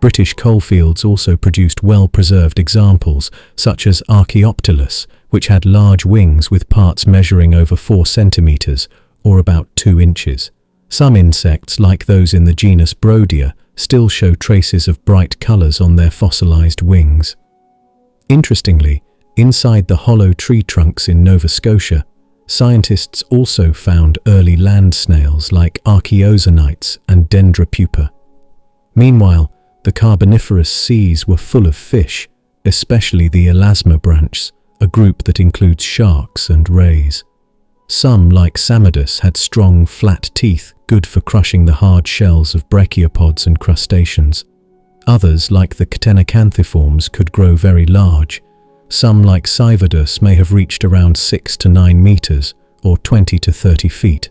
British coalfields also produced well-preserved examples, such as Archaeopteryx, which had large wings with parts measuring over 4 centimeters, or about 2 inches. Some insects, like those in the genus Brodia, still show traces of bright colors on their fossilized wings. Interestingly, inside the hollow tree trunks in Nova Scotia, scientists also found early land snails like Archaeozonites and Dendropupa. Meanwhile, the Carboniferous seas were full of fish, especially the elasmobranchs, a group that includes sharks and rays. Some, like Samodus, had strong, flat teeth, good for crushing the hard shells of brachiopods and crustaceans. Others, like the Ctenacanthiforms, could grow very large. Some, like Cyvodus, may have reached around 6 to 9 meters, or 20 to 30 feet.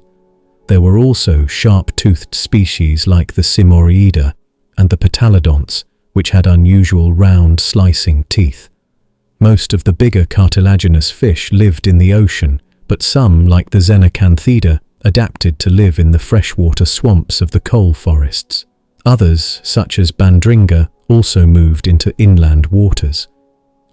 There were also sharp-toothed species like the Simoriida and the Petalodonts, which had unusual round, slicing teeth. Most of the bigger cartilaginous fish lived in the ocean, but some, like the Xenocanthida, adapted to live in the freshwater swamps of the coal forests. Others, such as Bandringa, also moved into inland waters.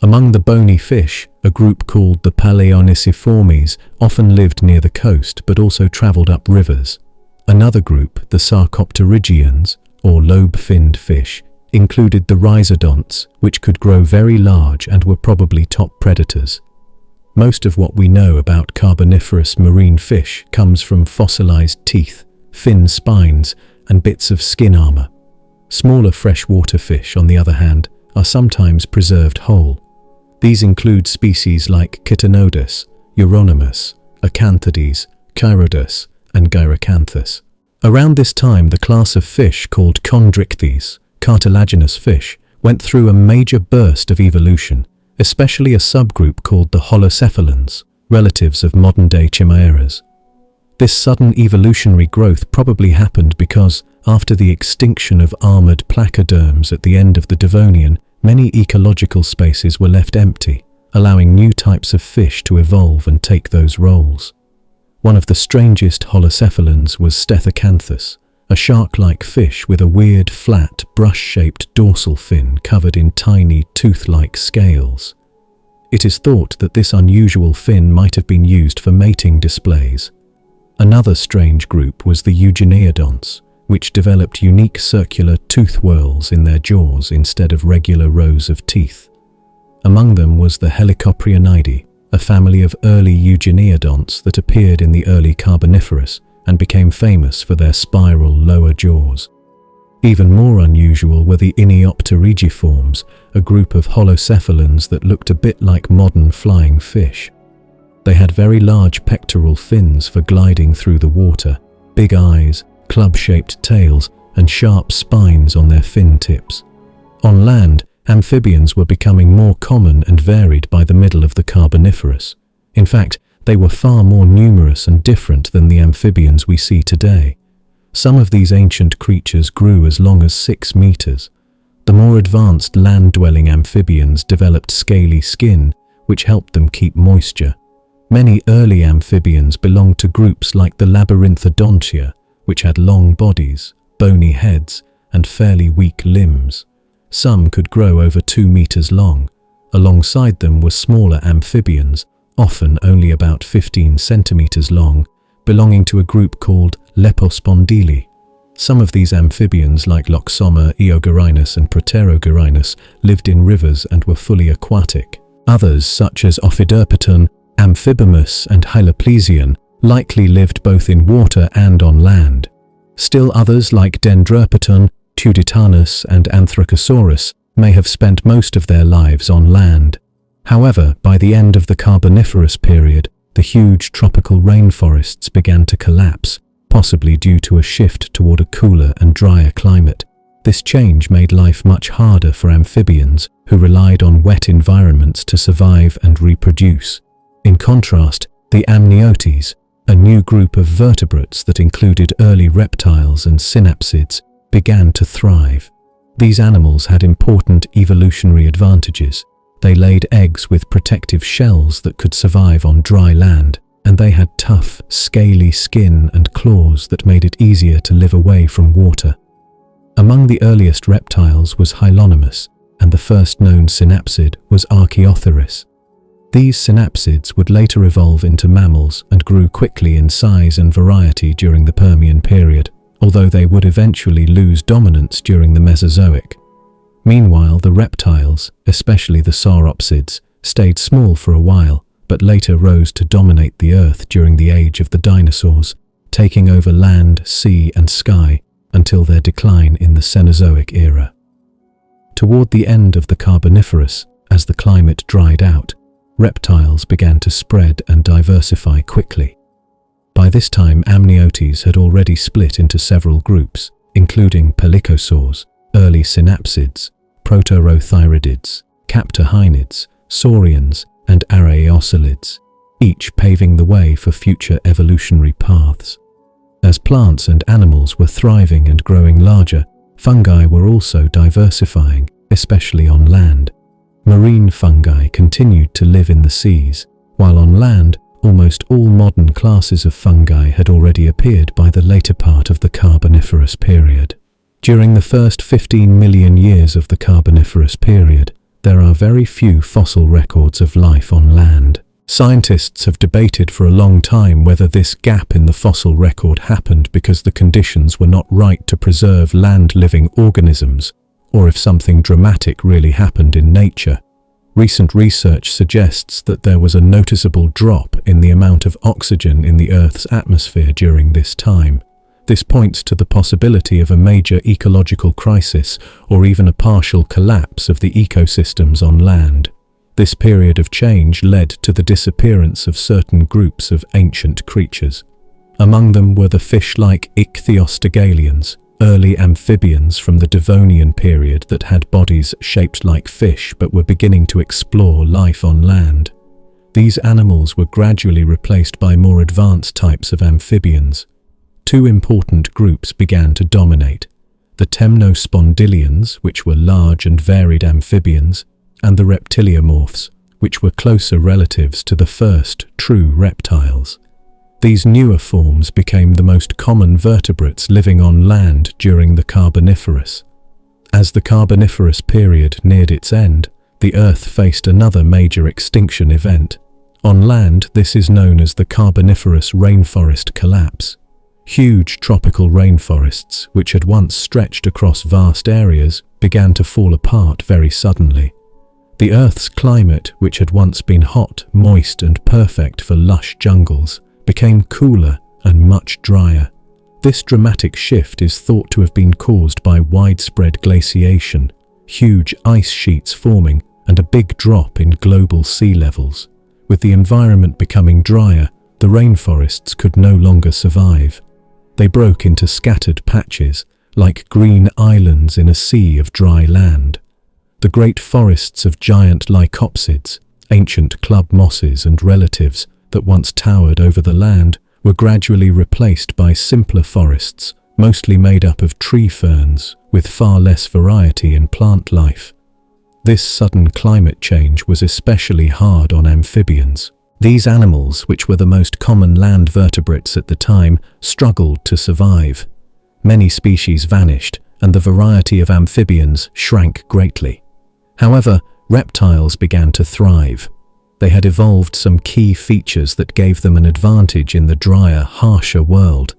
Among the bony fish, a group called the Palaeoniciformes often lived near the coast but also travelled up rivers. Another group, the Sarcopterygians, or lobe-finned fish, included the Rhizodonts, which could grow very large and were probably top predators. Most of what we know about Carboniferous marine fish comes from fossilized teeth, fin spines, and bits of skin armor. Smaller freshwater fish, on the other hand, are sometimes preserved whole. These include species like Chitinodus, Euronymous, Acanthides, Chirodus, and Gyrocanthus. Around this time, the class of fish called chondrichthyes, cartilaginous fish, went through a major burst of evolution, especially a subgroup called the holocephalans, relatives of modern-day chimeras. This sudden evolutionary growth probably happened because, after the extinction of armored placoderms at the end of the Devonian, many ecological spaces were left empty, allowing new types of fish to evolve and take those roles. One of the strangest holocephalans was Stethocanthus, a shark-like fish with a weird, flat, brush-shaped dorsal fin covered in tiny, tooth-like scales. It is thought that this unusual fin might have been used for mating displays. Another strange group was the Eugeneodonts, which developed unique circular tooth whorls in their jaws instead of regular rows of teeth. Among them was the Helicoprionidae, a family of early Eugeneodonts that appeared in the early Carboniferous and became famous for their spiral lower jaws. Even more unusual were the Iniopterygiforms, a group of holocephalans that looked a bit like modern flying fish. They had very large pectoral fins for gliding through the water, big eyes, club-shaped tails, and sharp spines on their fin tips. On land, amphibians were becoming more common and varied by the middle of the Carboniferous. In fact, they were far more numerous and different than the amphibians we see today. Some of these ancient creatures grew as long as 6 meters. The more advanced land-dwelling amphibians developed scaly skin, which helped them keep moisture. Many early amphibians belonged to groups like the Labyrinthodontia, which had long bodies, bony heads, and fairly weak limbs. Some could grow over 2 meters long. Alongside them were smaller amphibians, often only about 15 centimeters long, belonging to a group called Lepospondyle. Some of these amphibians, like Loxoma, Eogorinus, and Proterogorinus, lived in rivers and were fully aquatic. Others, such as Ophiderpeton, Amphibimus, and Hyloplesian, likely lived both in water and on land. Still others, like Dendropeton, Tuditanus, and Anthracosaurus, may have spent most of their lives on land. However, by the end of the Carboniferous period, the huge tropical rainforests began to collapse, possibly due to a shift toward a cooler and drier climate. This change made life much harder for amphibians, who relied on wet environments to survive and reproduce. In contrast, the amniotes, a new group of vertebrates that included early reptiles and synapsids, began to thrive. These animals had important evolutionary advantages. They laid eggs with protective shells that could survive on dry land, and they had tough, scaly skin and claws that made it easier to live away from water. Among the earliest reptiles was Hylonomus, and the first known synapsid was Archaeopteris. These synapsids would later evolve into mammals and grew quickly in size and variety during the Permian period, although they would eventually lose dominance during the Mesozoic. Meanwhile, the reptiles, especially the sauropsids, stayed small for a while, but later rose to dominate the Earth during the age of the dinosaurs, taking over land, sea, and sky until their decline in the Cenozoic era. Toward the end of the Carboniferous, as the climate dried out, reptiles began to spread and diversify quickly. By this time, amniotes had already split into several groups, including pelycosaurs, early synapsids, protorothyridids, captorhinids, saurians, and araeosolids, each paving the way for future evolutionary paths. As plants and animals were thriving and growing larger, fungi were also diversifying, especially on land. Marine fungi continued to live in the seas, while on land, almost all modern classes of fungi had already appeared by the later part of the Carboniferous period. During the first 15 million years of the Carboniferous period, there are very few fossil records of life on land. Scientists have debated for a long time whether this gap in the fossil record happened because the conditions were not right to preserve land-living organisms, or if something dramatic really happened in nature. Recent research suggests that there was a noticeable drop in the amount of oxygen in the Earth's atmosphere during this time. This points to the possibility of a major ecological crisis or even a partial collapse of the ecosystems on land. This period of change led to the disappearance of certain groups of ancient creatures. Among them were the fish-like ichthyostegalians, early amphibians from the Devonian period that had bodies shaped like fish but were beginning to explore life on land. These animals were gradually replaced by more advanced types of amphibians. Two important groups began to dominate: the temnospondylians, which were large and varied amphibians, and the reptiliomorphs, which were closer relatives to the first true reptiles. These newer forms became the most common vertebrates living on land during the Carboniferous. As the Carboniferous period neared its end, the Earth faced another major extinction event. On land, this is known as the Carboniferous rainforest collapse. Huge tropical rainforests, which had once stretched across vast areas, began to fall apart very suddenly. The Earth's climate, which had once been hot, moist, and perfect for lush jungles, became cooler and much drier. This dramatic shift is thought to have been caused by widespread glaciation, huge ice sheets forming, and a big drop in global sea levels. With the environment becoming drier, the rainforests could no longer survive. They broke into scattered patches, like green islands in a sea of dry land. The great forests of giant lycopsids, ancient club mosses and relatives that once towered over the land, were gradually replaced by simpler forests, mostly made up of tree ferns, with far less variety in plant life. This sudden climate change was especially hard on amphibians. These animals, which were the most common land vertebrates at the time, struggled to survive. Many species vanished, and the variety of amphibians shrank greatly. However, reptiles began to thrive. They had evolved some key features that gave them an advantage in the drier, harsher world.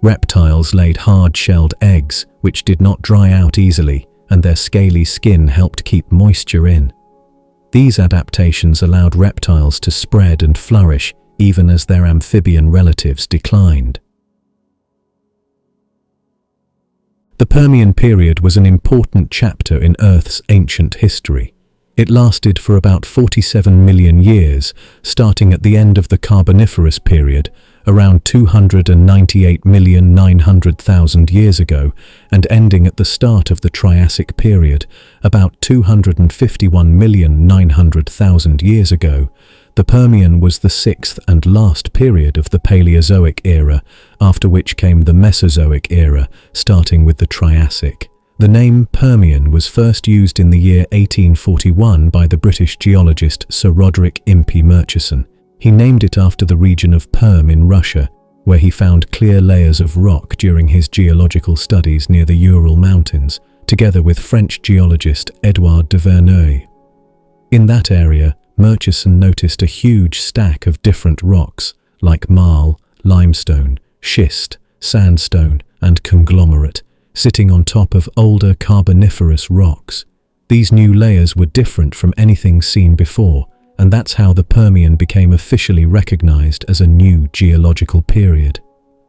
Reptiles laid hard-shelled eggs, which did not dry out easily, and their scaly skin helped keep moisture in. These adaptations allowed reptiles to spread and flourish even as their amphibian relatives declined. The Permian period was an important chapter in Earth's ancient history. It lasted for about 47 million years, starting at the end of the Carboniferous period, around 298,900,000 years ago, and ending at the start of the Triassic period, about 251,900,000 years ago. The Permian was the sixth and last period of the Paleozoic era, after which came the Mesozoic era, starting with the Triassic. The name Permian was first used in the year 1841 by the British geologist Sir Roderick Impey Murchison. He named it after the region of Perm in Russia, where he found clear layers of rock during his geological studies near the Ural Mountains, together with French geologist Edouard de Verneuil. In that area, Murchison noticed a huge stack of different rocks, like marl, limestone, schist, sandstone, and conglomerate, sitting on top of older Carboniferous rocks. These new layers were different from anything seen before, and that's how the Permian became officially recognized as a new geological period.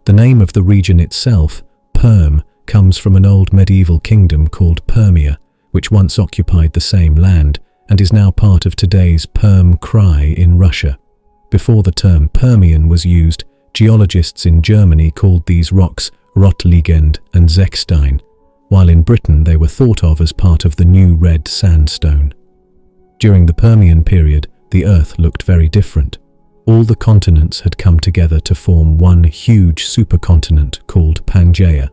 The name of the region itself, Perm, comes from an old medieval kingdom called Permia, which once occupied the same land, and is now part of today's Perm Krai in Russia. Before the term Permian was used, geologists in Germany called these rocks Rotliegend and Zechstein, while in Britain they were thought of as part of the New Red Sandstone. During the Permian period, the Earth looked very different. All the continents had come together to form one huge supercontinent called Pangaea.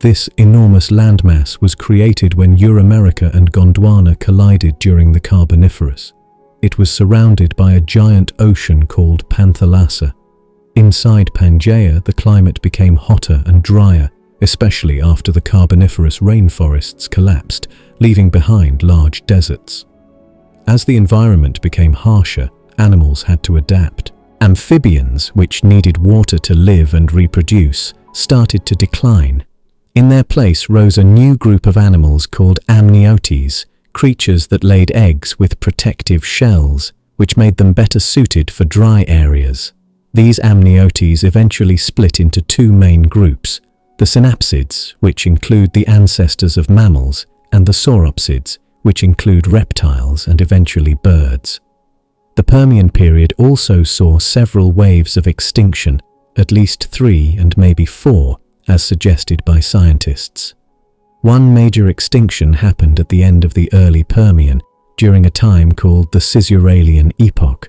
This enormous landmass was created when Euramerica and Gondwana collided during the Carboniferous. It was surrounded by a giant ocean called Panthalassa. Inside Pangaea, the climate became hotter and drier, especially after the Carboniferous rainforests collapsed, leaving behind large deserts. As the environment became harsher, animals had to adapt. Amphibians, which needed water to live and reproduce, started to decline. In their place rose a new group of animals called amniotes, creatures that laid eggs with protective shells, which made them better suited for dry areas. These amniotes eventually split into two main groups: the synapsids, which include the ancestors of mammals, and the sauropsids, which include reptiles and eventually birds. The Permian period also saw several waves of extinction, at least 3 and maybe 4, as suggested by scientists. One major extinction happened at the end of the early Permian, during a time called the Caesarean epoch.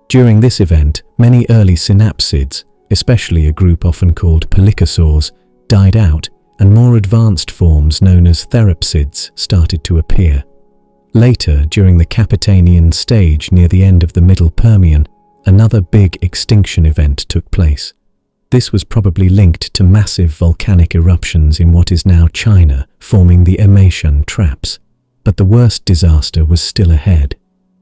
During this event, many early synapsids, especially a group often called pelycosaurs, died out, and more advanced forms known as therapsids started to appear. Later, during the Capitanian stage near the end of the Middle Permian, another big extinction event took place. This was probably linked to massive volcanic eruptions in what is now China, forming the Emetian Traps. But the worst disaster was still ahead.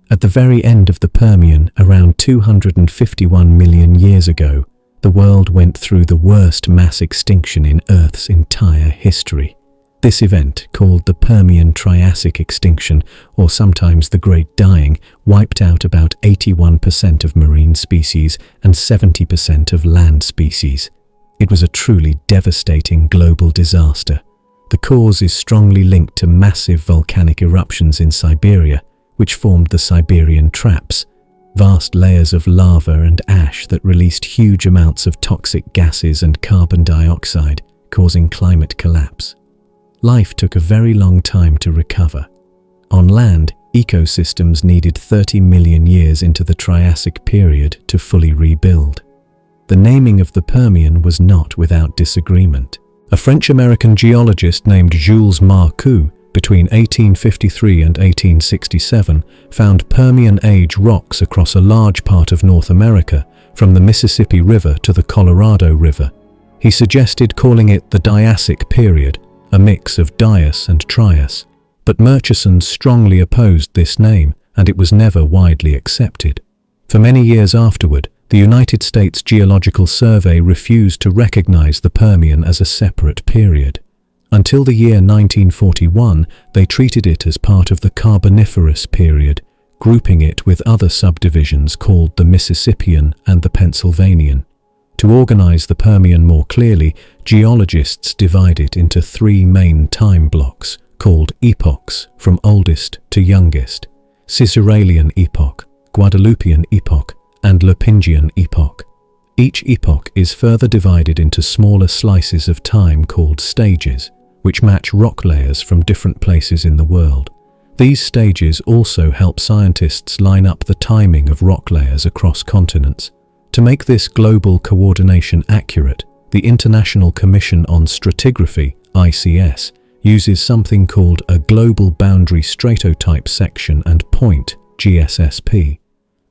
At the very end of the Permian, around 251 million years ago, the world went through the worst mass extinction in Earth's entire history. This event, called the Permian-Triassic extinction, or sometimes the Great Dying, wiped out about 81% of marine species and 70% of land species. It was a truly devastating global disaster. The cause is strongly linked to massive volcanic eruptions in Siberia, which formed the Siberian Traps, vast layers of lava and ash that released huge amounts of toxic gases and carbon dioxide, causing climate collapse. Life took a very long time to recover. On land, ecosystems needed 30 million years into the Triassic period to fully rebuild. The naming of the Permian was not without disagreement. A French-American geologist named Jules Marcou, between 1853 and 1867, found Permian-age rocks across a large part of North America, from the Mississippi River to the Colorado River. He suggested calling it the Diassic period, a mix of Dias and Trias, but Murchison strongly opposed this name, and it was never widely accepted. For many years afterward, the United States Geological Survey refused to recognize the Permian as a separate period. Until the year 1941, they treated it as part of the Carboniferous period, grouping it with other subdivisions called the Mississippian and the Pennsylvanian. To organize the Permian more clearly, geologists divide it into 3 main time blocks, called epochs, from oldest to youngest: Caesarean epoch, Guadalupian epoch, and Lopingian epoch. Each epoch is further divided into smaller slices of time called stages, which match rock layers from different places in the world. These stages also help scientists line up the timing of rock layers across continents. To make this global coordination accurate, the International Commission on Stratigraphy, ICS, uses something called a Global Boundary Stratotype Section and Point, GSSP.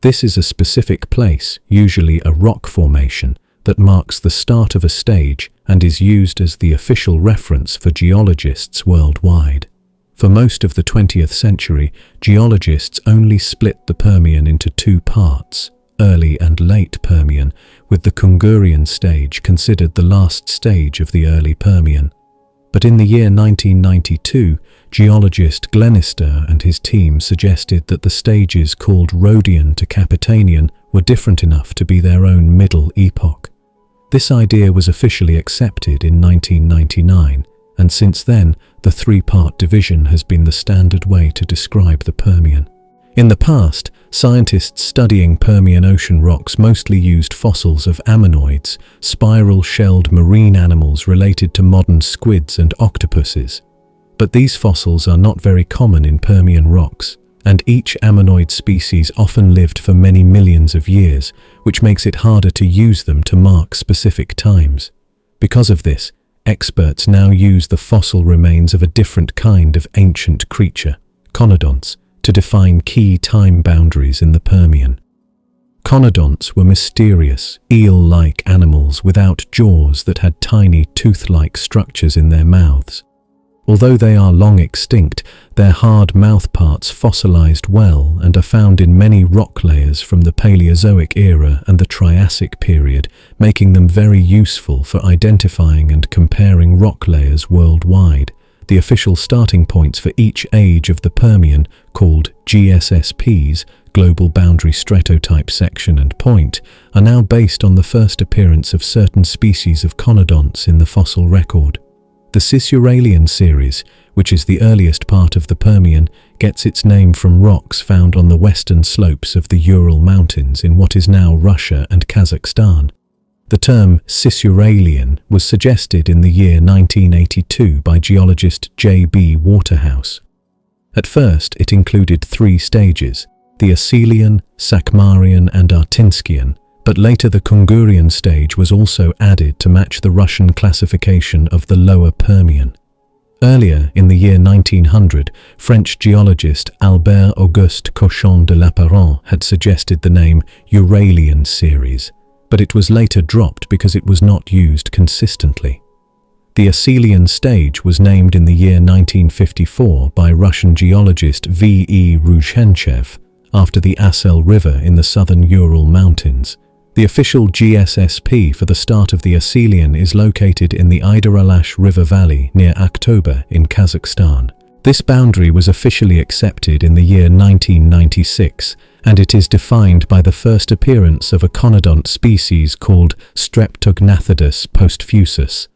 This is a specific place, usually a rock formation, that marks the start of a stage and is used as the official reference for geologists worldwide. For most of the 20th century, geologists only split the Permian into 2 parts: early and late Permian, with the Kungurian stage considered the last stage of the early Permian. But in the year 1992, geologist Glenister and his team suggested that the stages called Rhodian to Capitanian were different enough to be their own middle epoch. This idea was officially accepted in 1999, and since then, the 3-part division has been the standard way to describe the Permian. In the past, scientists studying Permian ocean rocks mostly used fossils of ammonoids, spiral-shelled marine animals related to modern squids and octopuses. But these fossils are not very common in Permian rocks, and each ammonoid species often lived for many millions of years, which makes it harder to use them to mark specific times. Because of this, experts now use the fossil remains of a different kind of ancient creature, conodonts, to define key time boundaries in the Permian. Conodonts were mysterious, eel-like animals without jaws that had tiny tooth-like structures in their mouths. Although they are long extinct, their hard mouthparts fossilized well and are found in many rock layers from the Paleozoic era and the Triassic period, making them very useful for identifying and comparing rock layers worldwide. The official starting points for each age of the Permian, called GSSPs, Global Boundary Stratotype Section and Point, are now based on the first appearance of certain species of conodonts in the fossil record. The Cisuralian series, which is the earliest part of the Permian, gets its name from rocks found on the western slopes of the Ural Mountains in what is now Russia and Kazakhstan. The term Cisuralian was suggested in the year 1982 by geologist J.B. Waterhouse. At first, it included three stages: the Aselian, Sakmarian and Artinskian, but later the Kungurian stage was also added to match the Russian classification of the Lower Permian. Earlier, in the year 1900, French geologist Albert-Auguste Cochon de Lapparent had suggested the name Uralian series, but it was later dropped because it was not used consistently. The Aselian stage was named in the year 1954 by Russian geologist V.E. Ruzhenchev after the Asel River in the southern Ural Mountains. The official GSSP for the start of the Aselian is located in the Ideralash River Valley near Aktober in Kazakhstan. This boundary was officially accepted in the year 1996, and it is defined by the first appearance of a conodont species called Streptognathodus postfusus.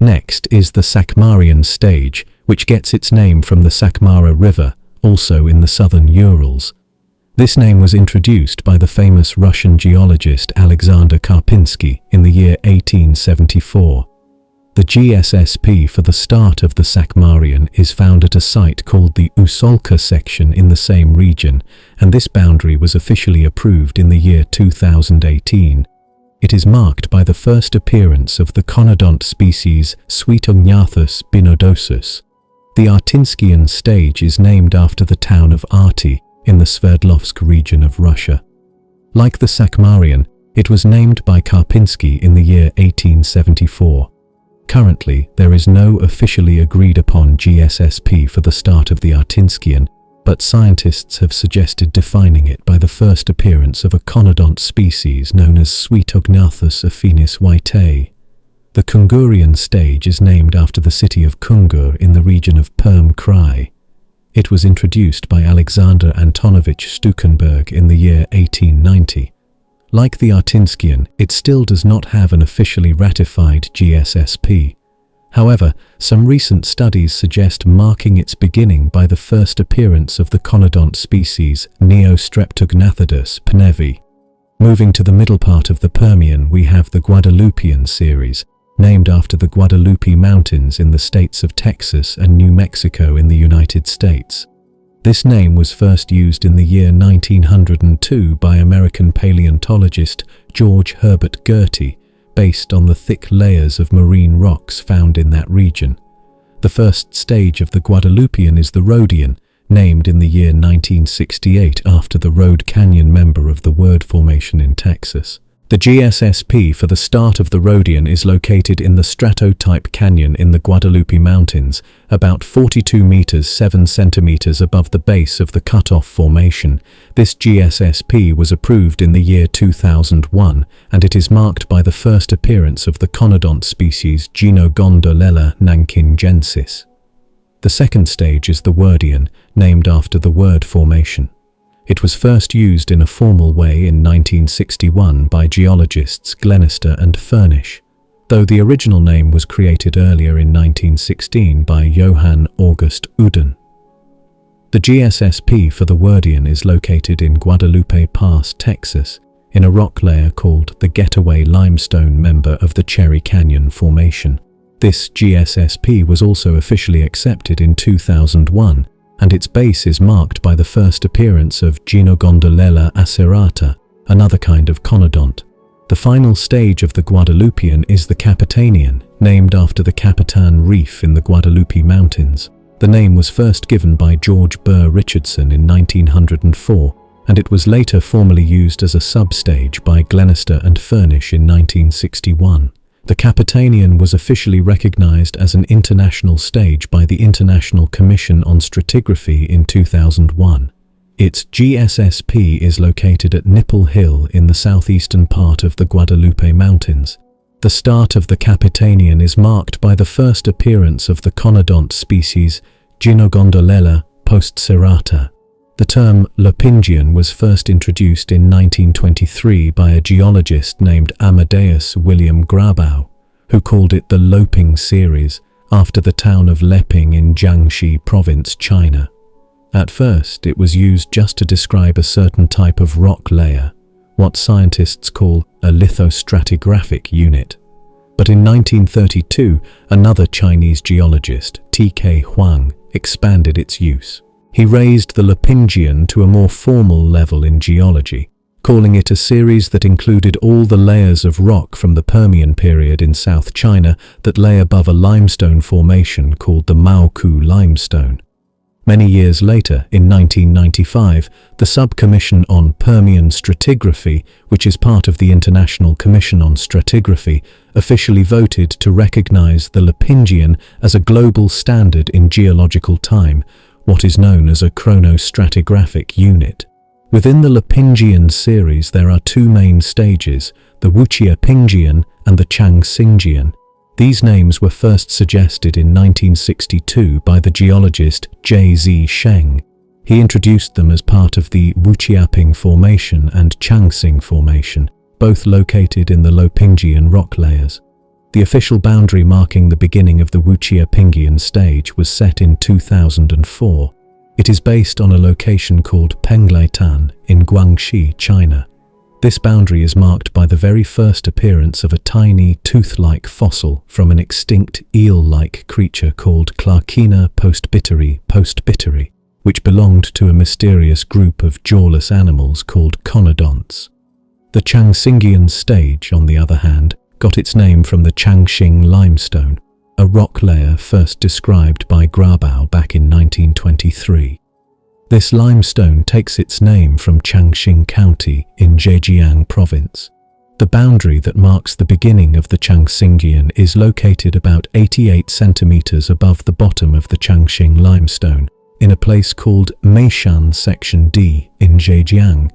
Next is the Sakmarian stage, which gets its name from the Sakmara River, also in the southern Urals. This name was introduced by the famous Russian geologist Alexander Karpinsky in the year 1874. The GSSP for the start of the Sakmarian is found at a site called the Usolka section in the same region, and this boundary was officially approved in the year 2018. It is marked by the first appearance of the conodont species Suetognathus binodosus. The Artinskian stage is named after the town of Arty in the Sverdlovsk region of Russia. Like the Sakmarian, it was named by Karpinsky in the year 1874. Currently, there is no officially agreed upon GSSP for the start of the Artinskian, but scientists have suggested defining it by the first appearance of a conodont species known as Suetognathus affinis whitei. The Kungurian stage is named after the city of Kungur in the region of Perm Krai. It was introduced by Alexander Antonovich Stukenberg in the year 1890. Like the Artinskian, it still does not have an officially ratified GSSP. However, some recent studies suggest marking its beginning by the first appearance of the conodont species Neostreptognathodus pnevi. Moving to the middle part of the Permian, we have the Guadalupian series, named after the Guadalupe Mountains in the states of Texas and New Mexico in the United States. This name was first used in the year 1902 by American paleontologist George Herbert Gertie, based on the thick layers of marine rocks found in that region. The first stage of the Guadalupian is the Rhodian, named in the year 1968 after the Rhode Canyon member of the Word Formation in Texas. The GSSP for the start of the Rhodian is located in the Stratotype Canyon in the Guadalupe Mountains, about 42 meters 7 centimeters above the base of the Cutoff Formation. This GSSP was approved in the year 2001, and it is marked by the first appearance of the conodont species Gynogondolella nankingensis. The second stage is the Wordian, named after the Word Formation. It was first used in a formal way in 1961 by geologists Glenister and Furnish, though the original name was created earlier in 1916 by Johann August Uden. The GSSP for the Wordian is located in Guadalupe Pass, Texas, in a rock layer called the Getaway Limestone member of the Cherry Canyon Formation. This GSSP was also officially accepted in 2001, and its base is marked by the first appearance of Gynogondolella acerata, another kind of conodont. The final stage of the Guadalupian is the Capitanian, named after the Capitan Reef in the Guadalupe Mountains. The name was first given by George Burr Richardson in 1904, and it was later formally used as a substage by Glenister and Furnish in 1961. The Capitanian was officially recognized as an international stage by the International Commission on Stratigraphy in 2001. Its GSSP is located at Nipple Hill in the southeastern part of the Guadalupe Mountains. The start of the Capitanian is marked by the first appearance of the conodont species Gynogondolella postserrata. The term Lopingian was first introduced in 1923 by a geologist named Amadeus William Grabau, who called it the Loping series, after the town of Leping in Jiangxi province, China. At first, it was used just to describe a certain type of rock layer, what scientists call a lithostratigraphic unit. But in 1932, another Chinese geologist, T.K. Huang, expanded its use. He raised the Lopingian to a more formal level in geology, calling it a series that included all the layers of rock from the Permian period in South China that lay above a limestone formation called the Maoku limestone. Many years later, in 1995, the Subcommission on Permian Stratigraphy, which is part of the International Commission on Stratigraphy, officially voted to recognize the Lopingian as a global standard in geological time, what is known as a chronostratigraphic unit. Within the Lopingian series, there are two main stages, the Wuqiapinggian and the Changxinggian. These names were first suggested in 1962 by the geologist J.Z. Sheng. He introduced them as part of the Wuqiaping Formation and Changxing Formation, both located in the Lopingian rock layers. The official boundary marking the beginning of the Wuqiapinggian stage was set in 2004. It is based on a location called Penglaitan in Guangxi, China. This boundary is marked by the very first appearance of a tiny, tooth-like fossil from an extinct eel-like creature called Clarkina postbitteri, which belonged to a mysterious group of jawless animals called conodonts. The Changxinggian stage, on the other hand, got its name from the Changxing limestone, a rock layer first described by Grabau back in 1923. This limestone takes its name from Changxing County in Zhejiang province. The boundary that marks the beginning of the Changxinggian is located about 88 centimeters above the bottom of the Changxing limestone, in a place called Meishan Section D in Zhejiang.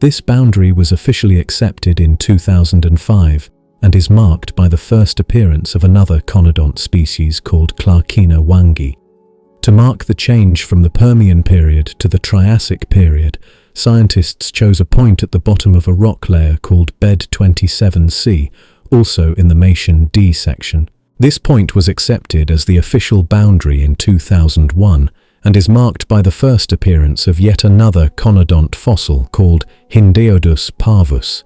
This boundary was officially accepted in 2005 and is marked by the first appearance of another conodont species called Clarkina wangi. To mark the change from the Permian period to the Triassic period, scientists chose a point at the bottom of a rock layer called Bed 27C, also in the Meishan D section. This point was accepted as the official boundary in 2001 and is marked by the first appearance of yet another conodont fossil called Hindeodus parvus.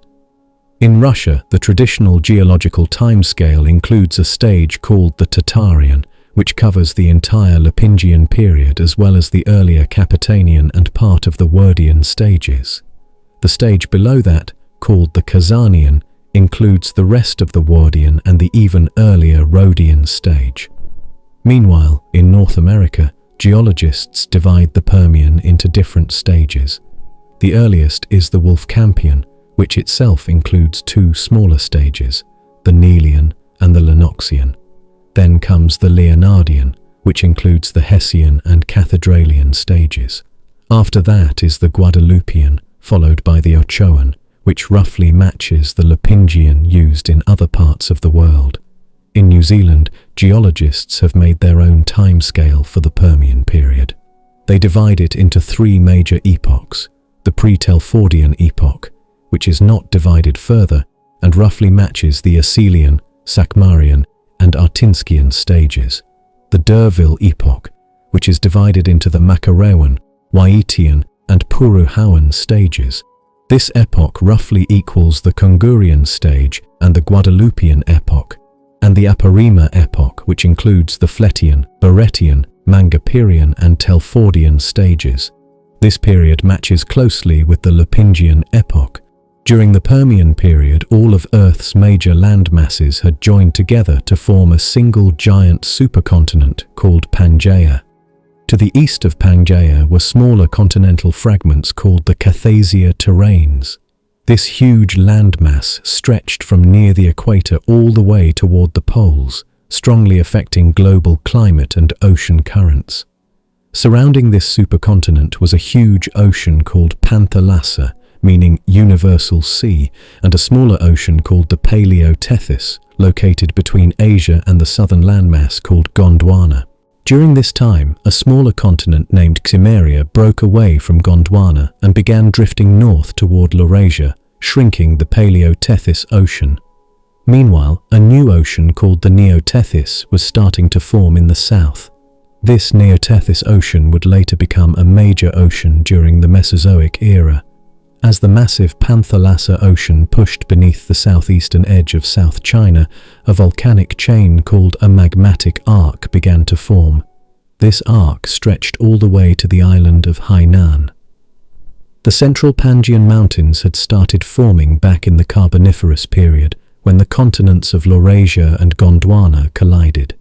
In Russia, the traditional geological timescale includes a stage called the Tatarian, which covers the entire Lopingian period as well as the earlier Capitanian and part of the Wordian stages. The stage below that, called the Kazanian, includes the rest of the Wordian and the even earlier Rhodian stage. Meanwhile, in North America, geologists divide the Permian into different stages. The earliest is the Wolfcampian, which itself includes two smaller stages, the Nelian and the Lennoxian. Then comes the Leonardian, which includes the Hessian and Cathedralian stages. After that is the Guadalupian, followed by the Ochoan, which roughly matches the Lopingian used in other parts of the world. In New Zealand, geologists have made their own timescale for the Permian period. They divide it into three major epochs: the pre-Telfordian epoch, which is not divided further and roughly matches the Aselian, Sakmarian, and Artinskian stages; the D'Urville epoch, which is divided into the Makarewan, Waitian, and Puruhawan stages. This epoch roughly equals the Kongurian stage and the Guadalupian epoch, and the Aparima epoch, which includes the Fletian, Barretian, Mangapirian, and Telfordian stages. This period matches closely with the Lopingian epoch. During the Permian period, all of Earth's major land masses had joined together to form a single giant supercontinent called Pangaea. To the east of Pangaea were smaller continental fragments called the Cathasia terranes. This huge landmass stretched from near the equator all the way toward the poles, strongly affecting global climate and ocean currents. Surrounding this supercontinent was a huge ocean called Panthalassa, meaning universal sea, and a smaller ocean called the Paleotethys, located between Asia and the southern landmass called Gondwana. During this time, a smaller continent named Cimmeria broke away from Gondwana and began drifting north toward Laurasia, shrinking the Paleotethys Ocean. Meanwhile, a new ocean called the Neotethys was starting to form in the south. This Neotethys Ocean would later become a major ocean during the Mesozoic era. As the massive Panthalassa Ocean pushed beneath the southeastern edge of South China, a volcanic chain called a magmatic arc began to form. This arc stretched all the way to the island of Hainan. The central Pangaean Mountains had started forming back in the Carboniferous period, when the continents of Laurasia and Gondwana collided.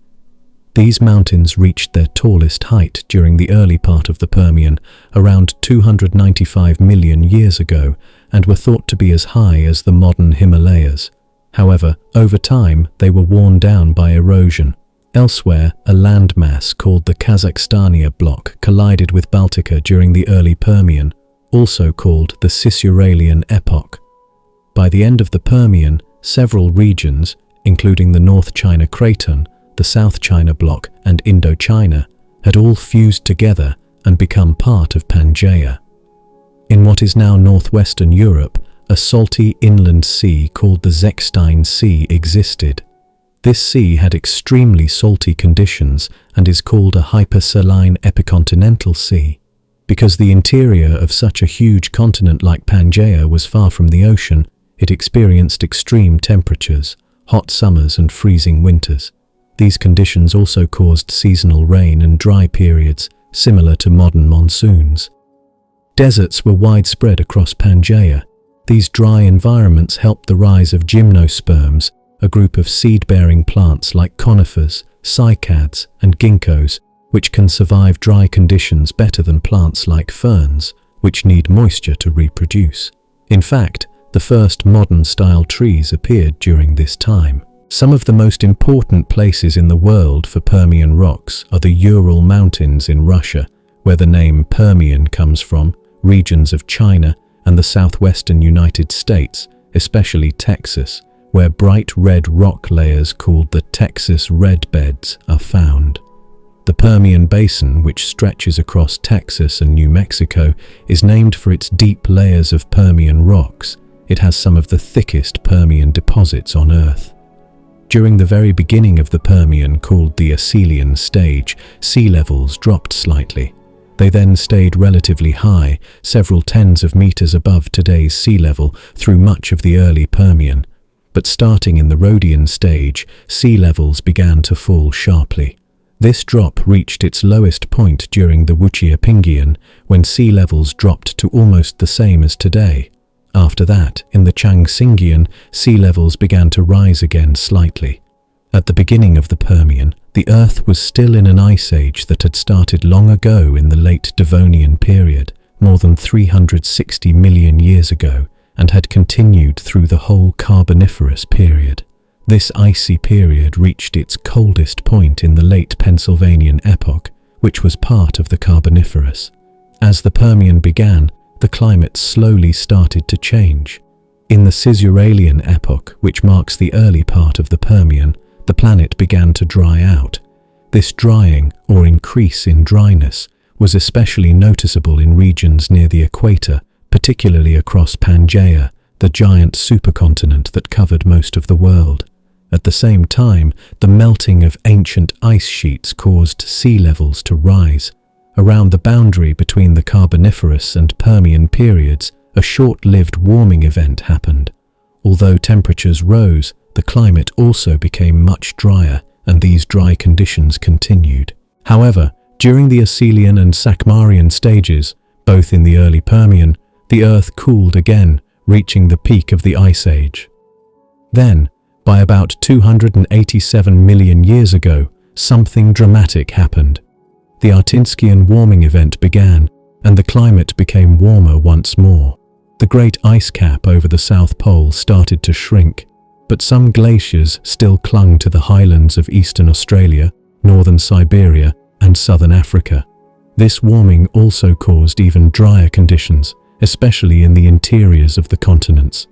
These mountains reached their tallest height during the early part of the Permian, around 295 million years ago, and were thought to be as high as the modern Himalayas. However, over time, they were worn down by erosion. Elsewhere, a landmass called the Kazakhstania Block collided with Baltica during the early Permian, also called the Cisuralian Epoch. By the end of the Permian, several regions, including the North China Craton, the South China Block and Indochina, had all fused together and become part of Pangaea. In what is now northwestern Europe, a salty inland sea called the Zechstein Sea existed. This sea had extremely salty conditions and is called a hypersaline epicontinental sea. Because the interior of such a huge continent like Pangaea was far from the ocean, it experienced extreme temperatures, hot summers and freezing winters. These conditions also caused seasonal rain and dry periods, similar to modern monsoons. Deserts were widespread across Pangaea. These dry environments helped the rise of gymnosperms, a group of seed-bearing plants like conifers, cycads, and ginkgos, which can survive dry conditions better than plants like ferns, which need moisture to reproduce. In fact, the first modern-style trees appeared during this time. Some of the most important places in the world for Permian rocks are the Ural Mountains in Russia, where the name Permian comes from, regions of China, and the southwestern United States, especially Texas, where bright red rock layers called the Texas Red Beds are found. The Permian Basin, which stretches across Texas and New Mexico, is named for its deep layers of Permian rocks. It has some of the thickest Permian deposits on Earth. During the very beginning of the Permian, called the Aselian stage, sea levels dropped slightly. They then stayed relatively high, several tens of meters above today's sea level, through much of the early Permian. But starting in the Rhodian stage, sea levels began to fall sharply. This drop reached its lowest point during the Wuchia-Pingian, when sea levels dropped to almost the same as today. After that, in the Changxingian, sea levels began to rise again slightly. At the beginning of the Permian, the Earth was still in an ice age that had started long ago in the late Devonian period, more than 360 million years ago, and had continued through the whole Carboniferous period. This icy period reached its coldest point in the late Pennsylvanian epoch, which was part of the Carboniferous. As the Permian began, the climate slowly started to change. In the Cisuralian epoch, which marks the early part of the Permian, the planet began to dry out. This drying, or increase in dryness, was especially noticeable in regions near the equator, particularly across Pangaea, the giant supercontinent that covered most of the world. At the same time, the melting of ancient ice sheets caused sea levels to rise. Around the boundary between the Carboniferous and Permian periods, a short-lived warming event happened. Although temperatures rose, the climate also became much drier, and these dry conditions continued. However, during the Aselian and Sakmarian stages, both in the early Permian, the Earth cooled again, reaching the peak of the Ice Age. Then, by about 287 million years ago, something dramatic happened. The Artinskian warming event began, and the climate became warmer once more. The great ice cap over the South Pole started to shrink, but some glaciers still clung to the highlands of eastern Australia, northern Siberia, and southern Africa. This warming also caused even drier conditions, especially in the interiors of the continents.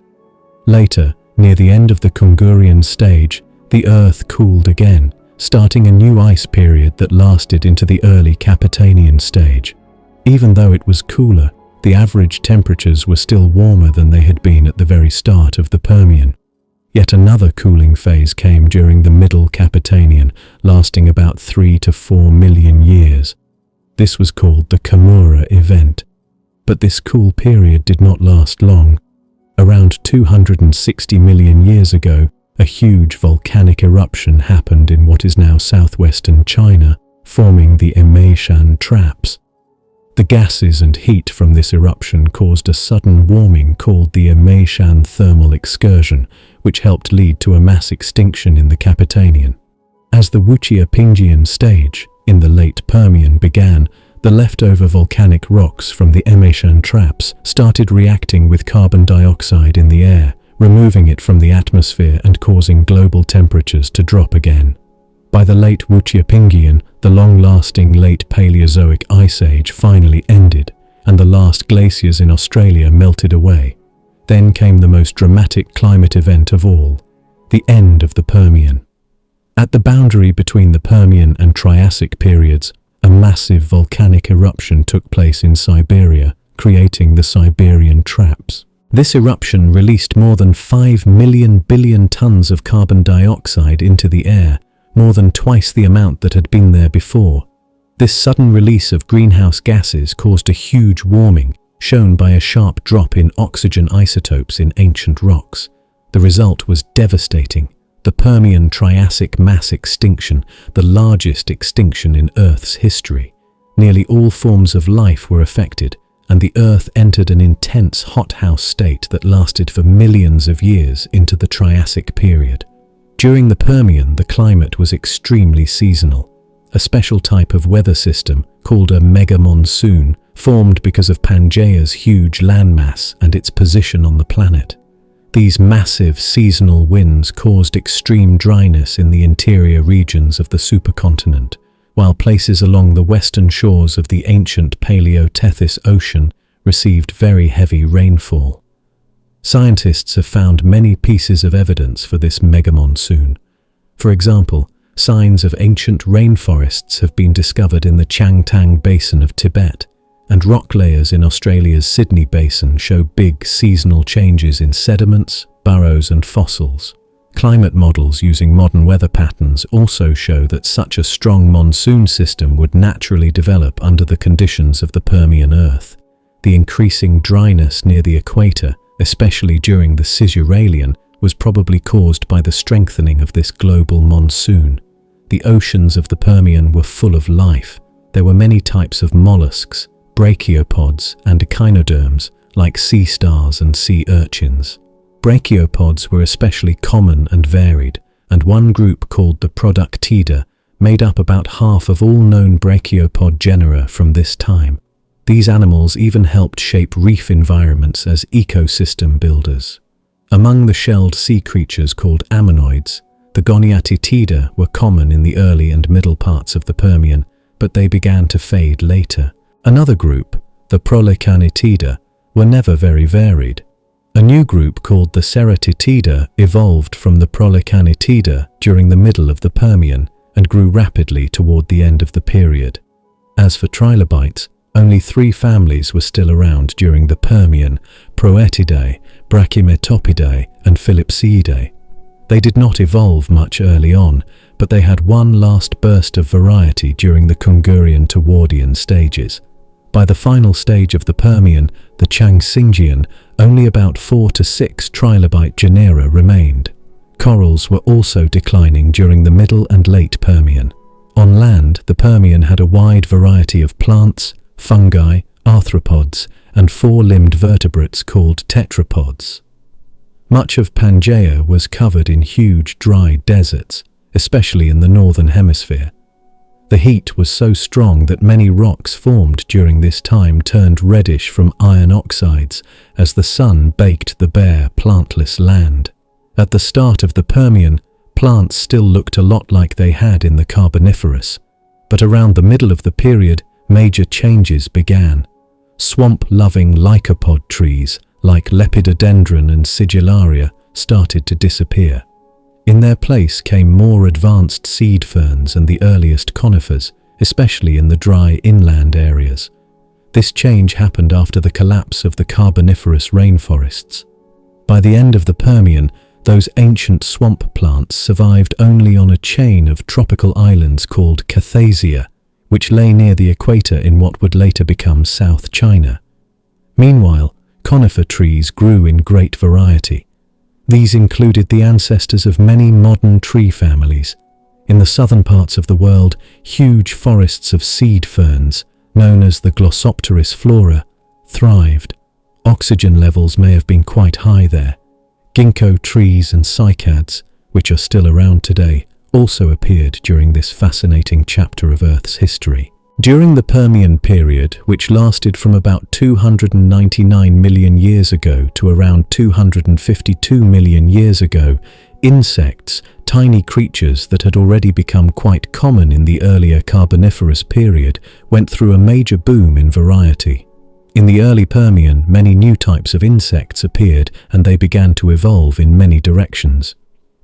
Later, near the end of the Kungurian stage, the Earth cooled again, starting a new ice period that lasted into the early Capetanian stage. Even though it was cooler, the average temperatures were still warmer than they had been at the very start of the Permian. Yet another cooling phase came during the Middle Capetanian, lasting about 3 to 4 million years. This was called the Kimura event. But this cool period did not last long. Around 260 million years ago, a huge volcanic eruption happened in what is now southwestern China, forming the Emeishan Traps. The gases and heat from this eruption caused a sudden warming called the Emeishan thermal excursion, which helped lead to a mass extinction in the Capetanian. As the Wuchia-Pingjian stage, in the late Permian, began, the leftover volcanic rocks from the Emeishan Traps started reacting with carbon dioxide in the air, removing it from the atmosphere and causing global temperatures to drop again. By the late Wuchia-Pingjian, the long-lasting late Paleozoic ice age finally ended, and the last glaciers in Australia melted away. Then came the most dramatic climate event of all, the end of the Permian. At the boundary between the Permian and Triassic periods, a massive volcanic eruption took place in Siberia, creating the Siberian Traps. This eruption released more than 5 million billion tons of carbon dioxide into the air, more than twice the amount that had been there before. This sudden release of greenhouse gases caused a huge warming, shown by a sharp drop in oxygen isotopes in ancient rocks. The result was devastating. The Permian Triassic mass extinction, the largest extinction in Earth's history. Nearly all forms of life were affected, and the Earth entered an intense hothouse state that lasted for millions of years into the Triassic period. During the Permian, the climate was extremely seasonal. A special type of weather system, called a mega monsoon, formed because of Pangaea's huge landmass and its position on the planet. These massive seasonal winds caused extreme dryness in the interior regions of the supercontinent, while places along the western shores of the ancient Paleotethys Ocean received very heavy rainfall. Scientists have found many pieces of evidence for this mega-monsoon. For example, signs of ancient rainforests have been discovered in the Changtang Basin of Tibet, and rock layers in Australia's Sydney Basin show big seasonal changes in sediments, burrows and fossils. Climate models using modern weather patterns also show that such a strong monsoon system would naturally develop under the conditions of the Permian Earth. The increasing dryness near the equator, especially during the Cisuralian, was probably caused by the strengthening of this global monsoon. The oceans of the Permian were full of life. There were many types of mollusks, brachiopods and echinoderms, like sea stars and sea urchins. Brachiopods were especially common and varied, and one group called the Productida made up about half of all known brachiopod genera from this time. These animals even helped shape reef environments as ecosystem builders. Among the shelled sea creatures called ammonoids, the Goniatitida were common in the early and middle parts of the Permian, but they began to fade later. Another group, the Prolecanitida, were never very varied. A new group called the Ceratitida evolved from the Prolecanitida during the middle of the Permian and grew rapidly toward the end of the period. As for trilobites, only 3 families were still around during the Permian: Proetidae, Brachymetopidae and Philipsiidae. They did not evolve much early on, but they had one last burst of variety during the Kungurian to Wardian stages. By the final stage of the Permian, the Changxingian, only about 4 to 6 trilobite genera remained. Corals were also declining during the middle and late Permian. On land, the Permian had a wide variety of plants, fungi, arthropods, and 4-limbed vertebrates called tetrapods. Much of Pangaea was covered in huge dry deserts, especially in the northern hemisphere. The heat was so strong that many rocks formed during this time turned reddish from iron oxides as the sun baked the bare, plantless land. At the start of the Permian, plants still looked a lot like they had in the Carboniferous, but around the middle of the period, major changes began. Swamp-loving lycopod trees like Lepidodendron and Sigillaria started to disappear. In their place came more advanced seed ferns and the earliest conifers, especially in the dry inland areas. This change happened after the collapse of the Carboniferous rainforests. By the end of the Permian, those ancient swamp plants survived only on a chain of tropical islands called Cathasia, which lay near the equator in what would later become South China. Meanwhile, conifer trees grew in great variety. These included the ancestors of many modern tree families. In the southern parts of the world, huge forests of seed ferns, known as the Glossopteris flora, thrived. Oxygen levels may have been quite high there. Ginkgo trees and cycads, which are still around today, also appeared during this fascinating chapter of Earth's history. During the Permian period, which lasted from about 299 million years ago to around 252 million years ago, insects, tiny creatures that had already become quite common in the earlier Carboniferous period, went through a major boom in variety. In the early Permian, many new types of insects appeared and they began to evolve in many directions.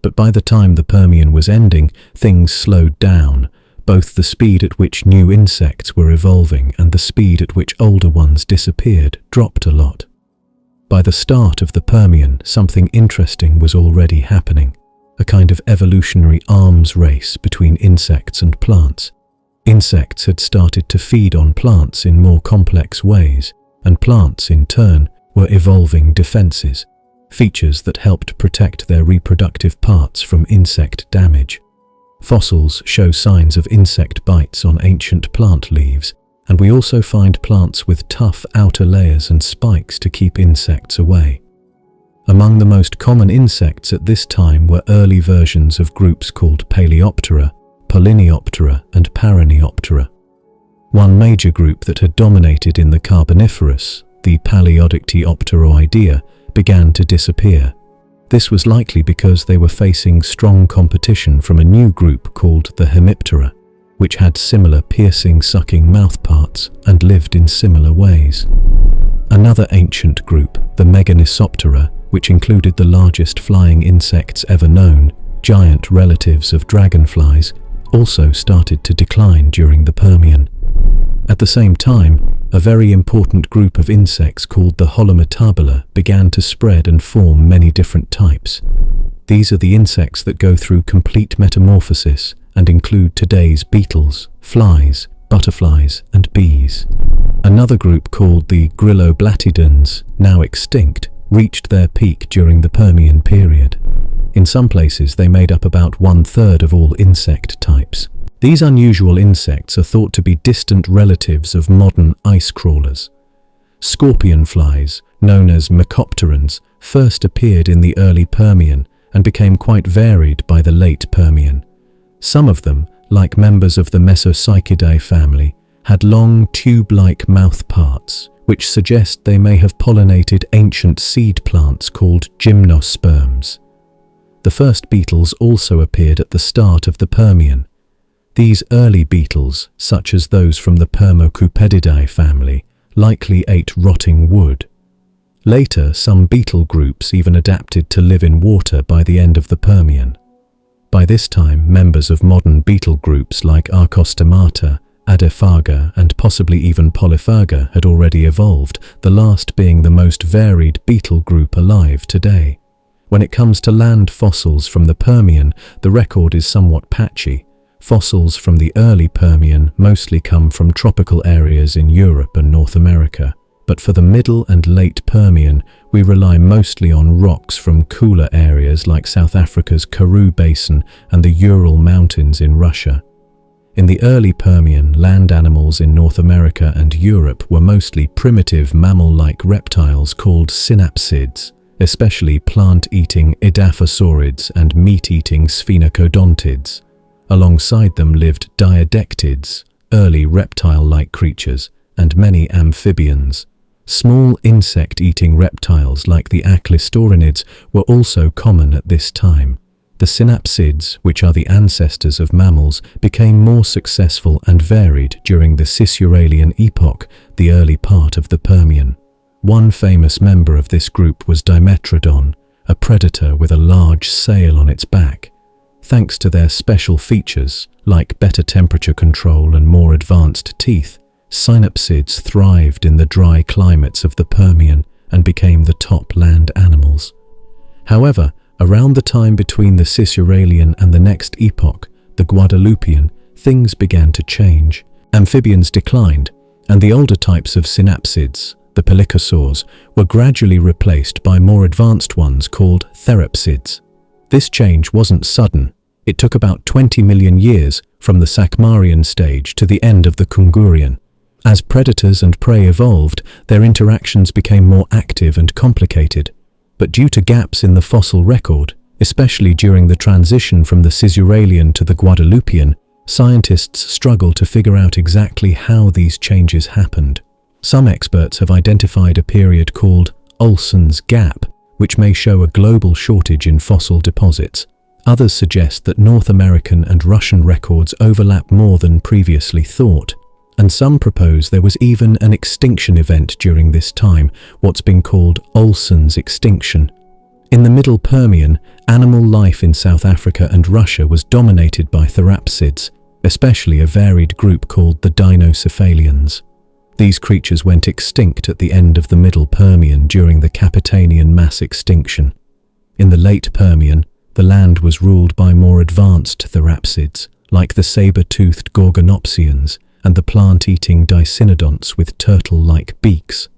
But by the time the Permian was ending, things slowed down. Both the speed at which new insects were evolving and the speed at which older ones disappeared dropped a lot. By the start of the Permian, something interesting was already happening, a kind of evolutionary arms race between insects and plants. Insects had started to feed on plants in more complex ways, and plants, in turn, were evolving defenses, features that helped protect their reproductive parts from insect damage. Fossils show signs of insect bites on ancient plant leaves, and we also find plants with tough outer layers and spikes to keep insects away. Among the most common insects at this time were early versions of groups called Paleoptera, Polyneoptera, and Paraneoptera. One major group that had dominated in the Carboniferous, the Paleodictyopteroidea, began to disappear. This was likely because they were facing strong competition from a new group called the Hemiptera, which had similar piercing, sucking mouthparts and lived in similar ways. Another ancient group, the Meganisoptera, which included the largest flying insects ever known, giant relatives of dragonflies, also started to decline during the Permian. At the same time, a very important group of insects called the Holometabula began to spread and form many different types. These are the insects that go through complete metamorphosis and include today's beetles, flies, butterflies, and bees. Another group called the Grilloblattidans, now extinct, reached their peak during the Permian period. In some places, they made up about 1/3 of all insect types. These unusual insects are thought to be distant relatives of modern ice crawlers. Scorpion flies, known as Mecopterans, first appeared in the early Permian and became quite varied by the late Permian. Some of them, like members of the Mesopsychidae family, had long tube-like mouth parts, which suggest they may have pollinated ancient seed plants called gymnosperms. The first beetles also appeared at the start of the Permian. These early beetles, such as those from the Permocupedidae family, likely ate rotting wood. Later, some beetle groups even adapted to live in water by the end of the Permian. By this time, members of modern beetle groups like Archostomata, Adephaga, and possibly even Polyphaga had already evolved, the last being the most varied beetle group alive today. When it comes to land fossils from the Permian, the record is somewhat patchy. Fossils from the early Permian mostly come from tropical areas in Europe and North America, but for the middle and late Permian, we rely mostly on rocks from cooler areas like South Africa's Karoo Basin and the Ural Mountains in Russia. In the early Permian, land animals in North America and Europe were mostly primitive mammal-like reptiles called synapsids, especially plant-eating Edaphosaurids and meat-eating Sphenocodontids. Alongside them lived diadectids, early reptile-like creatures, and many amphibians. Small insect-eating reptiles like the aclystorinids were also common at this time. The synapsids, which are the ancestors of mammals, became more successful and varied during the Cisuralian epoch, the early part of the Permian. One famous member of this group was Dimetrodon, a predator with a large sail on its back. Thanks to their special features, like better temperature control and more advanced teeth, synapsids thrived in the dry climates of the Permian and became the top land animals. However, around the time between the Cisuralian and the next epoch, the Guadalupian, things began to change. Amphibians declined, and the older types of synapsids, the pelycosaurs, were gradually replaced by more advanced ones called therapsids. This change wasn't sudden. It took about 20 million years from the Sakmarian stage to the end of the Kungurian. As predators and prey evolved, their interactions became more active and complicated. But due to gaps in the fossil record, especially during the transition from the Cisuralian to the Guadalupian, scientists struggle to figure out exactly how these changes happened. Some experts have identified a period called Olson's Gap, which may show a global shortage in fossil deposits. Others suggest that North American and Russian records overlap more than previously thought. And some propose there was even an extinction event during this time, what's been called Olson's extinction. In the Middle Permian, animal life in South Africa and Russia was dominated by therapsids, especially a varied group called the dinocephalians. These creatures went extinct at the end of the Middle Permian during the Capetanian mass extinction. In the late Permian, the land was ruled by more advanced therapsids, like the saber-toothed gorgonopsians, and the plant-eating dicynodonts with turtle-like beaks.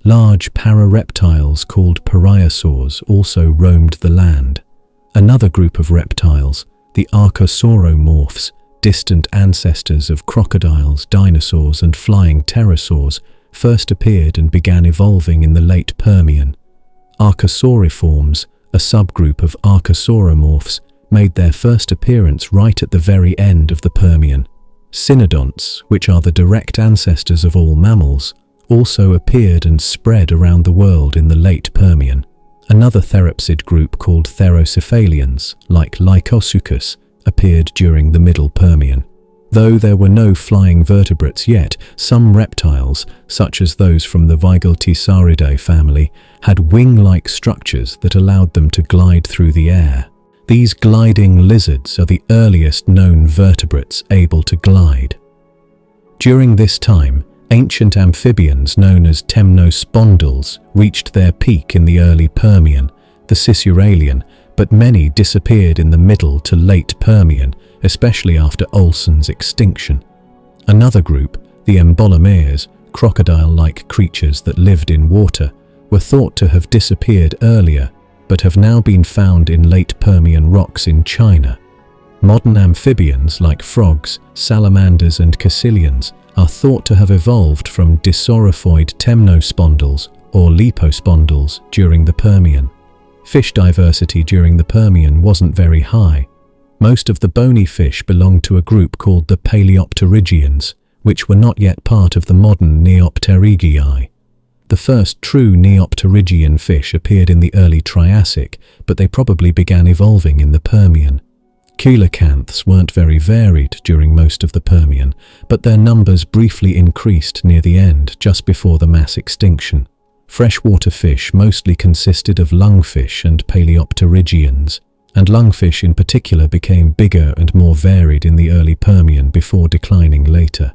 Large parareptiles called pariasaurs also roamed the land. Another group of reptiles, the archosauromorphs, distant ancestors of crocodiles, dinosaurs, and flying pterosaurs, first appeared and began evolving in the late Permian. Archosauriforms, a subgroup of archosauromorphs, made their first appearance right at the very end of the Permian. Cynodonts, which are the direct ancestors of all mammals, also appeared and spread around the world in the late Permian. Another therapsid group called therocephalians, like Lycosuchus, appeared during the Middle Permian. Though there were no flying vertebrates yet, some reptiles, such as those from the Vigiltisauridae family, had wing-like structures that allowed them to glide through the air. These gliding lizards are the earliest known vertebrates able to glide. During this time, ancient amphibians known as temnospondyls reached their peak in the early Permian, the Cisuralian, but many disappeared in the middle to late Permian, especially after Olson's extinction. Another group, the embolomeres, crocodile-like creatures that lived in water, were thought to have disappeared earlier, but have now been found in late Permian rocks in China. Modern amphibians like frogs, salamanders and caecilians are thought to have evolved from disaurophoid temnospondyls or lipospondyls during the Permian. Fish diversity during the Permian wasn't very high. Most of the bony fish belonged to a group called the Paleopterygians, which were not yet part of the modern Neopterygii. The first true Neopterygian fish appeared in the early Triassic, but they probably began evolving in the Permian. Coelacanths weren't very varied during most of the Permian, but their numbers briefly increased near the end, just before the mass extinction. Freshwater fish mostly consisted of lungfish and Paleopterygians, and lungfish in particular became bigger and more varied in the early Permian before declining later.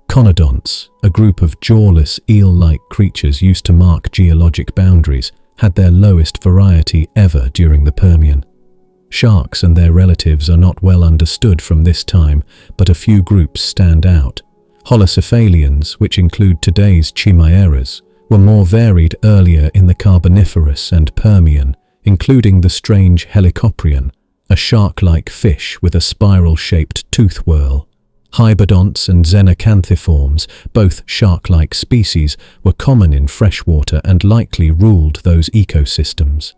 Conodonts, a group of jawless, eel-like creatures used to mark geologic boundaries, had their lowest variety ever during the Permian. Sharks and their relatives are not well understood from this time, but a few groups stand out. Holocephalians, which include today's chimaeras, were more varied earlier in the Carboniferous and Permian, including the strange helicoprion, a shark-like fish with a spiral-shaped tooth whorl. Hybodonts and xenacanthiforms, both shark-like species, were common in freshwater and likely ruled those ecosystems.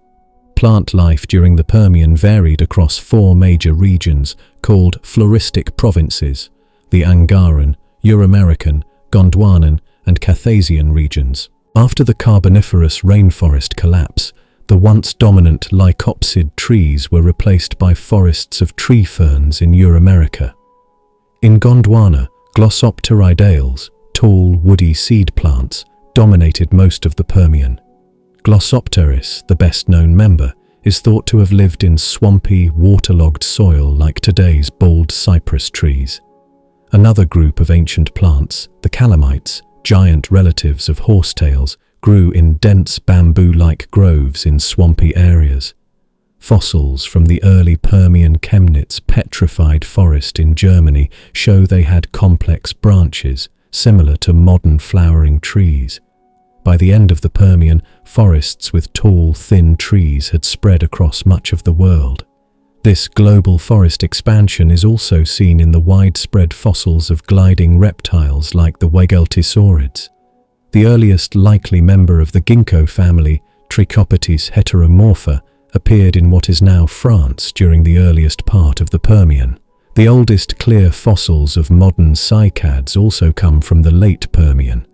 Plant life during the Permian varied across 4 major regions called floristic provinces, the Angaran, Euramerican, Gondwanan, and Carthusian regions. After the Carboniferous rainforest collapse, the once dominant lycopsid trees were replaced by forests of tree ferns in Euramerica. In Gondwana, glossopteridales, tall, woody seed plants, dominated most of the Permian. Glossopteris, the best-known member, is thought to have lived in swampy, waterlogged soil like today's bold cypress trees. Another group of ancient plants, the calamites, giant relatives of horsetails, grew in dense bamboo-like groves in swampy areas. Fossils from the early Permian Chemnitz petrified forest in Germany show they had complex branches, similar to modern flowering trees. By the end of the Permian, forests with tall, thin trees had spread across much of the world. This global forest expansion is also seen in the widespread fossils of gliding reptiles like the Wageltisaurids. The earliest likely member of the ginkgo family, Trichopetes heteromorpha, appeared in what is now France during the earliest part of the Permian. The oldest clear fossils of modern cycads also come from the late Permian.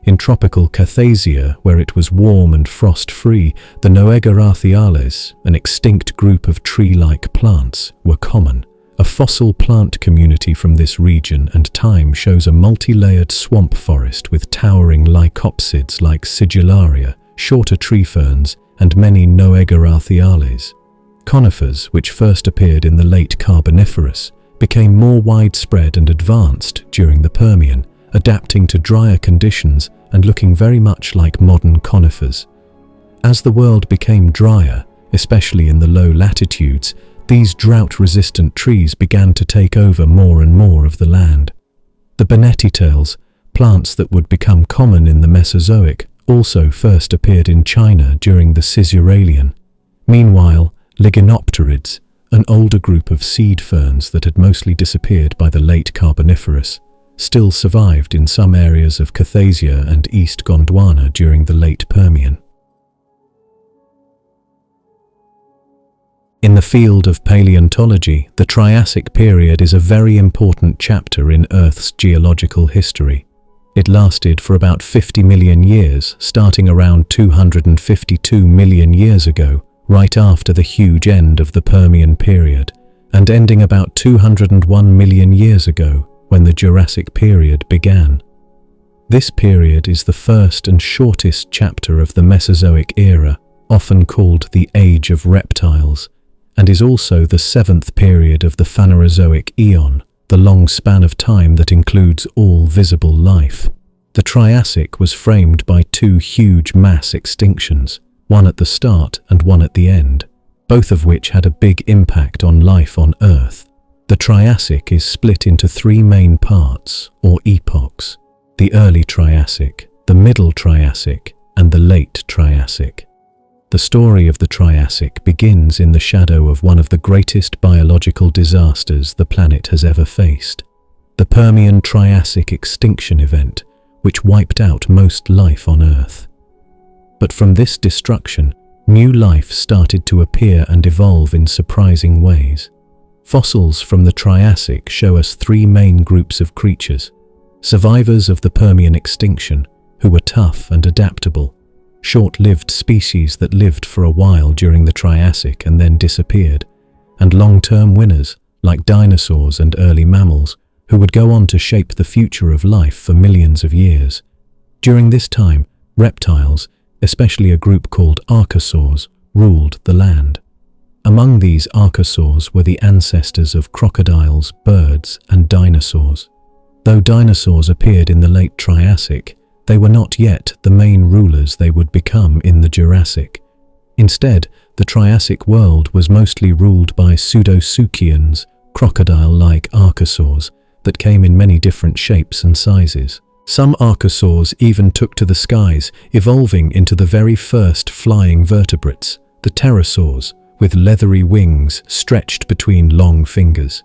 In tropical Cathasia, where it was warm and frost-free, the Noegerathiales, an extinct group of tree-like plants, were common. A fossil plant community from this region and time shows a multi-layered swamp forest with towering lycopsids like Sigillaria, shorter tree ferns, and many Noegerathiales. Conifers, which first appeared in the late Carboniferous, became more widespread and advanced during the Permian, adapting to drier conditions and looking very much like modern conifers. As the world became drier, especially in the low latitudes, these drought-resistant trees began to take over more and more of the land. The bonetitales, plants that would become common in the Mesozoic, also first appeared in China during the Cisuralian. Meanwhile, Ligonopterids, an older group of seed ferns that had mostly disappeared by the late Carboniferous, still survived in some areas of Cathasia and East Gondwana during the late Permian. In the field of paleontology, the Triassic period is a very important chapter in Earth's geological history. It lasted for about 50 million years, starting around 252 million years ago, right after the huge end of the Permian period, and ending about 201 million years ago, when the Jurassic period began. This period is the first and shortest chapter of the Mesozoic era, often called the Age of Reptiles, and is also the seventh period of the Phanerozoic Eon, the long span of time that includes all visible life. The Triassic was framed by two huge mass extinctions, one at the start and one at the end, both of which had a big impact on life on Earth. The Triassic is split into three main parts, or epochs: the early Triassic, the middle Triassic, and the late Triassic. The story of the Triassic begins in the shadow of one of the greatest biological disasters the planet has ever faced, the Permian Triassic extinction event, which wiped out most life on Earth. But from this destruction, new life started to appear and evolve in surprising ways. Fossils from the Triassic show us three main groups of creatures: survivors of the Permian extinction, who were tough and adaptable, short-lived species that lived for a while during the Triassic and then disappeared, and long-term winners, like dinosaurs and early mammals, who would go on to shape the future of life for millions of years. During this time, reptiles, especially a group called archosaurs, ruled the land. Among these archosaurs were the ancestors of crocodiles, birds, and dinosaurs. Though dinosaurs appeared in the late Triassic, they were not yet the main rulers they would become in the Jurassic. Instead, the Triassic world was mostly ruled by pseudosuchians, crocodile-like archosaurs, that came in many different shapes and sizes. Some archosaurs even took to the skies, evolving into the very first flying vertebrates, the pterosaurs, with leathery wings stretched between long fingers.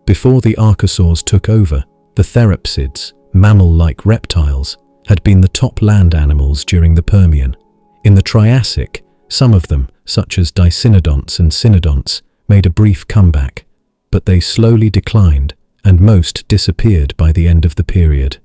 Before the archosaurs took over, the therapsids, mammal-like reptiles, had been the top land animals during the Permian. In the Triassic, some of them, such as dicynodonts and cynodonts, made a brief comeback, but they slowly declined, and most disappeared by the end of the period.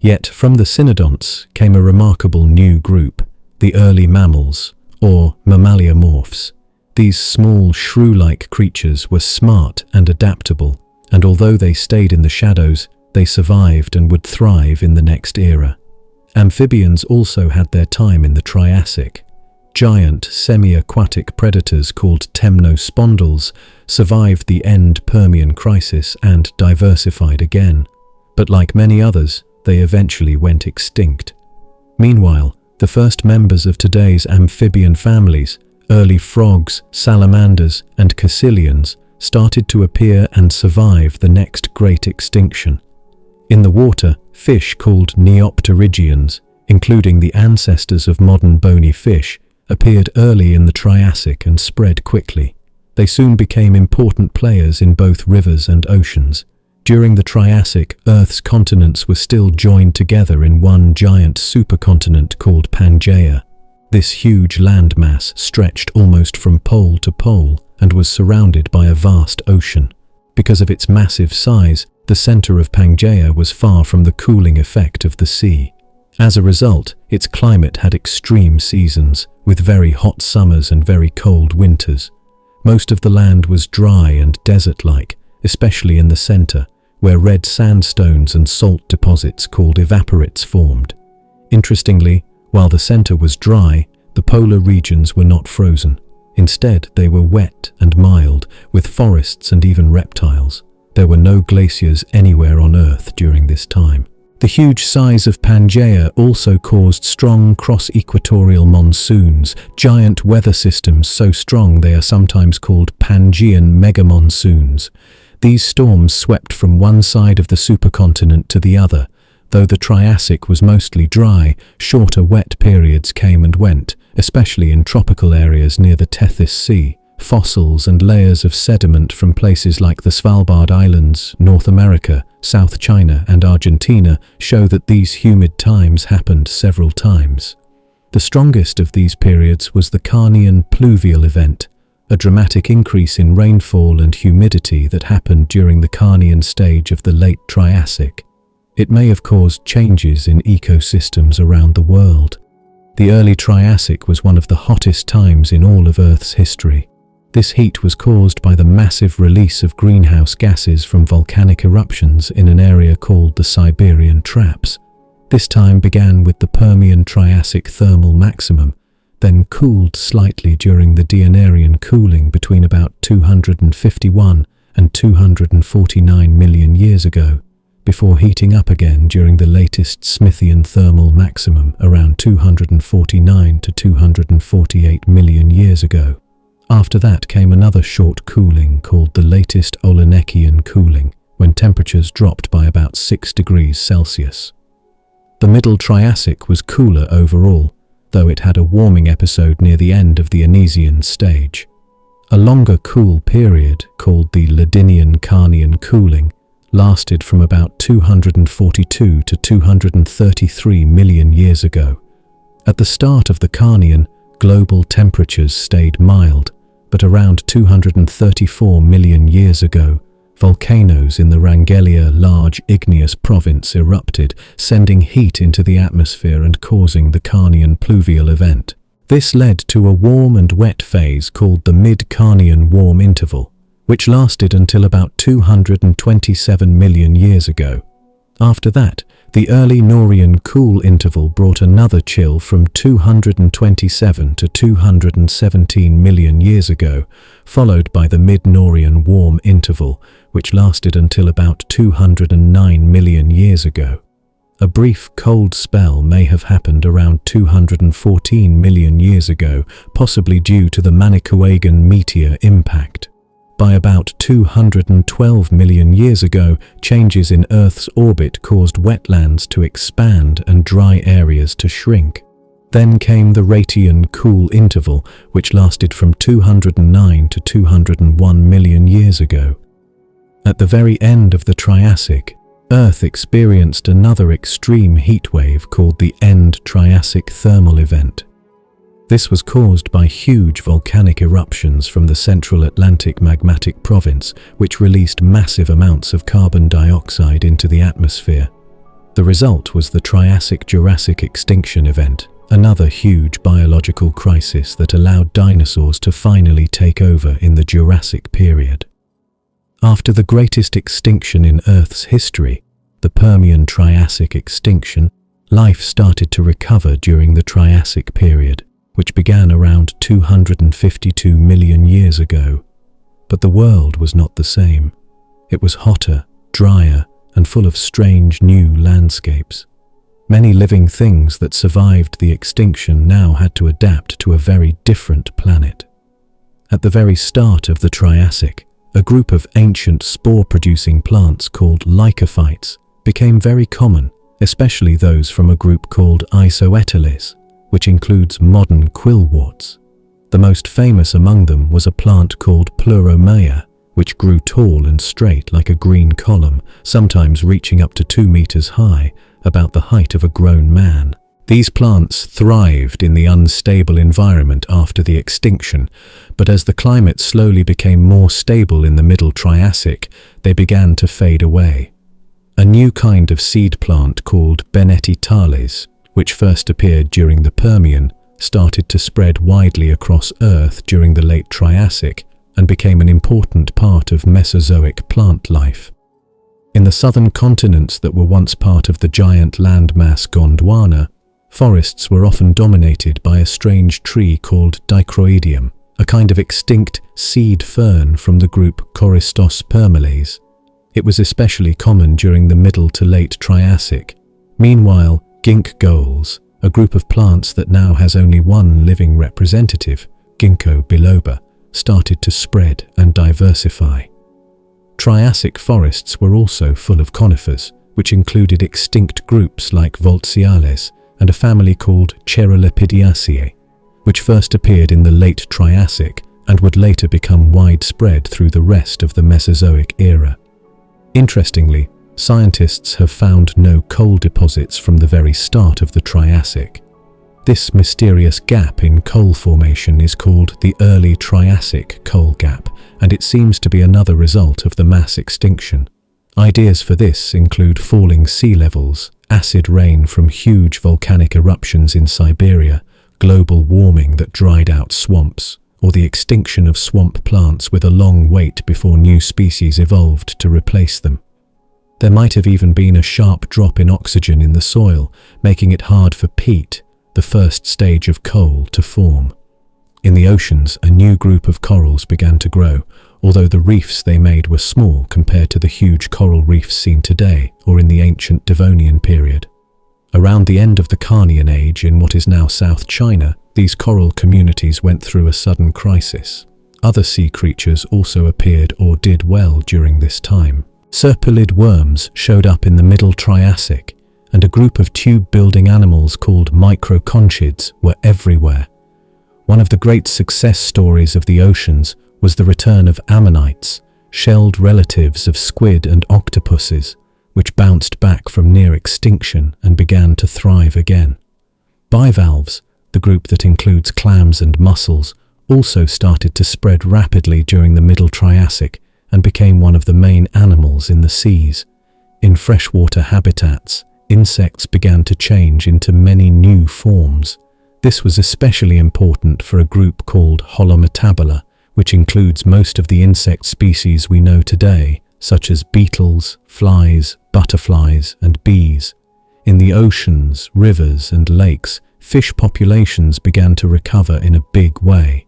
Yet from the cynodonts came a remarkable new group, the early mammals, or mammaliomorphs. These small, shrew-like creatures were smart and adaptable, and although they stayed in the shadows, they survived and would thrive in the next era. Amphibians also had their time in the Triassic. Giant, semi-aquatic predators called temnospondyls survived the end Permian crisis and diversified again. But like many others, they eventually went extinct. Meanwhile, the first members of today's amphibian families, early frogs, salamanders, and caecilians, started to appear and survive the next great extinction. In the water, fish called neopterygians, including the ancestors of modern bony fish, appeared early in the Triassic and spread quickly. They soon became important players in both rivers and oceans. During the Triassic, Earth's continents were still joined together in one giant supercontinent called Pangaea. This huge landmass stretched almost from pole to pole and was surrounded by a vast ocean. Because of its massive size, the center of Pangaea was far from the cooling effect of the sea. As a result, its climate had extreme seasons, with very hot summers and very cold winters. Most of the land was dry and desert-like, especially in the center, where red sandstones and salt deposits called evaporites formed. Interestingly, while the center was dry, the polar regions were not frozen. Instead, they were wet and mild, with forests and even reptiles. There were no glaciers anywhere on Earth during this time. The huge size of Pangaea also caused strong cross-equatorial monsoons, giant weather systems so strong they are sometimes called Pangean megamonsoons. These storms swept from one side of the supercontinent to the other. Though the Triassic was mostly dry, shorter wet periods came and went, especially in tropical areas near the Tethys Sea. Fossils and layers of sediment from places like the Svalbard Islands, North America, South China, and Argentina show that these humid times happened several times. The strongest of these periods was the Carnian pluvial event, a dramatic increase in rainfall and humidity that happened during the Carnian stage of the late Triassic. It may have caused changes in ecosystems around the world. The early Triassic was one of the hottest times in all of Earth's history. This heat was caused by the massive release of greenhouse gases from volcanic eruptions in an area called the Siberian Traps. This time began with the Permian Triassic thermal maximum, then cooled slightly during the Diurnarian cooling between about 251 and 249 million years ago, before heating up again during the latest Smithian thermal maximum around 249 to 248 million years ago. After that came another short cooling called the latest Olenekian cooling, when temperatures dropped by about 6 degrees Celsius. The Middle Triassic was cooler overall, though it had a warming episode near the end of the Anisian stage. A longer cool period, called the Ladinian-Carnian cooling, lasted from about 242 to 233 million years ago. At the start of the Carnian, global temperatures stayed mild, but around 234 million years ago, volcanoes in the Rangelia large igneous province erupted, sending heat into the atmosphere and causing the Carnian pluvial event. This led to a warm and wet phase called the mid-Carnian warm interval, which lasted until about 227 million years ago. After that, the early Nourian cool interval brought another chill from 227 to 217 million years ago, followed by the mid-Nourian warm interval, which lasted until about 209 million years ago. A brief cold spell may have happened around 214 million years ago, possibly due to the Manicouagan meteor impact. By about 212 million years ago, changes in Earth's orbit caused wetlands to expand and dry areas to shrink. Then came the Ratian cool interval, which lasted from 209 to 201 million years ago. At the very end of the Triassic, Earth experienced another extreme heatwave called the End Triassic thermal event. This was caused by huge volcanic eruptions from the Central Atlantic magmatic province, which released massive amounts of carbon dioxide into the atmosphere. The result was the Triassic-Jurassic extinction event, another huge biological crisis that allowed dinosaurs to finally take over in the Jurassic period. After the greatest extinction in Earth's history, the Permian-Triassic extinction, life started to recover during the Triassic period, which began around 252 million years ago. But the world was not the same. It was hotter, drier, and full of strange new landscapes. Many living things that survived the extinction now had to adapt to a very different planet. At the very start of the Triassic, a group of ancient spore-producing plants called lycophytes became very common, especially those from a group called Isoeteles, which includes modern quillworts. The most famous among them was a plant called Pleuromaea, which grew tall and straight like a green column, sometimes reaching up to 2 meters high, about the height of a grown man. These plants thrived in the unstable environment after the extinction, but as the climate slowly became more stable in the Middle Triassic, they began to fade away. A new kind of seed plant called Benetitales, which first appeared during the Permian, started to spread widely across Earth during the late Triassic and became an important part of Mesozoic plant life. In the southern continents that were once part of the giant landmass Gondwana, forests were often dominated by a strange tree called Dicroidium, a kind of extinct seed fern from the group Corystospermales. It was especially common during the Middle to late Triassic. Meanwhile, ginkgos, a group of plants that now has only one living representative, Ginkgo biloba, started to spread and diversify. Triassic forests were also full of conifers, which included extinct groups like Voltziales and a family called Cherulipidiaceae, which first appeared in the late Triassic and would later become widespread through the rest of the Mesozoic era. Interestingly, scientists have found no coal deposits from the very start of the Triassic. This mysterious gap in coal formation is called the Early Triassic Coal Gap, and it seems to be another result of the mass extinction. Ideas for this include falling sea levels, acid rain from huge volcanic eruptions in Siberia, global warming that dried out swamps, or the extinction of swamp plants with a long wait before new species evolved to replace them. There might have even been a sharp drop in oxygen in the soil, making it hard for peat, the first stage of coal, to form. In the oceans, a new group of corals began to grow, although the reefs they made were small compared to the huge coral reefs seen today or in the ancient Devonian period. Around the end of the Carnian Age in what is now South China, these coral communities went through a sudden crisis. Other sea creatures also appeared or did well during this time. Serpulid worms showed up in the Middle Triassic, and a group of tube-building animals called microconchids were everywhere. One of the great success stories of the oceans was the return of ammonites, shelled relatives of squid and octopuses, which bounced back from near extinction and began to thrive again. Bivalves, the group that includes clams and mussels, also started to spread rapidly during the Middle Triassic and became one of the main animals in the seas. In freshwater habitats, insects began to change into many new forms. This was especially important for a group called Holometabola, which includes most of the insect species we know today, such as beetles, flies, butterflies, and bees. In the oceans, rivers, and lakes, fish populations began to recover in a big way.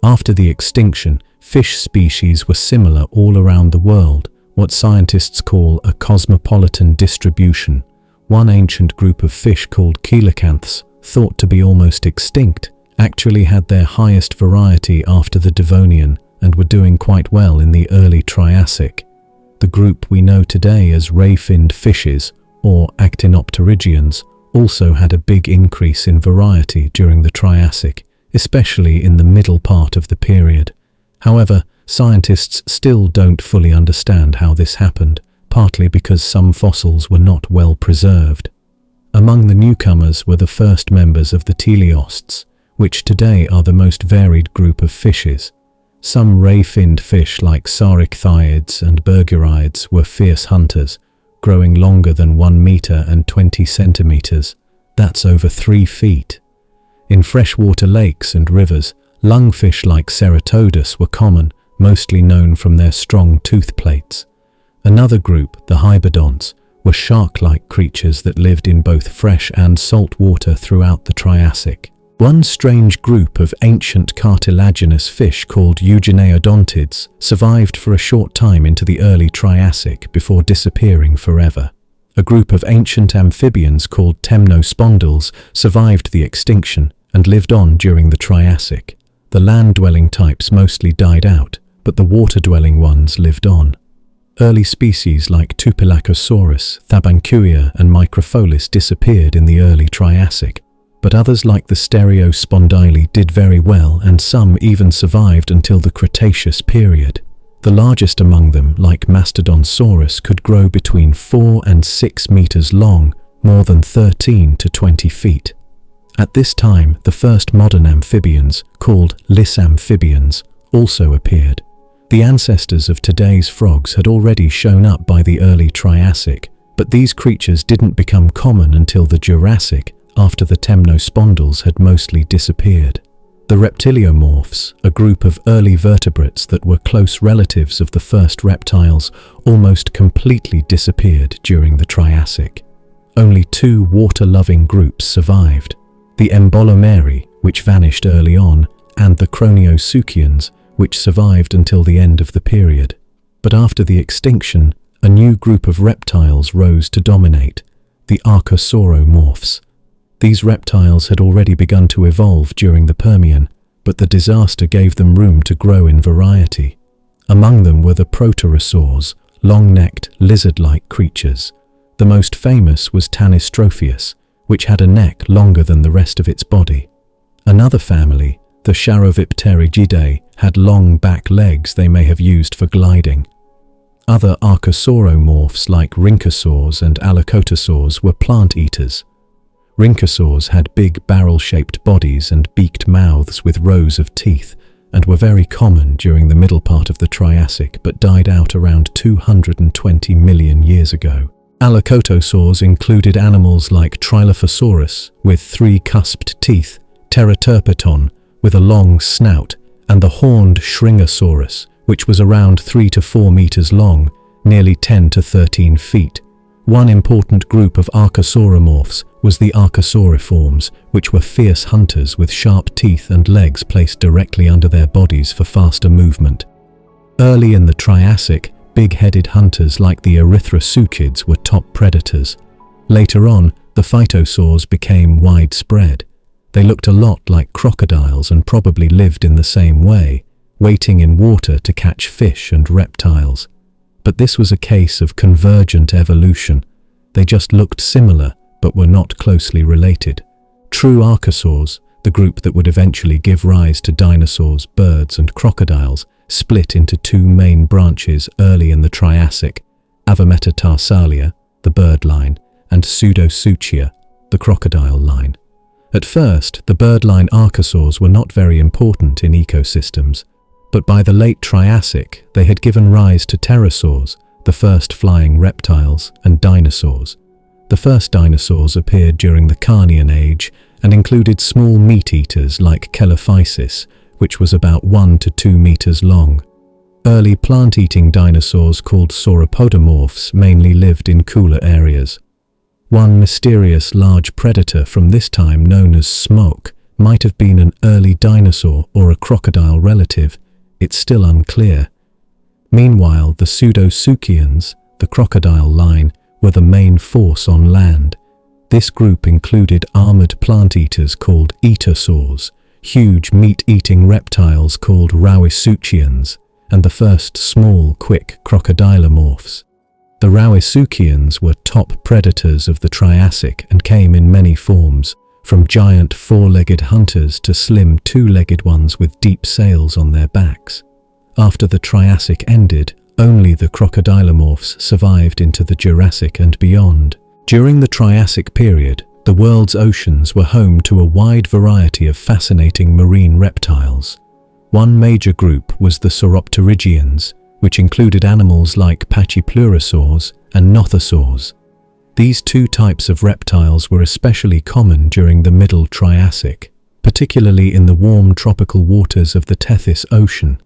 After the extinction, fish species were similar all around the world, what scientists call a cosmopolitan distribution. One ancient group of fish called coelacanths, thought to be almost extinct, actually had their highest variety after the Devonian and were doing quite well in the early Triassic. The group we know today as ray-finned fishes, or actinopterygians, also had a big increase in variety during the Triassic, especially in the middle part of the period. However, scientists still don't fully understand how this happened, partly because some fossils were not well preserved. Among the newcomers were the first members of the teleosts, which today are the most varied group of fishes. Some ray-finned fish like saricthiids and bergeriids were fierce hunters, growing longer than 1 meter and 20 centimeters. That's over 3 feet. In freshwater lakes and rivers, lungfish like Ceratodus were common, mostly known from their strong tooth plates. Another group, the hybodonts, were shark-like creatures that lived in both fresh and salt water throughout the Triassic. One strange group of ancient cartilaginous fish called eugeneodontids survived for a short time into the early Triassic before disappearing forever. A group of ancient amphibians called temnospondyls survived the extinction and lived on during the Triassic. The land-dwelling types mostly died out, but the water-dwelling ones lived on. Early species like Tupilaccosaurus, Thabancuia, and Micropholis disappeared in the early Triassic, but others like the Stereospondyli did very well, and some even survived until the Cretaceous period. The largest among them, like Mastodonsaurus, could grow between 4 and 6 meters long, more than 13 to 20 feet. At this time, the first modern amphibians, called lissamphibians, also appeared. The ancestors of today's frogs had already shown up by the early Triassic, but these creatures didn't become common until the Jurassic, after the temnospondyls had mostly disappeared. The reptiliomorphs, a group of early vertebrates that were close relatives of the first reptiles, almost completely disappeared during the Triassic. Only 2 water-loving groups survived: the Embolomeri, which vanished early on, and the Chroniosuchians, which survived until the end of the period. But after the extinction, a new group of reptiles rose to dominate, the Archosauromorphs. These reptiles had already begun to evolve during the Permian, but the disaster gave them room to grow in variety. Among them were the Proterosaurs, long-necked, lizard-like creatures. The most famous was Tanystropheus, which had a neck longer than the rest of its body. Another family, the Charovipterigidae, had long back legs they may have used for gliding. Other archosauromorphs like rhynchosaurs and allocotosaurs were plant-eaters. Rhynchosaurs had big barrel-shaped bodies and beaked mouths with rows of teeth, and were very common during the middle part of the Triassic but died out around 220 million years ago. Allocotosaurs included animals like Trilophosaurus with 3 cusped teeth, Pteroterpeton with a long snout, and the horned Shringosaurus, which was around 3 to 4 meters long, nearly 10 to 13 feet. One important group of archosauromorphs was the archosauriforms, which were fierce hunters with sharp teeth and legs placed directly under their bodies for faster movement. Early in the Triassic, big-headed hunters like the erythrosuchids were top predators. Later on, the phytosaurs became widespread. They looked a lot like crocodiles and probably lived in the same way, waiting in water to catch fish and reptiles. But this was a case of convergent evolution. They just looked similar, but were not closely related. True archosaurs, the group that would eventually give rise to dinosaurs, birds, and crocodiles, split into 2 main branches early in the Triassic: Avametatarsalia, the bird line, and Pseudosuchia, the crocodile line. At first, the bird-line archosaurs were not very important in ecosystems, but by the late Triassic, they had given rise to pterosaurs, the first flying reptiles, and dinosaurs. The first dinosaurs appeared during the Carnian age and included small meat-eaters like Chelophysis, which was about 1 to 2 meters long. Early plant-eating dinosaurs called sauropodomorphs mainly lived in cooler areas. One mysterious large predator from this time, known as smoke, might have been an early dinosaur or a crocodile relative. It's still unclear. Meanwhile, the Pseudosuchians, the crocodile line, were the main force on land. This group included armored plant-eaters called etosaurs, huge meat-eating reptiles called Rauisuchians, and the first small, quick crocodilomorphs. The Rauisuchians were top predators of the Triassic and came in many forms, from giant 4-legged hunters to slim 2-legged ones with deep sails on their backs. After the Triassic ended, only the crocodilomorphs survived into the Jurassic and beyond. During the Triassic period, the world's oceans were home to a wide variety of fascinating marine reptiles. One major group was the Sauropterygians, which included animals like pachypleurosaurs and nothosaurs. These 2 types of reptiles were especially common during the Middle Triassic. particularly in the warm tropical waters of the Tethys Ocean.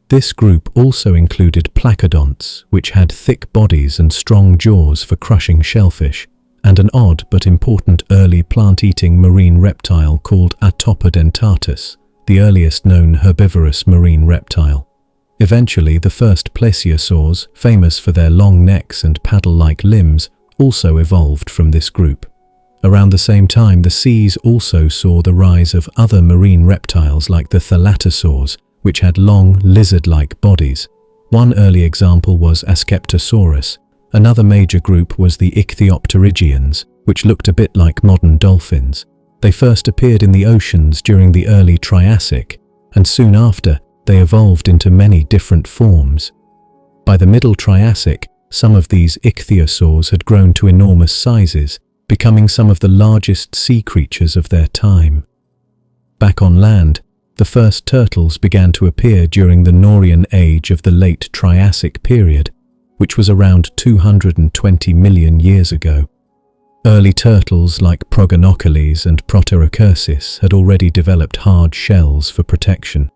This group also included placodonts, which had thick bodies and strong jaws for crushing shellfish, and an odd but important early plant-eating marine reptile called Atopodentatus, the earliest known herbivorous marine reptile. Eventually, the first plesiosaurs, famous for their long necks and paddle-like limbs, also evolved from this group. Around the same time, the seas also saw the rise of other marine reptiles like the thalattosaurs, which had long, lizard-like bodies. One early example was Ascleptosaurus. Another major group was the ichthyopterygians, which looked a bit like modern dolphins. They first appeared in the oceans during the early Triassic, and soon after, they evolved into many different forms. By the Middle Triassic, some of these ichthyosaurs had grown to enormous sizes, becoming some of the largest sea creatures of their time. Back on land, the first turtles began to appear during the Nourian age of the late Triassic period, which was around 220 million years ago. Early turtles like Progonocales and Proterocursis had already developed hard shells for protection.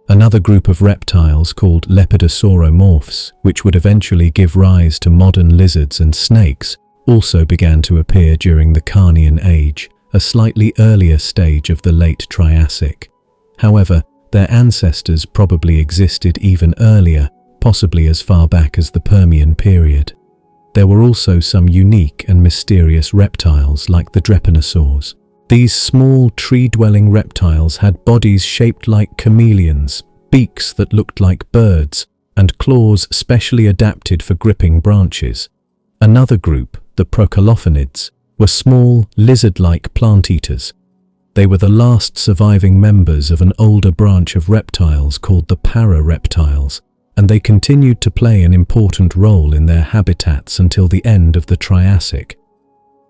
Another group of reptiles called Lepidosauromorphs, which would eventually give rise to modern lizards and snakes, also began to appear during the Carnian age, a slightly earlier stage of the late Triassic. However, their ancestors probably existed even earlier, possibly as far back as the Permian period. There were also some unique and mysterious reptiles like the drepanosaurs. These small tree-dwelling reptiles had bodies shaped like chameleons, beaks that looked like birds, and claws specially adapted for gripping branches. Another group, the Procolophonids, were small, lizard-like plant-eaters. They were the last surviving members of an older branch of reptiles called the parareptiles, and they continued to play an important role in their habitats until the end of the Triassic.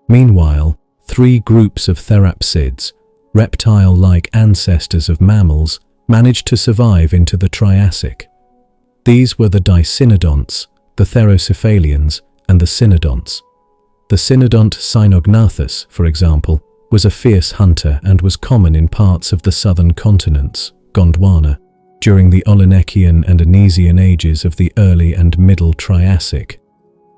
Meanwhile, three groups of therapsids, reptile-like ancestors of mammals, managed to survive into the Triassic. These were the dicynodonts, the therocephalians, and the cynodonts. The cynodont Cynognathus, for example, was a fierce hunter and was common in parts of the southern continents, Gondwana, during the Olenekian and Anisian ages of the early and middle Triassic.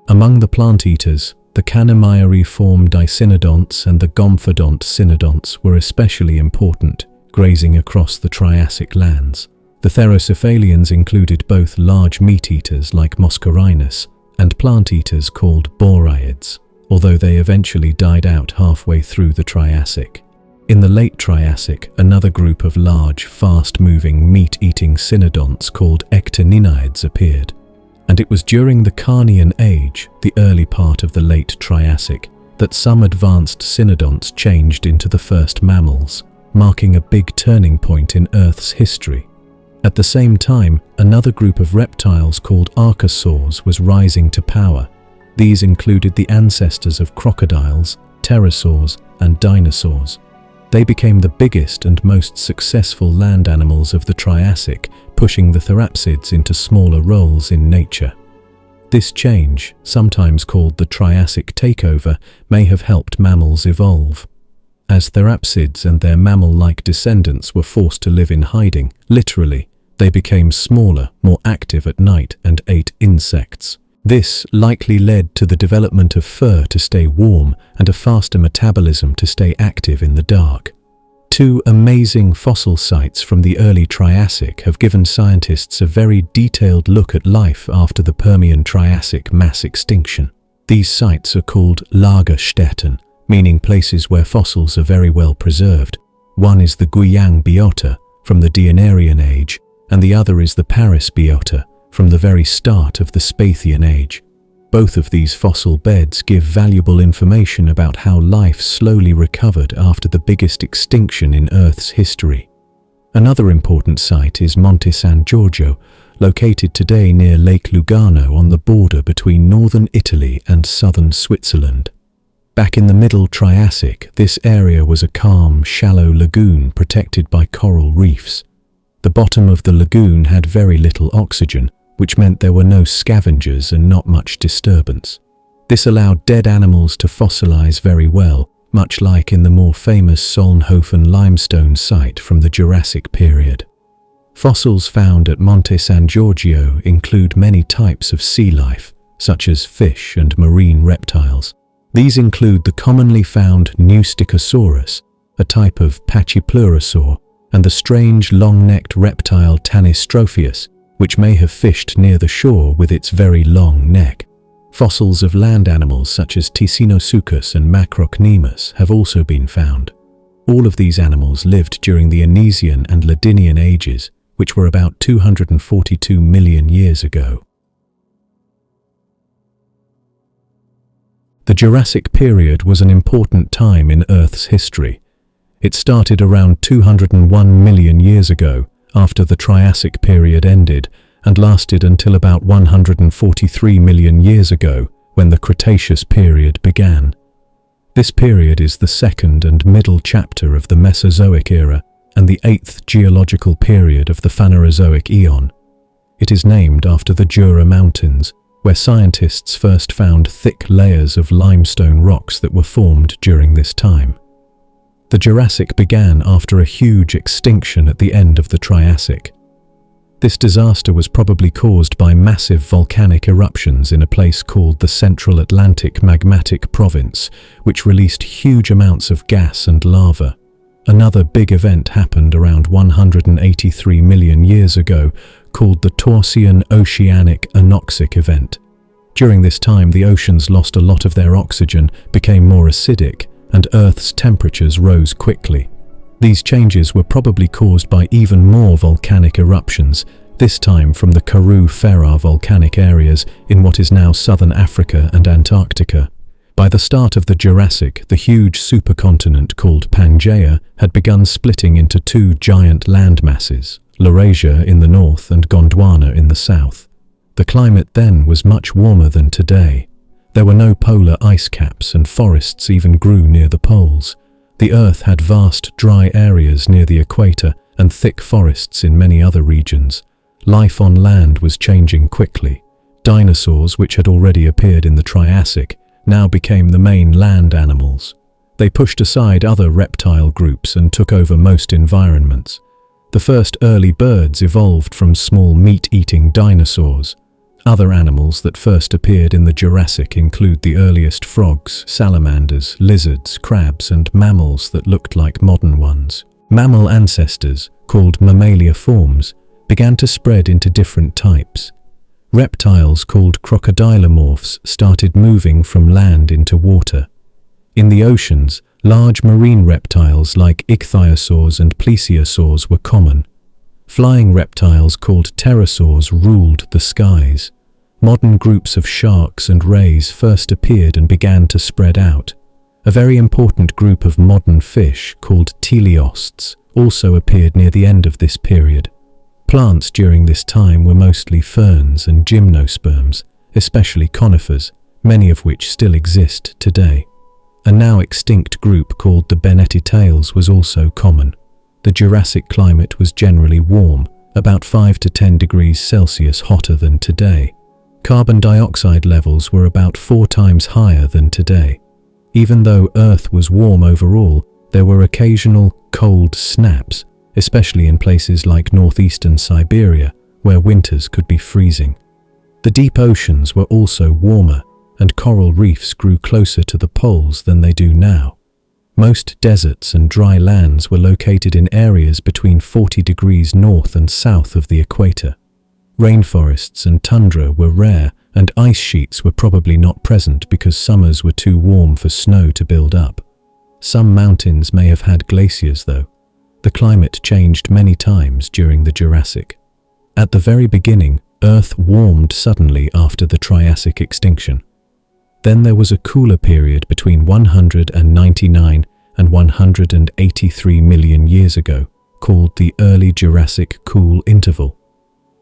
Among the plant-eaters, the Cannemyariform dicynodonts and the Gomphodont cynodonts were especially important, grazing across the Triassic lands. The therocephalians included both large meat-eaters like Moscarinus and plant-eaters called boreids, although they eventually died out halfway through the Triassic. In the late Triassic, another group of large, fast-moving, meat-eating cynodonts called ectoninids appeared, and it was during the Carnian age, the early part of the late Triassic, that some advanced cynodonts changed into the first mammals, marking a big turning point in Earth's history. At the same time, another group of reptiles called archosaurs was rising to power. These included the ancestors of crocodiles, pterosaurs, and dinosaurs. They became the biggest and most successful land animals of the Triassic, pushing the therapsids into smaller roles in nature. This change, sometimes called the Triassic takeover, may have helped mammals evolve. As therapsids and their mammal-like descendants were forced to live in hiding, literally, they became smaller, more active at night, and ate insects. This likely led to the development of fur to stay warm and a faster metabolism to stay active in the dark. Two amazing fossil sites from the early Triassic have given scientists a very detailed look at life after the Permian-Triassic mass extinction. These sites are called Lagerstätten, meaning places where fossils are very well preserved. One is the Guiyang biota from the Dianarian age, and the other is the Paris biota from the very start of the Spathian age. Both of these fossil beds give valuable information about how life slowly recovered after the biggest extinction in Earth's history. Another important site is Monte San Giorgio, located today near Lake Lugano on the border between northern Italy and southern Switzerland. Back in the Middle Triassic, this area was a calm, shallow lagoon protected by coral reefs. The bottom of the lagoon had very little oxygen, which meant there were no scavengers and not much disturbance. This allowed dead animals to fossilize very well, much like in the more famous Solnhofen limestone site from the Jurassic period. Fossils found at Monte San Giorgio include many types of sea life, such as fish and marine reptiles. These include the commonly found Neustichosaurus, a type of pachypleurosaur, and the strange long-necked reptile Tanystropheus, which may have fished near the shore with its very long neck. Fossils of land animals such as Ticinosuchus and Macrocnemus have also been found. All of these animals lived during the Anisian and Ladinian ages, which were about 242 million years ago. The Jurassic period was an important time in Earth's history. It started around 201 million years ago, after the Triassic period ended, and lasted until about 143 million years ago, when the Cretaceous period began. This period is the second and middle chapter of the Mesozoic era and the eighth geological period of the Phanerozoic Eon. It is named after the Jura Mountains, where scientists first found thick layers of limestone rocks that were formed during this time. The Jurassic began after a huge extinction at the end of the Triassic. This disaster was probably caused by massive volcanic eruptions in a place called the Central Atlantic Magmatic Province, which released huge amounts of gas and lava. Another big event happened around 183 million years ago, called the Torsian Oceanic Anoxic event. During this time, the oceans lost a lot of their oxygen, became more acidic, and Earth's temperatures rose quickly. These changes were probably caused by even more volcanic eruptions, this time from the Karoo-Ferrar volcanic areas in what is now southern Africa and Antarctica. By the start of the Jurassic, the huge supercontinent called Pangaea had begun splitting into two giant land masses, Laurasia in the north and Gondwana in the south. The climate then was much warmer than today. There were no polar ice caps, and forests even grew near the poles. The Earth had vast dry areas near the equator and thick forests in many other regions. Life on land was changing quickly. Dinosaurs, which had already appeared in the Triassic, now became the main land animals. They pushed aside other reptile groups and took over most environments. The first early birds evolved from small meat-eating dinosaurs. Other animals that first appeared in the Jurassic include the earliest frogs, salamanders, lizards, crabs, and mammals that looked like modern ones. Mammal ancestors, called mammaliaforms, began to spread into different types. Reptiles called crocodilomorphs started moving from land into water. In the oceans, large marine reptiles like ichthyosaurs and plesiosaurs were common. Flying reptiles called pterosaurs ruled the skies. Modern groups of sharks and rays first appeared and began to spread out. A very important group of modern fish, called teleosts, also appeared near the end of this period. Plants during this time were mostly ferns and gymnosperms, especially conifers, many of which still exist today. A now extinct group called the Bennettitails was also common. The Jurassic climate was generally warm, about 5 to 10 degrees Celsius hotter than today. Carbon dioxide levels were about 4 times higher than today. Even though Earth was warm overall, there were occasional cold snaps, especially in places like northeastern Siberia, where winters could be freezing. The deep oceans were also warmer, and coral reefs grew closer to the poles than they do now. Most deserts and dry lands were located in areas between 40 degrees north and south of the equator. Rainforests and tundra were rare, and ice sheets were probably not present because summers were too warm for snow to build up. Some mountains may have had glaciers though. The climate changed many times during the Jurassic. At the very beginning, Earth warmed suddenly after the Triassic extinction. Then there was a cooler period between 199 and 183 million years ago, called the Early Jurassic Cool Interval.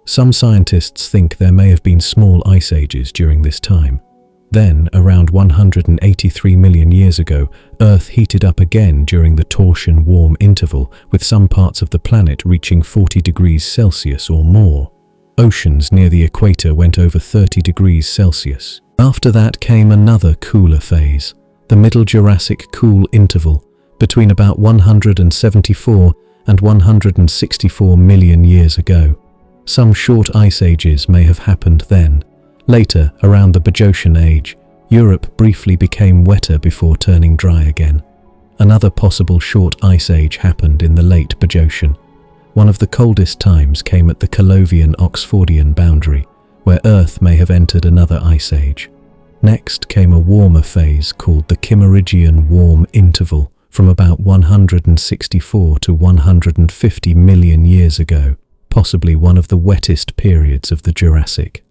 Some scientists think there may have been small ice ages during this time. Then, around 183 million years ago, Earth heated up again during the torsion warm interval, with some parts of the planet reaching 40 degrees Celsius or more. Oceans near the equator went over 30 degrees Celsius. After that came another cooler phase. the Middle Jurassic cool interval between about 174 and 164 million years ago. Some short ice ages may have happened then. Later, around the Bajocian age, Europe briefly became wetter before turning dry again. Another possible short ice age happened in the late Bajocian. One of the coldest times came at the Calovian-Oxfordian boundary, where Earth may have entered another ice age. Next came a warmer phase called the Kimmeridgian warm interval from about 164 to 150 million years ago, possibly one of the wettest periods of the Jurassic.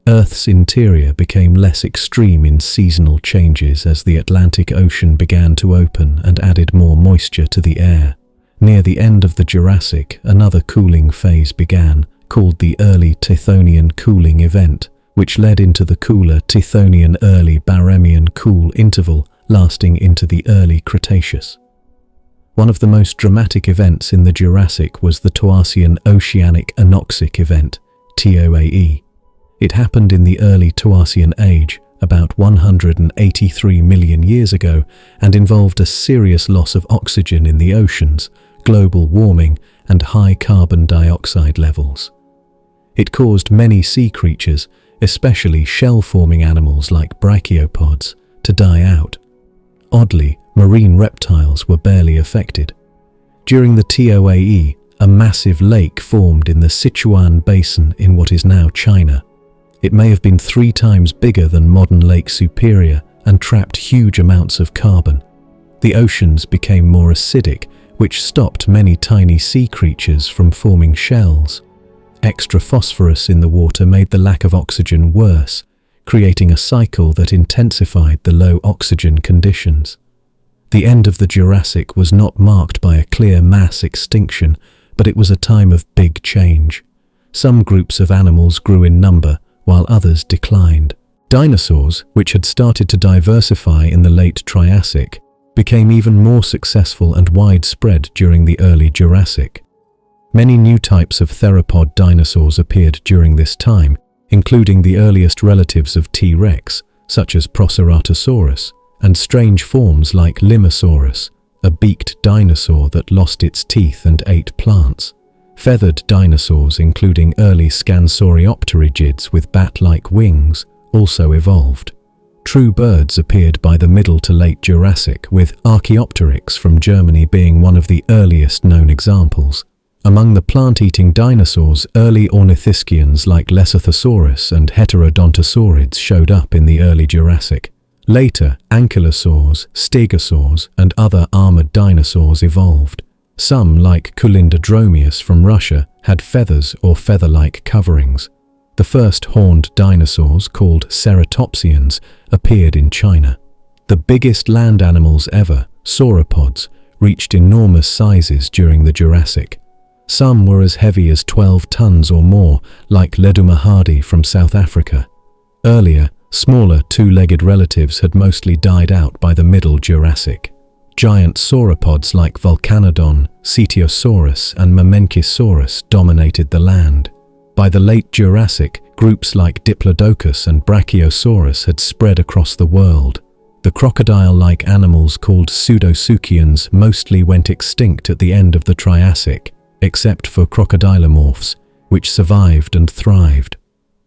Earth's interior became less extreme in seasonal changes as the Atlantic Ocean began to open and added more moisture to the air. Near the end of the Jurassic, another cooling phase began, called the early Tithonian cooling event, which led into the cooler Tithonian early Barremian cool interval lasting into the early Cretaceous. One of the most dramatic events in the Jurassic was the Toarcian Oceanic Anoxic event, TOAE. It happened in the early Toarcian age, about 183 million years ago, and involved a serious loss of oxygen in the oceans, global warming, and high carbon dioxide levels. It caused many sea creatures, especially shell-forming animals like brachiopods, to die out. Oddly, marine reptiles were barely affected. During the TOAE, a massive lake formed in the Sichuan Basin in what is now China. It may have been 3 times bigger than modern Lake Superior and trapped huge amounts of carbon. The oceans became more acidic, which stopped many tiny sea creatures from forming shells. Extra phosphorus in the water made the lack of oxygen worse, creating a cycle that intensified the low oxygen conditions. The end of the Jurassic was not marked by a clear mass extinction, but it was a time of big change. Some groups of animals grew in number, while others declined. Dinosaurs, which had started to diversify in the late Triassic, became even more successful and widespread during the early Jurassic. Many new types of theropod dinosaurs appeared during this time, including the earliest relatives of T-Rex, such as Proceratosaurus, and strange forms like Limosaurus, a beaked dinosaur that lost its teeth and ate plants. Feathered dinosaurs, including early Scansoriopterygids with bat-like wings, also evolved. True birds appeared by the middle to late Jurassic, with Archaeopteryx from Germany being one of the earliest known examples. Among the plant-eating dinosaurs, early ornithischians like Lesothosaurus and Heterodontosaurids showed up in the early Jurassic. Later, ankylosaurs, stegosaurs, and other armored dinosaurs evolved. Some, like Culindodromeus from Russia, had feathers or feather-like coverings. The first horned dinosaurs, called ceratopsians, appeared in China. The biggest land animals ever, sauropods, reached enormous sizes during the Jurassic. Some were as heavy as 12 tons or more, like Ledumahadi from South Africa. Earlier, smaller two-legged relatives had mostly died out by the Middle Jurassic. Giant sauropods like Volcanodon, Cetiosaurus, and Mamenchisaurus dominated the land. By the late Jurassic, groups like Diplodocus and Brachiosaurus had spread across the world. The crocodile-like animals called pseudoseuchians mostly went extinct at the end of the Triassic, except for crocodilomorphs, which survived and thrived.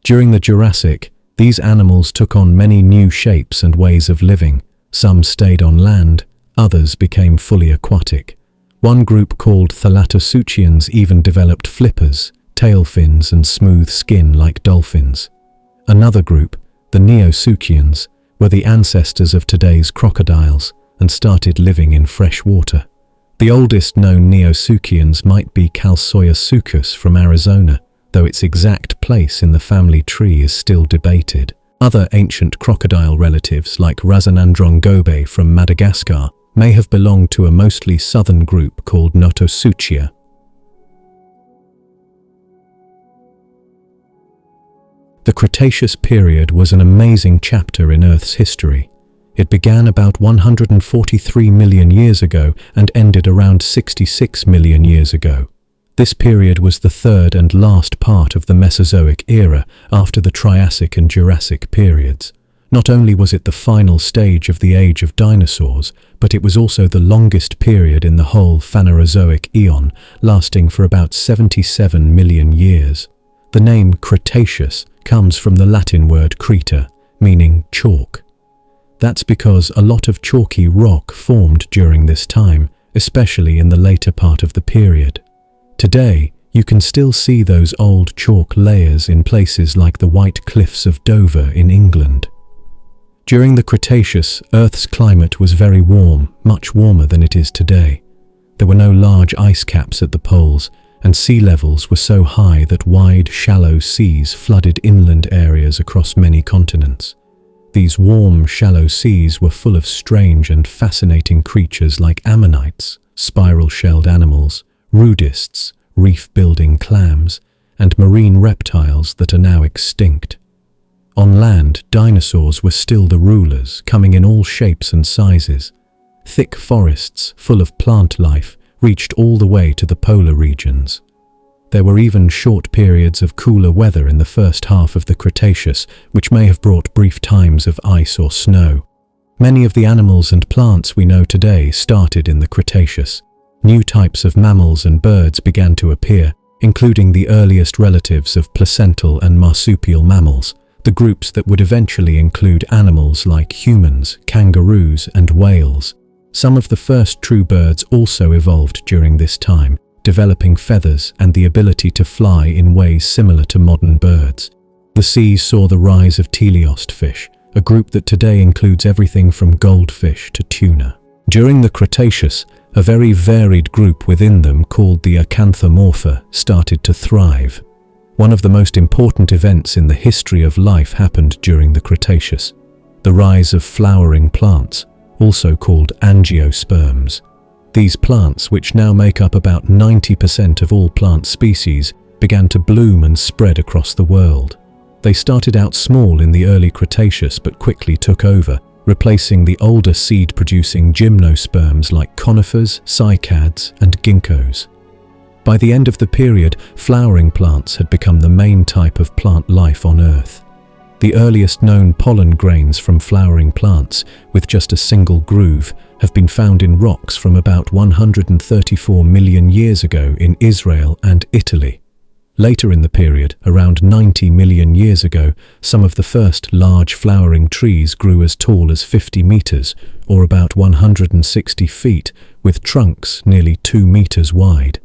During the Jurassic, these animals took on many new shapes and ways of living. Some stayed on land, others became fully aquatic. One group called Thalatoseuchians even developed flippers, tail fins, and smooth skin like dolphins. Another group, the Neoseuchians, were the ancestors of today's crocodiles and started living in fresh water. The oldest known Neoseuchians might be Calcoiasuchus from Arizona, though its exact place in the family tree is still debated. Other ancient crocodile relatives like Razanandrongobe from Madagascar may have belonged to a mostly southern group called Notoseuchia. The Cretaceous period was an amazing chapter in Earth's history. It began about 143 million years ago and ended around 66 million years ago. This period was the third and last part of the Mesozoic era after the Triassic and Jurassic periods. Not only was it the final stage of the age of dinosaurs, but it was also the longest period in the whole Phanerozoic eon, lasting for about 77 million years. The name Cretaceous comes from the Latin word creta, meaning chalk. That's because a lot of chalky rock formed during this time, especially in the later part of the period. Today, you can still see those old chalk layers in places like the White Cliffs of Dover in England. During the Cretaceous, Earth's climate was very warm, much warmer than it is today. There were no large ice caps at the poles, and sea levels were so high that wide, shallow seas flooded inland areas across many continents. These warm, shallow seas were full of strange and fascinating creatures like ammonites, spiral-shelled animals, rudists, reef-building clams, and marine reptiles that are now extinct. On land, dinosaurs were still the rulers, coming in all shapes and sizes. Thick forests, full of plant life, reached all the way to the polar regions. There were even short periods of cooler weather in the first half of the Cretaceous, which may have brought brief times of ice or snow. Many of the animals and plants we know today started in the Cretaceous. New types of mammals and birds began to appear, including the earliest relatives of placental and marsupial mammals, the groups that would eventually include animals like humans, kangaroos, and whales. Some of the first true birds also evolved during this time, developing feathers and the ability to fly in ways similar to modern birds. The seas saw the rise of teleost fish, a group that today includes everything from goldfish to tuna. During the Cretaceous, a very varied group within them called the Acanthomorpha started to thrive. One of the most important events in the history of life happened during the Cretaceous: the rise of flowering plants, also called angiosperms. These plants, which now make up about 90% of all plant species, began to bloom and spread across the world. They started out small in the early Cretaceous but quickly took over, replacing the older seed-producing gymnosperms like conifers, cycads, and ginkgos. By the end of the period, flowering plants had become the main type of plant life on Earth. The earliest known pollen grains from flowering plants, with just a single groove, have been found in rocks from about 134 million years ago in Israel and Italy. Later in the period, around 90 million years ago, some of the first large flowering trees grew as tall as 50 meters, or about 160 feet, with trunks nearly 2 meters wide.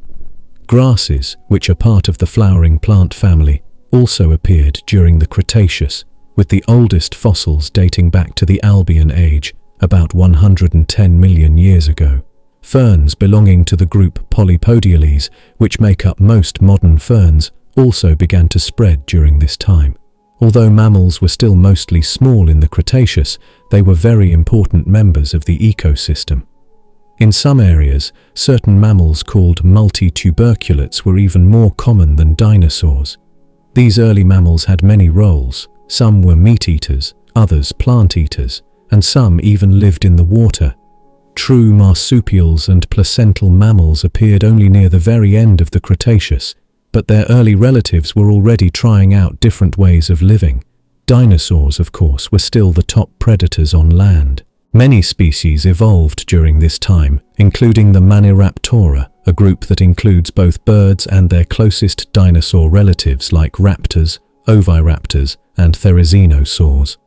Grasses, which are part of the flowering plant family, also appeared during the Cretaceous, with the oldest fossils dating back to the Albian Age, about 110 million years ago. Ferns belonging to the group Polypodiales, which make up most modern ferns, also began to spread during this time. Although mammals were still mostly small in the Cretaceous, they were very important members of the ecosystem. In some areas, certain mammals called multituberculates were even more common than dinosaurs. These early mammals had many roles. Some were meat-eaters, others plant-eaters, and some even lived in the water. True marsupials and placental mammals appeared only near the very end of the Cretaceous, but their early relatives were already trying out different ways of living. Dinosaurs, of course, were still the top predators on land. Many species evolved during this time, including the Maniraptora, a group that includes both birds and their closest dinosaur relatives like raptors, oviraptors, and therizinosaurs.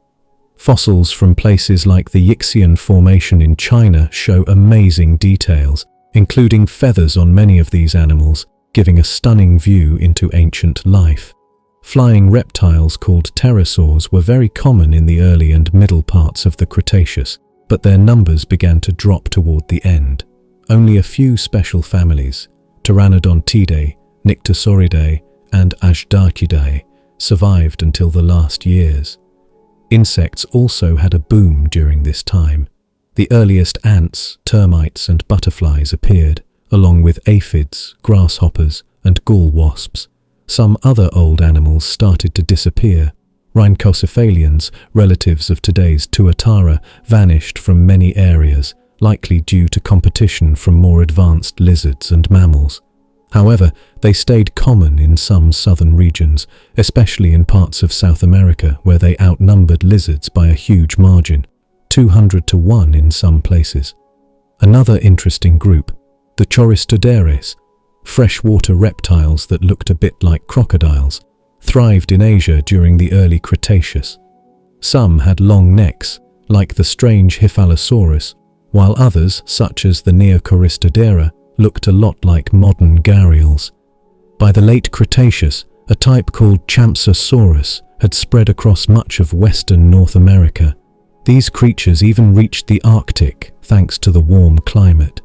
Fossils from places like the Yixian Formation in China show amazing details, including feathers on many of these animals, giving a stunning view into ancient life. Flying reptiles called pterosaurs were very common in the early and middle parts of the Cretaceous, but their numbers began to drop toward the end. Only a few special families, Pteranodontidae, Nyctosauridae, and Ashdarchidae, survived until the last years. Insects also had a boom during this time. The earliest ants, termites, and butterflies appeared, along with aphids, grasshoppers, and gall wasps. Some other old animals started to disappear. Rhynchocephalians, relatives of today's tuatara, vanished from many areas, likely due to competition from more advanced lizards and mammals. However, they stayed common in some southern regions, especially in parts of South America where they outnumbered lizards by a huge margin, 200 to 1 in some places. Another interesting group, the Choristoderes, freshwater reptiles that looked a bit like crocodiles, thrived in Asia during the early Cretaceous. Some had long necks, like the strange Hyphalosaurus, while others, such as the Neocoristodera, looked a lot like modern gharials. By the late Cretaceous, a type called Champsosaurus had spread across much of western North America. These creatures even reached the Arctic thanks to the warm climate.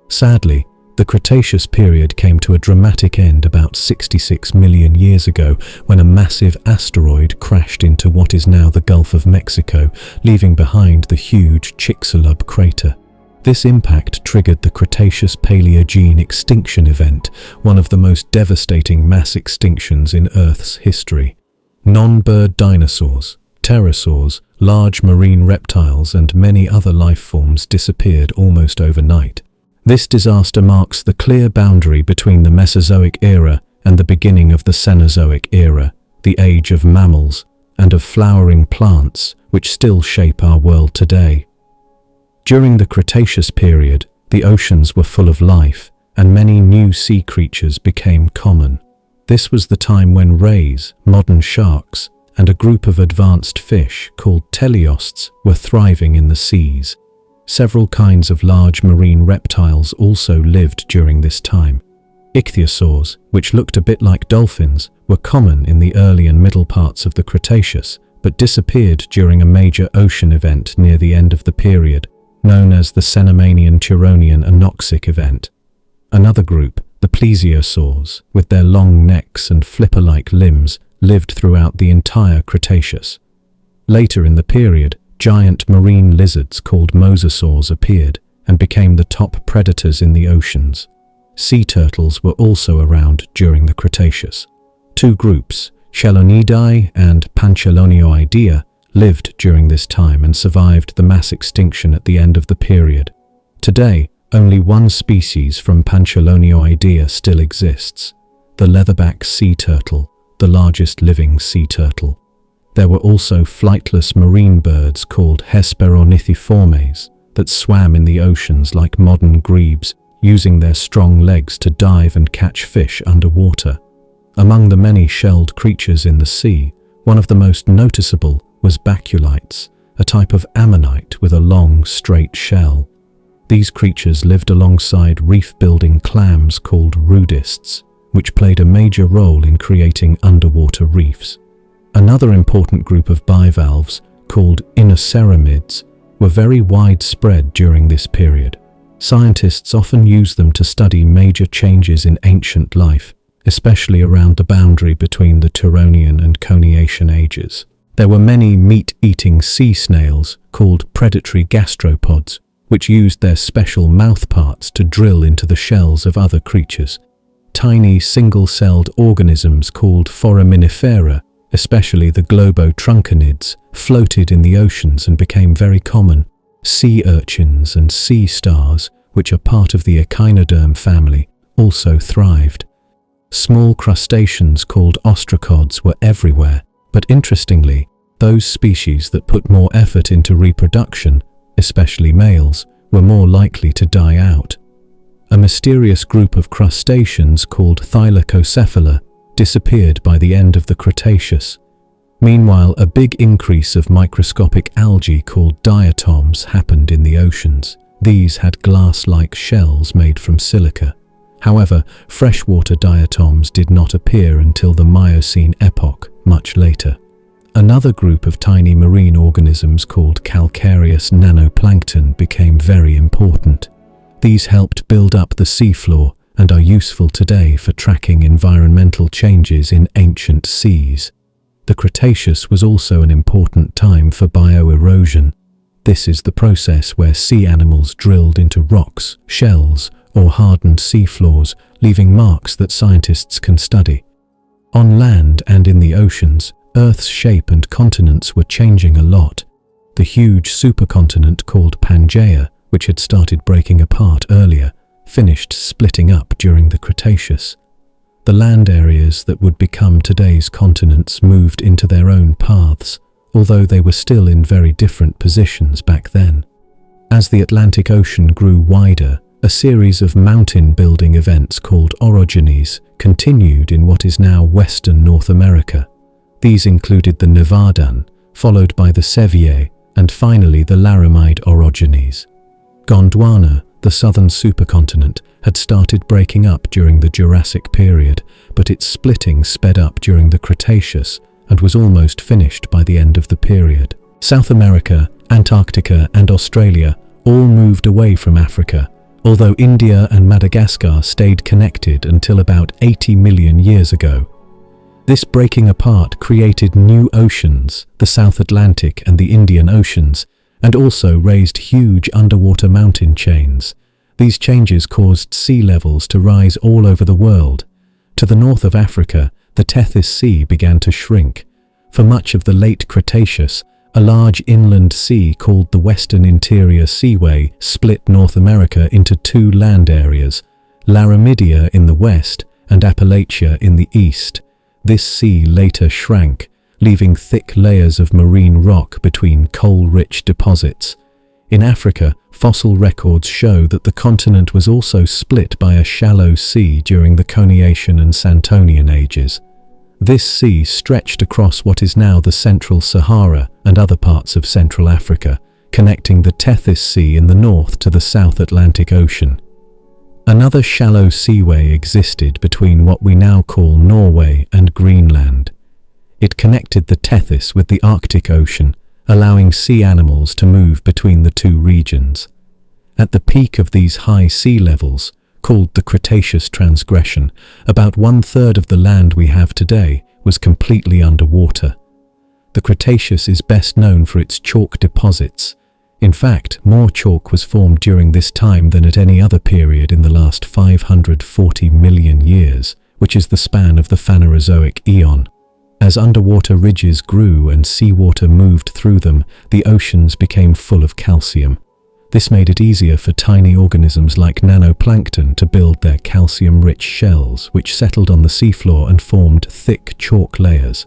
Sadly, the Cretaceous period came to a dramatic end about 66 million years ago when a massive asteroid crashed into what is now the Gulf of Mexico, leaving behind the huge Chicxulub crater. This impact triggered the Cretaceous Paleogene extinction event, one of the most devastating mass extinctions in Earth's history. Non-bird dinosaurs, pterosaurs, large marine reptiles and many other life forms disappeared almost overnight. This disaster marks the clear boundary between the Mesozoic era and the beginning of the Cenozoic era, the age of mammals and of flowering plants which still shape our world today. During the Cretaceous period, the oceans were full of life and many new sea creatures became common. This was the time when rays, modern sharks, and a group of advanced fish called teleosts were thriving in the seas. Several kinds of large marine reptiles also lived during this time. Ichthyosaurs, which looked a bit like dolphins, were common in the early and middle parts of the Cretaceous, but disappeared during a major ocean event near the end of the period, known as the Cenomanian-Turonian anoxic event. Another group, the plesiosaurs, with their long necks and flipper-like limbs, lived throughout the entire Cretaceous. Later in the period, giant marine lizards called mosasaurs appeared and became the top predators in the oceans. Sea turtles were also around during the Cretaceous. Two groups, Chelonidae and Panchelonioidea, lived during this time and survived the mass extinction at the end of the period. Today, only one species from Panchelonioidea still exists, the leatherback sea turtle, the largest living sea turtle. There were also flightless marine birds called Hesperornithiformes that swam in the oceans like modern grebes, using their strong legs to dive and catch fish underwater. Among the many shelled creatures in the sea, one of the most noticeable was baculites, a type of ammonite with a long, straight shell. These creatures lived alongside reef-building clams called rudists, which played a major role in creating underwater reefs. Another important group of bivalves, called inoceramids, were very widespread during this period. Scientists often use them to study major changes in ancient life, especially around the boundary between the Turonian and Coniacian ages. There were many meat-eating sea snails, called predatory gastropods, which used their special mouthparts to drill into the shells of other creatures. Tiny single-celled organisms called foraminifera, especially the globotruncanids, floated in the oceans and became very common. Sea urchins and sea stars, which are part of the echinoderm family, also thrived. Small crustaceans called ostracods were everywhere, but interestingly, those species that put more effort into reproduction, especially males, were more likely to die out. A mysterious group of crustaceans called Thylacocephala disappeared by the end of the Cretaceous. Meanwhile, a big increase of microscopic algae called diatoms happened in the oceans. These had glass-like shells made from silica. However, freshwater diatoms did not appear until the Miocene epoch, much later. Another group of tiny marine organisms called calcareous nanoplankton became very important. These helped build up the seafloor and are useful today for tracking environmental changes in ancient seas. The Cretaceous was also an important time for bioerosion. This is the process where sea animals drilled into rocks, shells, or hardened seafloors, leaving marks that scientists can study. On land and in the oceans, Earth's shape and continents were changing a lot. The huge supercontinent called Pangaea, which had started breaking apart earlier, finished splitting up during the Cretaceous. The land areas that would become today's continents moved into their own paths, although they were still in very different positions back then. As the Atlantic Ocean grew wider, a series of mountain-building events called orogenies continued in what is now Western North America. These included the Nevadan, followed by the Sevier, and finally the Laramide orogenies. Gondwana, the southern supercontinent, had started breaking up during the Jurassic period, but its splitting sped up during the Cretaceous and was almost finished by the end of the period. South America, Antarctica, and Australia all moved away from Africa, although India and Madagascar stayed connected until about 80 million years ago. This breaking apart created new oceans, the South Atlantic and the Indian Oceans, and also raised huge underwater mountain chains. These changes caused sea levels to rise all over the world. To the north of Africa, the Tethys Sea began to shrink. For much of the late Cretaceous, a large inland sea called the Western Interior Seaway split North America into two land areas, Laramidia in the west and Appalachia in the east. This sea later shrank, leaving thick layers of marine rock between coal-rich deposits. In Africa, fossil records show that the continent was also split by a shallow sea during the Coniacian and Santonian ages. This sea stretched across what is now the Central Sahara and other parts of Central Africa, connecting the Tethys Sea in the north to the South Atlantic Ocean. Another shallow seaway existed between what we now call Norway and Greenland. It connected the Tethys with the Arctic Ocean, allowing sea animals to move between the two regions. At the peak of these high sea levels, called the Cretaceous transgression, about one-third of the land we have today was completely underwater. The Cretaceous is best known for its chalk deposits. In fact, more chalk was formed during this time than at any other period in the last 540 million years, which is the span of the Phanerozoic eon. As underwater ridges grew and seawater moved through them, the oceans became full of calcium. This made it easier for tiny organisms like nanoplankton to build their calcium-rich shells, which settled on the seafloor and formed thick chalk layers.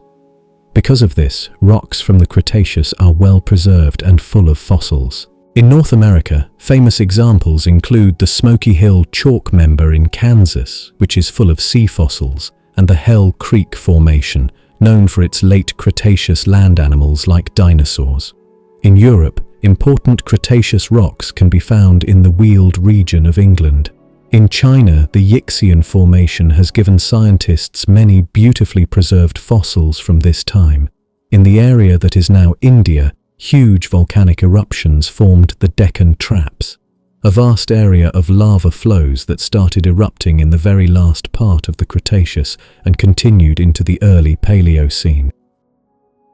Because of this, rocks from the Cretaceous are well preserved and full of fossils. In North America, famous examples include the Smoky Hill chalk member in Kansas, which is full of sea fossils, and the Hell Creek Formation, known for its late Cretaceous land animals like dinosaurs. In Europe, important Cretaceous rocks can be found in the Weald region of England. In China, the Yixian Formation has given scientists many beautifully preserved fossils from this time. In the area that is now India, huge volcanic eruptions formed the Deccan Traps, a vast area of lava flows that started erupting in the very last part of the Cretaceous and continued into the early Paleocene.